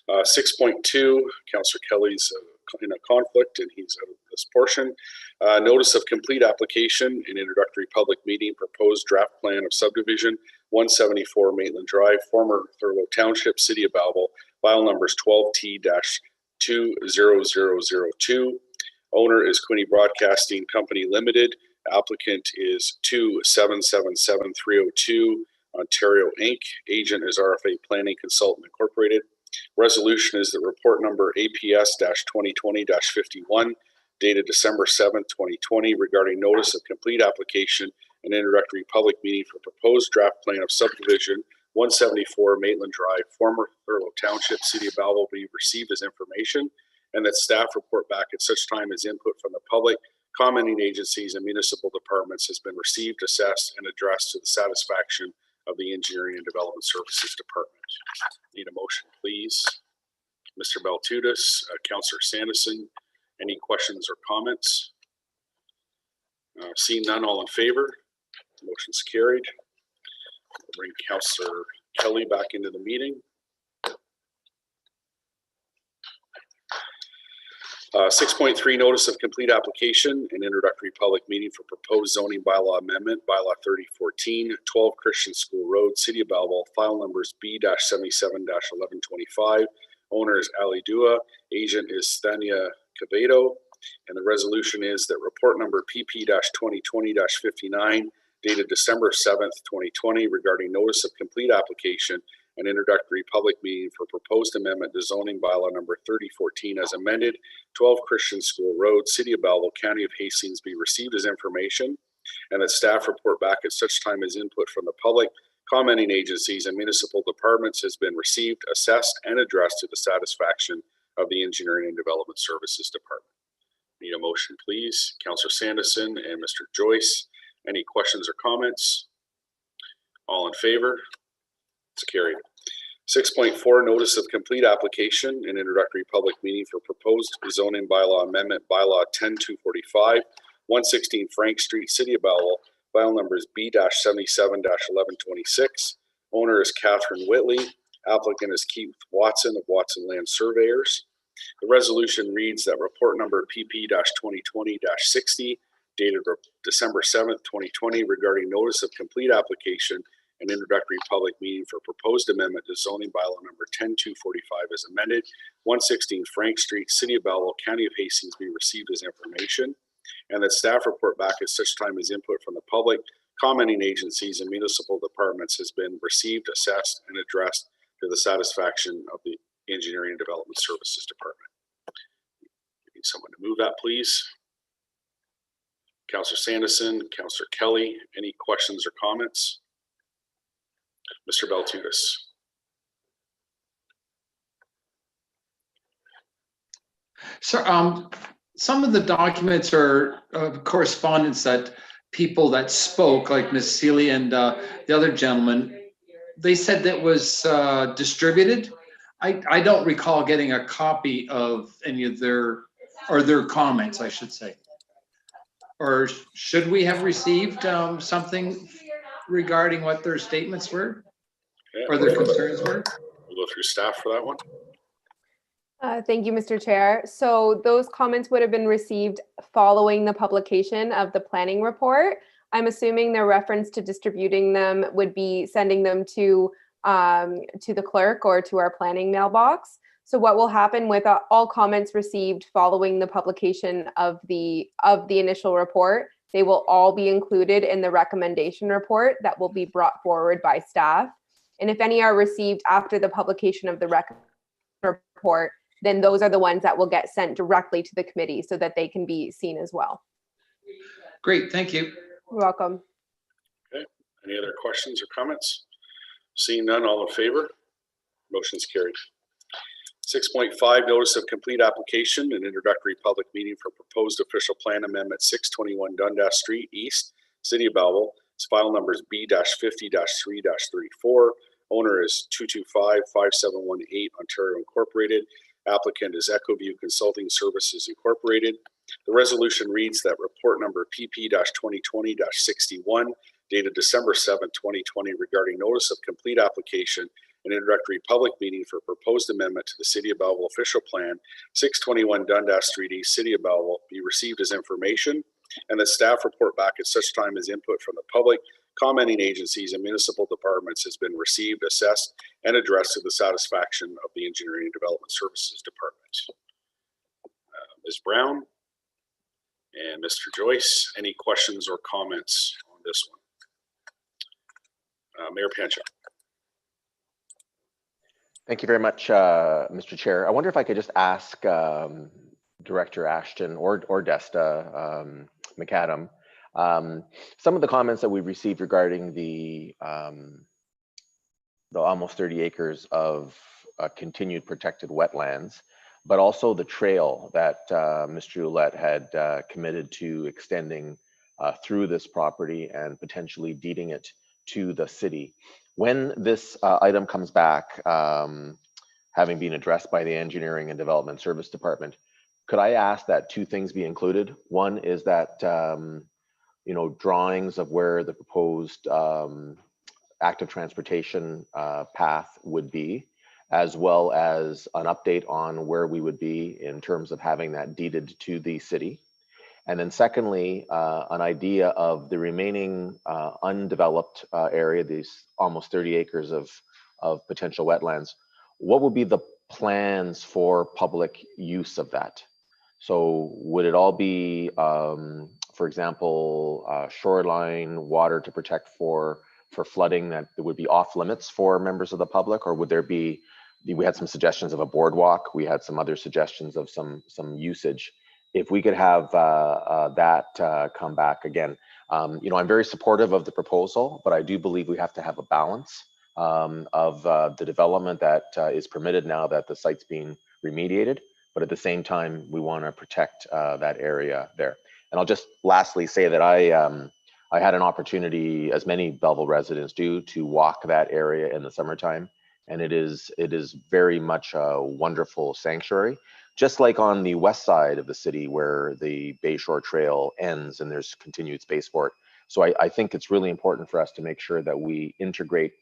6.2, Councillor Kelly's in a conflict and he's out of this portion. Notice of complete application and introductory public meeting, proposed draft plan of subdivision 174 Maitland Drive, former Thurlow Township, City of Belleville, file numbers 12T-20002. Owner is Quinny Broadcasting Company Limited. Applicant is 2777302 Ontario Inc. Agent is RFA Planning Consultant Incorporated. Resolution is that report number APS-2020-51 dated December 7th, 2020 regarding notice of complete application and introductory public meeting for proposed draft plan of subdivision 174 Maitland Drive, former Thurlow Township, City of Belleville, be received as information, and that staff report back at such time as input from the public, commenting agencies, and municipal departments has been received, assessed, and addressed to the satisfaction of the Engineering and Development Services Department. Need a motion, please. Mr. Baltutis, Councillor Sanderson, any questions or comments? Seeing none, all in favor? Motion's carried. We'll bring Councillor Kelly back into the meeting. 6.3, notice of complete application and introductory public meeting for proposed zoning bylaw amendment, bylaw 3014, 12 Christian School Road, City of Belleville, file numbers B-77-1125. Owner is Ali Dua, agent is Stania Cavedo, and the resolution is that report number PP-2020-59 dated December 7th, 2020 regarding notice of complete application and introductory public meeting for proposed amendment to zoning bylaw number 3014 as amended, 12 Christian School Road, City of Belleville, County of Hastings be received as information, and that staff report back at such time as input from the public, commenting agencies, and municipal departments has been received, assessed, and addressed to the satisfaction of the Engineering and Development Services Department. Need a motion, please. Councillor Sanderson and Mr. Joyce. Any questions or comments? All in favor? It's carried. 6.4, notice of complete application and introductory public meeting for proposed zoning bylaw amendment, bylaw 10245, 116 Frank Street, City of Belleville, file numbers B-77-1126. Owner is Catherine Whitley. Applicant is Keith Watson of Watson Land Surveyors. The resolution reads that report number PP-2020-60 dated December 7th, 2020 regarding notice of complete application an introductory public meeting for proposed amendment to zoning bylaw number 10245 as amended, 116 Frank Street, City of Belleville, County of Hastings be received as information, and that staff report back at such time as input from the public, commenting agencies, and municipal departments has been received, assessed, and addressed to the satisfaction of the Engineering and Development Services Department. Need someone to move that, please. Councillor Sanderson, Councillor Kelly, any questions or comments? Mr. Baltutis. So some of the documents are correspondence that people that spoke, like Ms. Seeley and the other gentleman, they said that was distributed. I don't recall getting a copy of any of their comments, I should say. Or should we have received something regarding what their statements were, or their concerns were? We'll go through staff for that one. Thank you, Mr. Chair. So those comments would have been received following the publication of the planning report. I'm assuming their reference to distributing them would be sending them to the clerk or to our planning mailbox. So what will happen with all comments received following the publication of the initial report, they will all be included in the recommendation report that will be brought forward by staff. And if any are received after the publication of the report, then those are the ones that will get sent directly to the committee so that they can be seen as well. Great, thank you. You're welcome. Okay, any other questions or comments? Seeing none, all in favor? Motion's carried. 6.5, notice of complete application and introductory public meeting for proposed official plan amendment 621 Dundas Street East, City of Belleville. Its file number is B-50-3-34. Owner is 225-5718 Ontario Incorporated. Applicant is EchoView Consulting Services Incorporated. The resolution reads that report number PP-2020-61 dated December 7, 2020 regarding notice of complete application and introductory public meeting for proposed amendment to the City of Belleville official plan 621 Dundas Street East, City of Belleville be received as information, and that staff report back at such time as input from the public, commenting agencies, and municipal departments has been received, assessed, and addressed to the satisfaction of the Engineering and Development Services Department. Ms. Brown and Mr. Joyce, any questions or comments on this one? Mayor Pancha. Thank you very much, Mr. Chair. I wonder if I could just ask Director Ashton or Desta McAdam, some of the comments that we've received regarding the almost 30 acres of continued protected wetlands, but also the trail that Mr. Ouellette had committed to extending through this property and potentially deeding it to the city. When this item comes back, having been addressed by the Engineering and Development Service Department, could I ask that two things be included? One is that drawings of where the proposed active transportation path would be, as well as an update on where we would be in terms of having that deeded to the city. And then secondly, an idea of the remaining undeveloped area, these almost 30 acres of potential wetlands. What would be the plans for public use of that? So would it all be, for example, shoreline water to protect for flooding that would be off limits for members of the public? Or would there be, we had some suggestions of a boardwalk, we had some other suggestions of some usage. If we could have that come back again. I'm very supportive of the proposal, but I do believe we have to have a balance of the development that is permitted now that the site's being remediated, but at the same time, we want to protect that area there. And I'll just lastly say that I had an opportunity, as many Belleville residents do, to walk that area in the summertime, and it is very much a wonderful sanctuary. Just like on the west side of the city where the Bayshore Trail ends and there's continued space for it. So I think it's really important for us to make sure that we integrate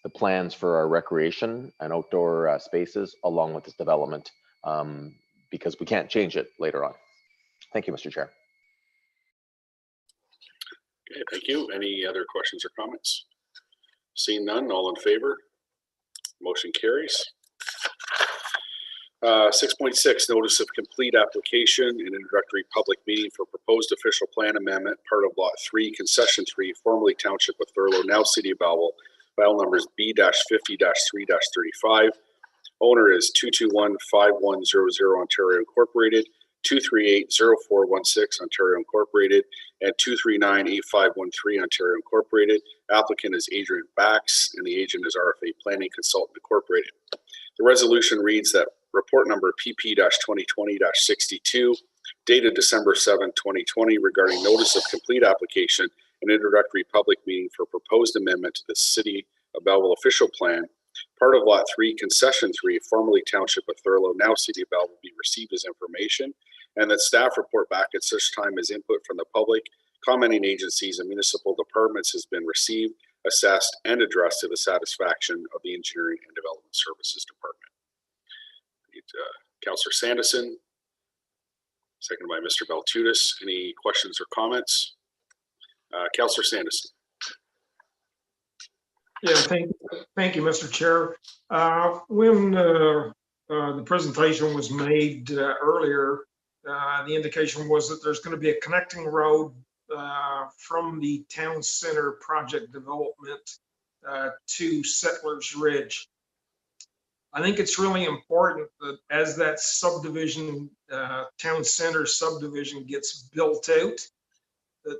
the plans for our recreation and outdoor spaces along with this development because we can't change it later on. Thank you, Mr. Chair. Okay, thank you. Any other questions or comments? Seeing none, all in favor? Motion carries. 6.6, notice of complete application and introductory public meeting for proposed official plan amendment, part of Lot 3, Concession 3, formerly Township of Thurlow, now City of Belleville, file numbers B-50-3-35. Owner is 221-5100 Ontario Incorporated, 238-0416 Ontario Incorporated, and 239-8513 Ontario Incorporated. Applicant is Adrian Bax, and the agent is RFA Planning Consultant Incorporated. The resolution reads that report number PP-2020-62, dated December 7, 2020, regarding notice of complete application and introductory public meeting for proposed amendment to the City of Belleville official plan, part of Lot 3, Concession 3, formerly Township of Thurlow, now City of Belleville, be received as information, and that staff report back at such time as input from the public, commenting agencies, and municipal departments has been received, assessed, and addressed to the satisfaction of the Engineering and Development Services Department. Councillor Sanderson, seconded by Mr. Baltutis. Any questions or comments? Councillor Sanderson. Yeah, thank you, Mr. Chair. When the presentation was made earlier, the indication was that there's going to be a connecting road from the town center project development to Settlers Ridge. I think it's really important that as that subdivision, town center subdivision gets built out,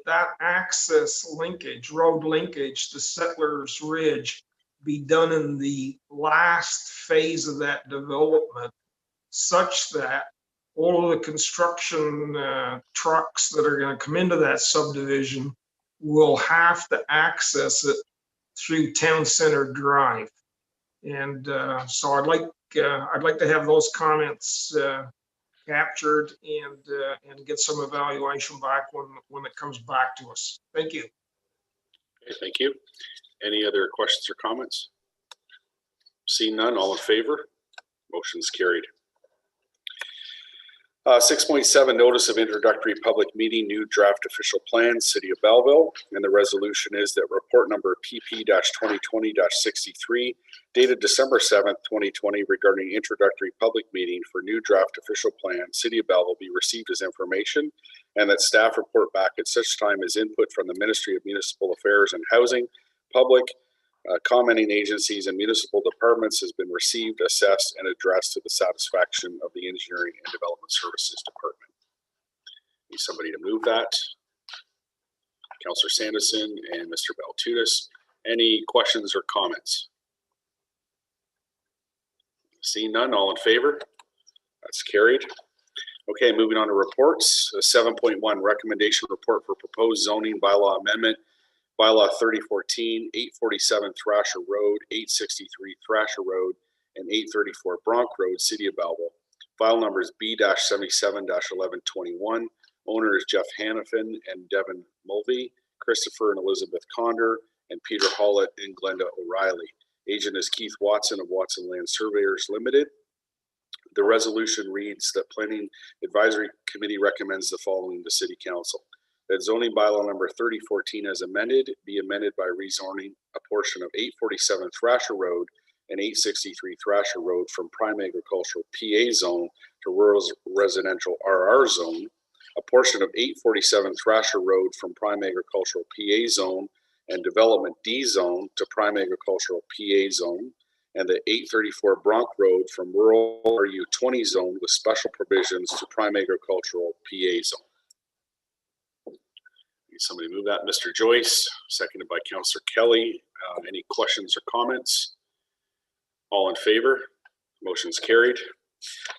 that access linkage, road linkage to Settlers Ridge be done in the last phase of that development, such that all of the construction trucks that are going to come into that subdivision will have to access it through Town Center Drive. And so I'd like to have those comments captured and get some evaluation back when it comes back to us. Thank you. Okay, thank you. Any other questions or comments? Seeing none, all in favor? Motion's carried. 6.7, notice of introductory public meeting, new draft official plan, City of Belleville. And the resolution is that report number PP-2020-63, dated December 7th, 2020, regarding introductory public meeting for new draft official plan, City of Belleville, be received as information, and that staff report back at such time as input from the Ministry of Municipal Affairs and Housing, public, commenting agencies, and municipal departments has been received, assessed, and addressed to the satisfaction of the Engineering and Development Services Department. Need somebody to move that. Councillor Sanderson and Mr. Baltutis. Any questions or comments? Seeing none, all in favor? That's carried. Okay, moving on to reports. 7.1, recommendation report for proposed zoning bylaw amendment, Bylaw 3014, 847 Thrasher Road, 863 Thrasher Road, and 834 Bronx Road, City of Belleville. File numbers B-77-1121. Owner is Jeff Hannafin and Devin Mulvey, Christopher and Elizabeth Conder, and Peter Hollett and Glenda O'Reilly. Agent is Keith Watson of Watson Land Surveyors Limited. The resolution reads that Planning Advisory Committee recommends the following to City Council. That zoning bylaw number 3014 as amended be amended by rezoning a portion of 847 Thrasher Road and 863 Thrasher Road from prime agricultural PA zone to rural residential RR zone, a portion of 847 Thrasher Road from prime agricultural PA zone and development D zone to prime agricultural PA zone, and the 834 Bronx Road from rural RU 20 zone with special provisions to prime agricultural PA zone. Somebody move that. Mr. Joyce, seconded by Councillor Kelly. Any questions or comments? All in favor? Motion's carried.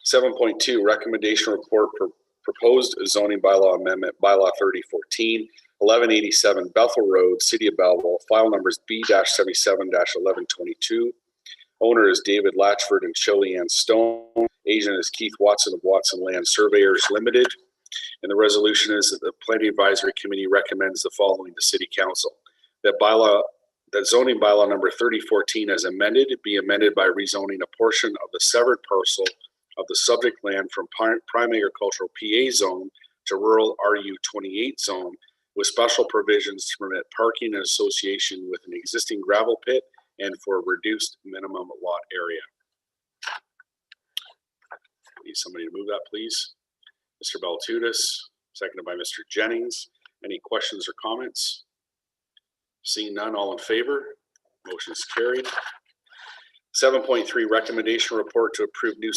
7.2, recommendation report for proposed zoning bylaw amendment, Bylaw 3014, 1187 Bethel Road, City of Belleville, file numbers B-77-1122. Owner is David Latchford and Shelley Ann Stone. Agent is Keith Watson of Watson Land Surveyors Limited. And the resolution is that the Planning Advisory Committee recommends the following to City Council. That zoning bylaw number 3014 as amended be amended by rezoning a portion of the severed parcel of the subject land from prime agricultural PA zone to rural RU 28 zone with special provisions to permit parking in association with an existing gravel pit and for a reduced minimum lot area. Need somebody to move that, please. Mr. Baltutis, seconded by Mr. Jennings. Any questions or comments? Seeing none, all in favor? Motion is carried. 7.3 recommendation report to approve new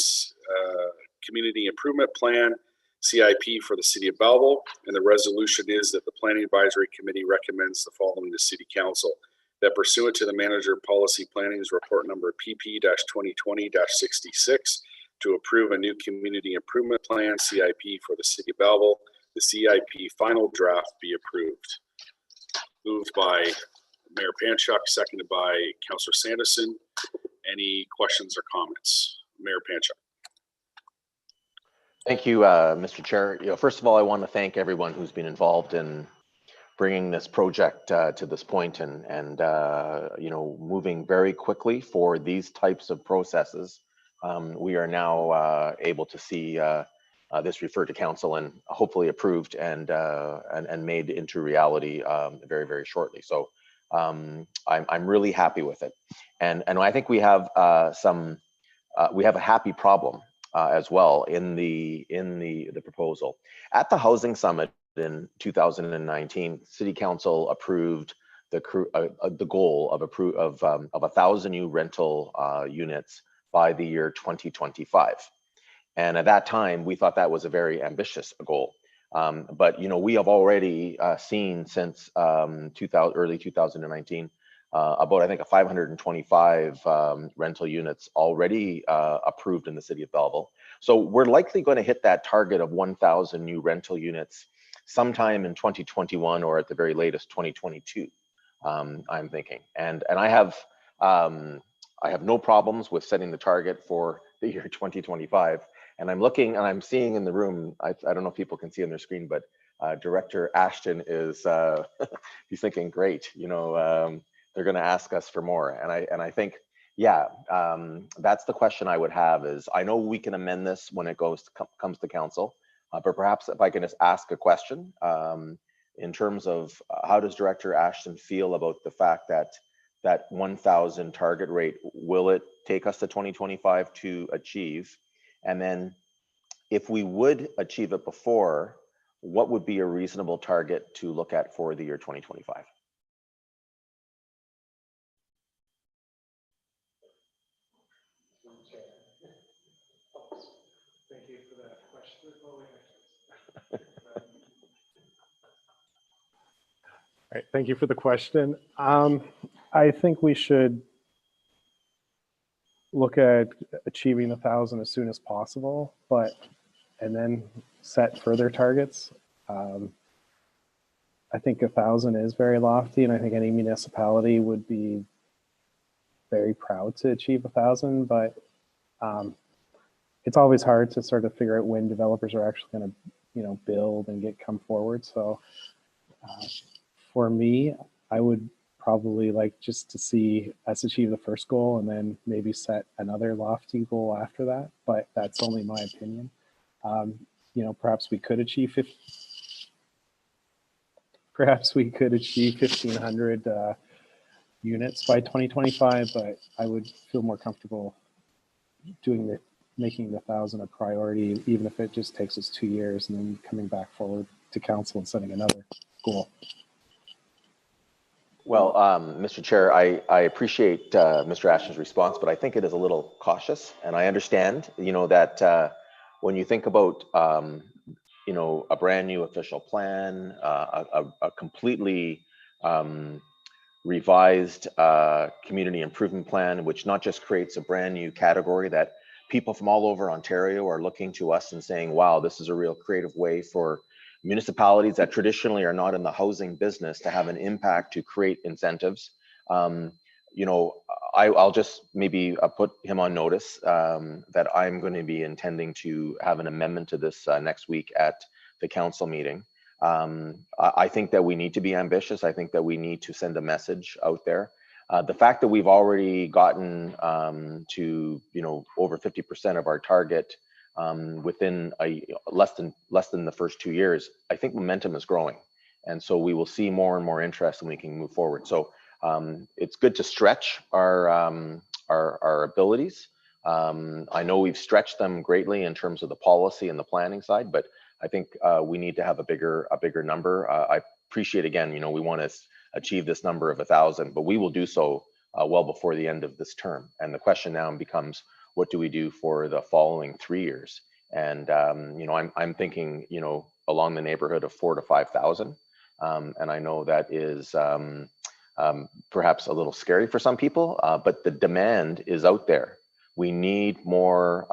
community improvement plan CIP for the city of Belleville, and the resolution is that the Planning Advisory Committee recommends the following to City Council: that pursuant to the Manager Policy Planning's report number PP-2020-66 to approve a new community improvement plan CIP for the city of Belleville, the CIP final draft be approved. Moved by Mayor Panchuk, seconded by Councillor Sanderson. Any questions or comments? Mayor Panchuk. Thank you, Mr. Chair. First of all, I want to thank everyone who's been involved in bringing this project to this point and moving very quickly for these types of processes. We are now able to see this referred to council and hopefully approved and made into reality very, very shortly. So I'm really happy with it, and I think we have we have a happy problem as well in the proposal. At the Housing Summit in 2019, City Council approved the goal of 1,000 new rental units by the year 2025. And at that time, we thought that was a very ambitious goal. But we have already seen since early 2019 about, I think, 525 rental units already approved in the city of Belleville. So we're likely going to hit that target of 1,000 new rental units sometime in 2021 or at the very latest 2022. I'm thinking, and I have no problems with setting the target for the year 2025. And I'm looking and I'm seeing in the room, I don't know if people can see on their screen, but Director Ashton is, he's thinking, great, they're going to ask us for more. And I think, yeah, that's the question I would have is, I know we can amend this when it comes to council, but perhaps if I can just ask a question in terms of how does Director Ashton feel about the fact that 1,000 target rate, will it take us to 2025 to achieve? And then if we would achieve it before, what would be a reasonable target to look at for the year 2025? Thank you for that question. All right, thank you for the question. I think we should look at achieving 1,000 as soon as possible, and then set further targets. I think 1,000 is very lofty, and I think any municipality would be very proud to achieve 1,000, but it's always hard to sort of figure out when developers are actually going to, build and come forward. So for me, I would probably like just to see us achieve the first goal and then maybe set another lofty goal after that, but that's only my opinion. Perhaps we could achieve 1,500 units by 2025, but I would feel more comfortable making the 1,000 a priority, even if it just takes us 2 years and then coming back forward to council and setting another goal. Well, Mr. Chair, I appreciate Mr. Ashton's response, but I think it is a little cautious, and I understand, that when you think about, a brand new official plan, a completely revised community improvement plan, which not just creates a brand new category that people from all over Ontario are looking to us and saying, wow, this is a real creative way for municipalities that traditionally are not in the housing business to have an impact to create incentives. I'll just maybe put him on notice that I'm going to be intending to have an amendment to this next week at the council meeting. I think that we need to be ambitious. I think that we need to send a message out there. The fact that we've already gotten to over 50% of our target within less than the first 2 years, I think momentum is growing, And so we will see more and more interest and we can move forward. So it's good to stretch our abilities. I know we've stretched them greatly in terms of the policy and the planning side, but I think we need to have a bigger number. I appreciate, again, you know, we want to achieve this number of 1,000, but we will do so well before the end of this term. And the question now becomes, what do we do for the following 3 years? And you know, I'm thinking, you know, along the neighborhood of 4,000 to 5,000. And I know that is perhaps a little scary for some people, but the demand is out there. We need more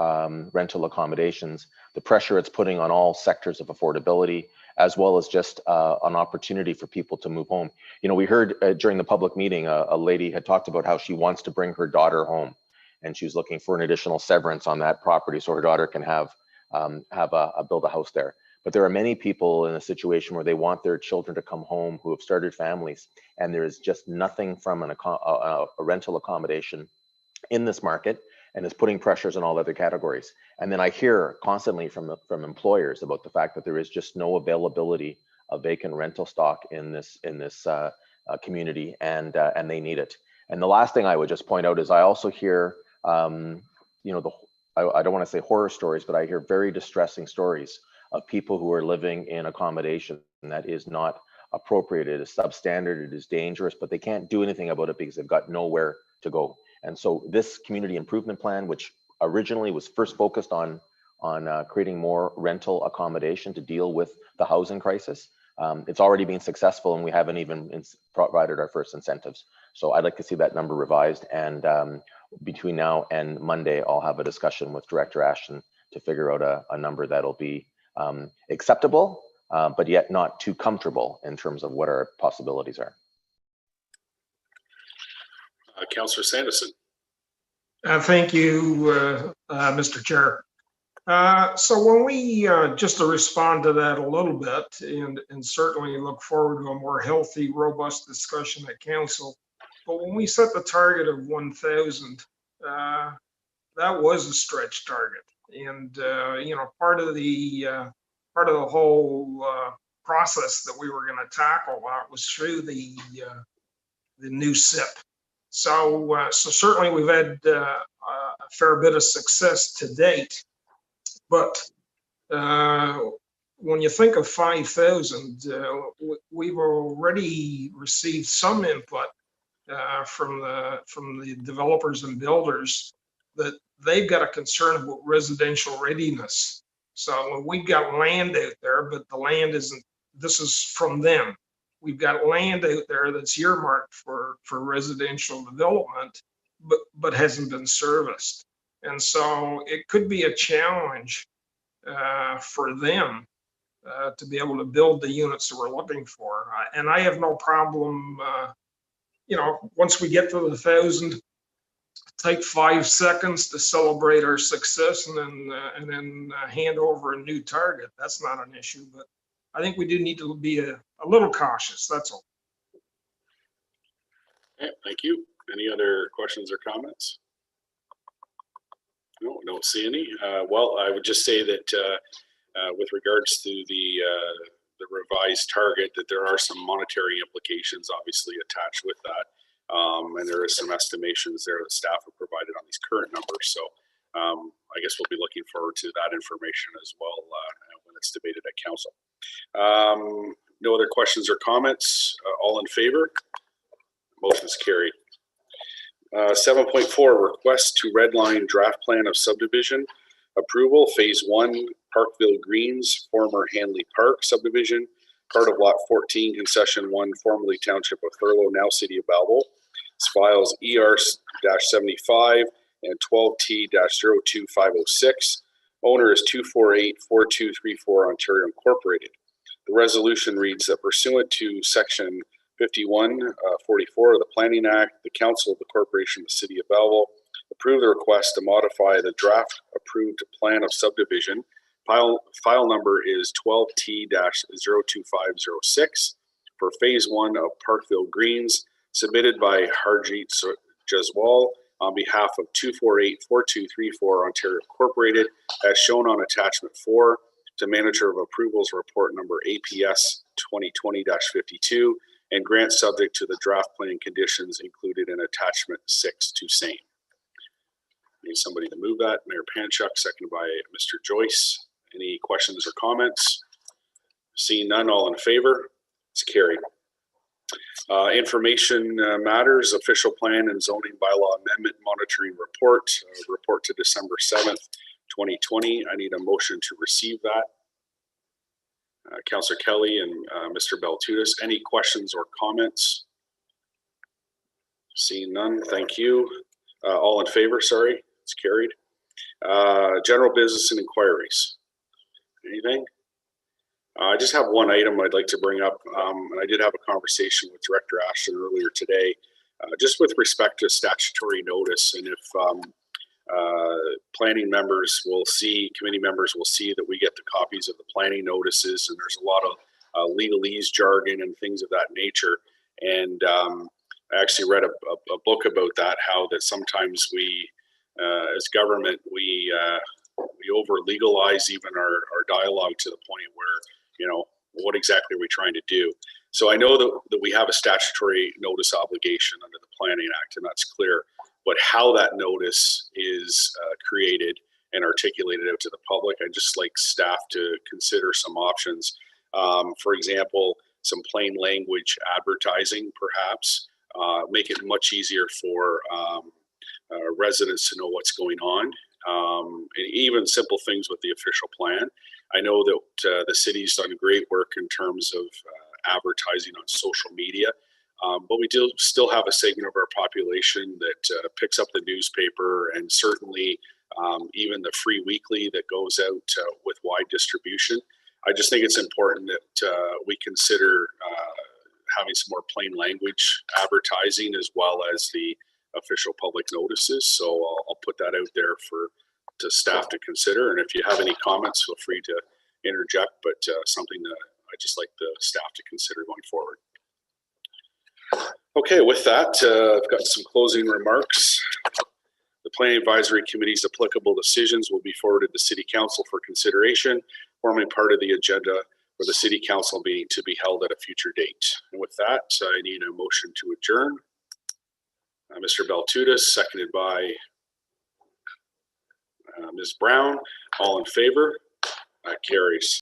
rental accommodations. The pressure it's putting on all sectors of affordability, as well as just an opportunity for people to move home. You know, we heard during the public meeting, a lady had talked about how she wants to bring her daughter home, and she's looking for an additional severance on that property so her daughter can build a house there. But there are many people in a situation where they want their children to come home who have started families, and there is just nothing from a rental accommodation in this market, and is putting pressures on all other categories. And then I hear constantly from employers about the fact that there is just no availability of vacant rental stock in this community, and they need it. And the last thing I would just point out is I also hear, you know, I don't want to say horror stories, but I hear very distressing stories of people who are living in accommodation that is not appropriate. It is substandard, it is dangerous, but they can't do anything about it because they've got nowhere to go. And so this community improvement plan, which originally was first focused on creating more rental accommodation to deal with the housing crisis, it's already been successful, and we haven't even provided our first incentives. So I'd like to see that number revised, and between now and Monday, I'll have a discussion with Director Ashton to figure out a number that'll be acceptable, but yet not too comfortable in terms of what our possibilities are. Councillor Sanderson. Thank you, Mr. Chair. So when we, just to respond to that a little bit, and certainly look forward to a more healthy, robust discussion at council, but when we set the target of 1,000, that was a stretch target. And, you know, part of the whole process that we were going to tackle was through the new SIP. So certainly we've had a fair bit of success to date, but when you think of 5,000, we've already received some input from the developers and builders that they've got a concern about residential readiness. So we've got land out there, but the land isn't, this is from them. We've got land out there that's earmarked for residential development, but hasn't been serviced. And so it could be a challenge for them to be able to build the units that we're looking for. And I have no problem, you know, once we get to the 1,000, take 5 seconds to celebrate our success and then hand over a new target. That's not an issue, but I think we do need to be a little cautious, that's all. Okay, thank you. Any other questions or comments? No, don't see any. Well, I would just say that with regards to the revised target, that there are some monetary implications obviously attached with that. And there is some estimations there that staff have provided on these current numbers. So I guess we'll be looking forward to that information as well when it's debated at council. No other questions or comments? All in favor? Motion is carried. 7.4, request to redline draft plan of subdivision approval, phase 1, Parkville Greens, former Hanley Park subdivision, part of lot 14, concession 1, formerly Township of Thurlow, now City of Belleville. It's files ER-75 and 12T-02506. Owner is 248-4234 Ontario Incorporated. The resolution reads that pursuant to section 5144 of the Planning Act, the Council of the Corporation of the City of Belleville approved the request to modify the draft approved plan of subdivision. File number is 12T-02506 for phase 1 of Parkville Greens, submitted by Harjeet Jaswal on behalf of 248-4234 Ontario Incorporated, as shown on attachment 4 to Manager of Approvals Report number APS 2020-52 and grant subject to the draft plan conditions included in attachment 6 to same. Need somebody to move that. Mayor Panchuk, seconded by Mr. Joyce. Any questions or comments? Seeing none, all in favor? It's carried. Information matters, official plan and zoning bylaw amendment monitoring report, report to December 7th, 2020. I need a motion to receive that. Councillor Kelly and Mr. Beltutis, any questions or comments? Seeing none, thank you. All in favor, sorry, it's carried. General business and inquiries. Anything? I just have one item I'd like to bring up, and I did have a conversation with Director Ashton earlier today, just with respect to statutory notice, and if planning members will see, committee members will see that we get the copies of the planning notices, and there's a lot of legalese jargon and things of that nature. And I actually read a book about that, how that sometimes we, as government, we over legalize even our dialogue to the point where, you know, what exactly are we trying to do? So I know that we have a statutory notice obligation under the Planning Act, and that's clear. But how that notice is created and articulated out to the public, I'd just like staff to consider some options. For example, some plain language advertising, perhaps, make it much easier for residents to know what's going on. And even simple things with the official plan. I know that the city's done great work in terms of advertising on social media, but we do still have a segment of our population that picks up the newspaper, and certainly even the free weekly that goes out with wide distribution. I just think it's important that we consider having some more plain language advertising as well as the official public notices. So I'll put that out there to staff to consider. And if you have any comments, feel free to interject, but something that I just like the staff to consider going forward. Okay, with that, I've got some closing remarks. The Planning Advisory Committee's applicable decisions will be forwarded to City Council for consideration, forming part of the agenda for the City Council meeting to be held at a future date. And with that, I need a motion to adjourn. Mr. Beltutis, seconded by Ms. Brown. All in favor? Carries.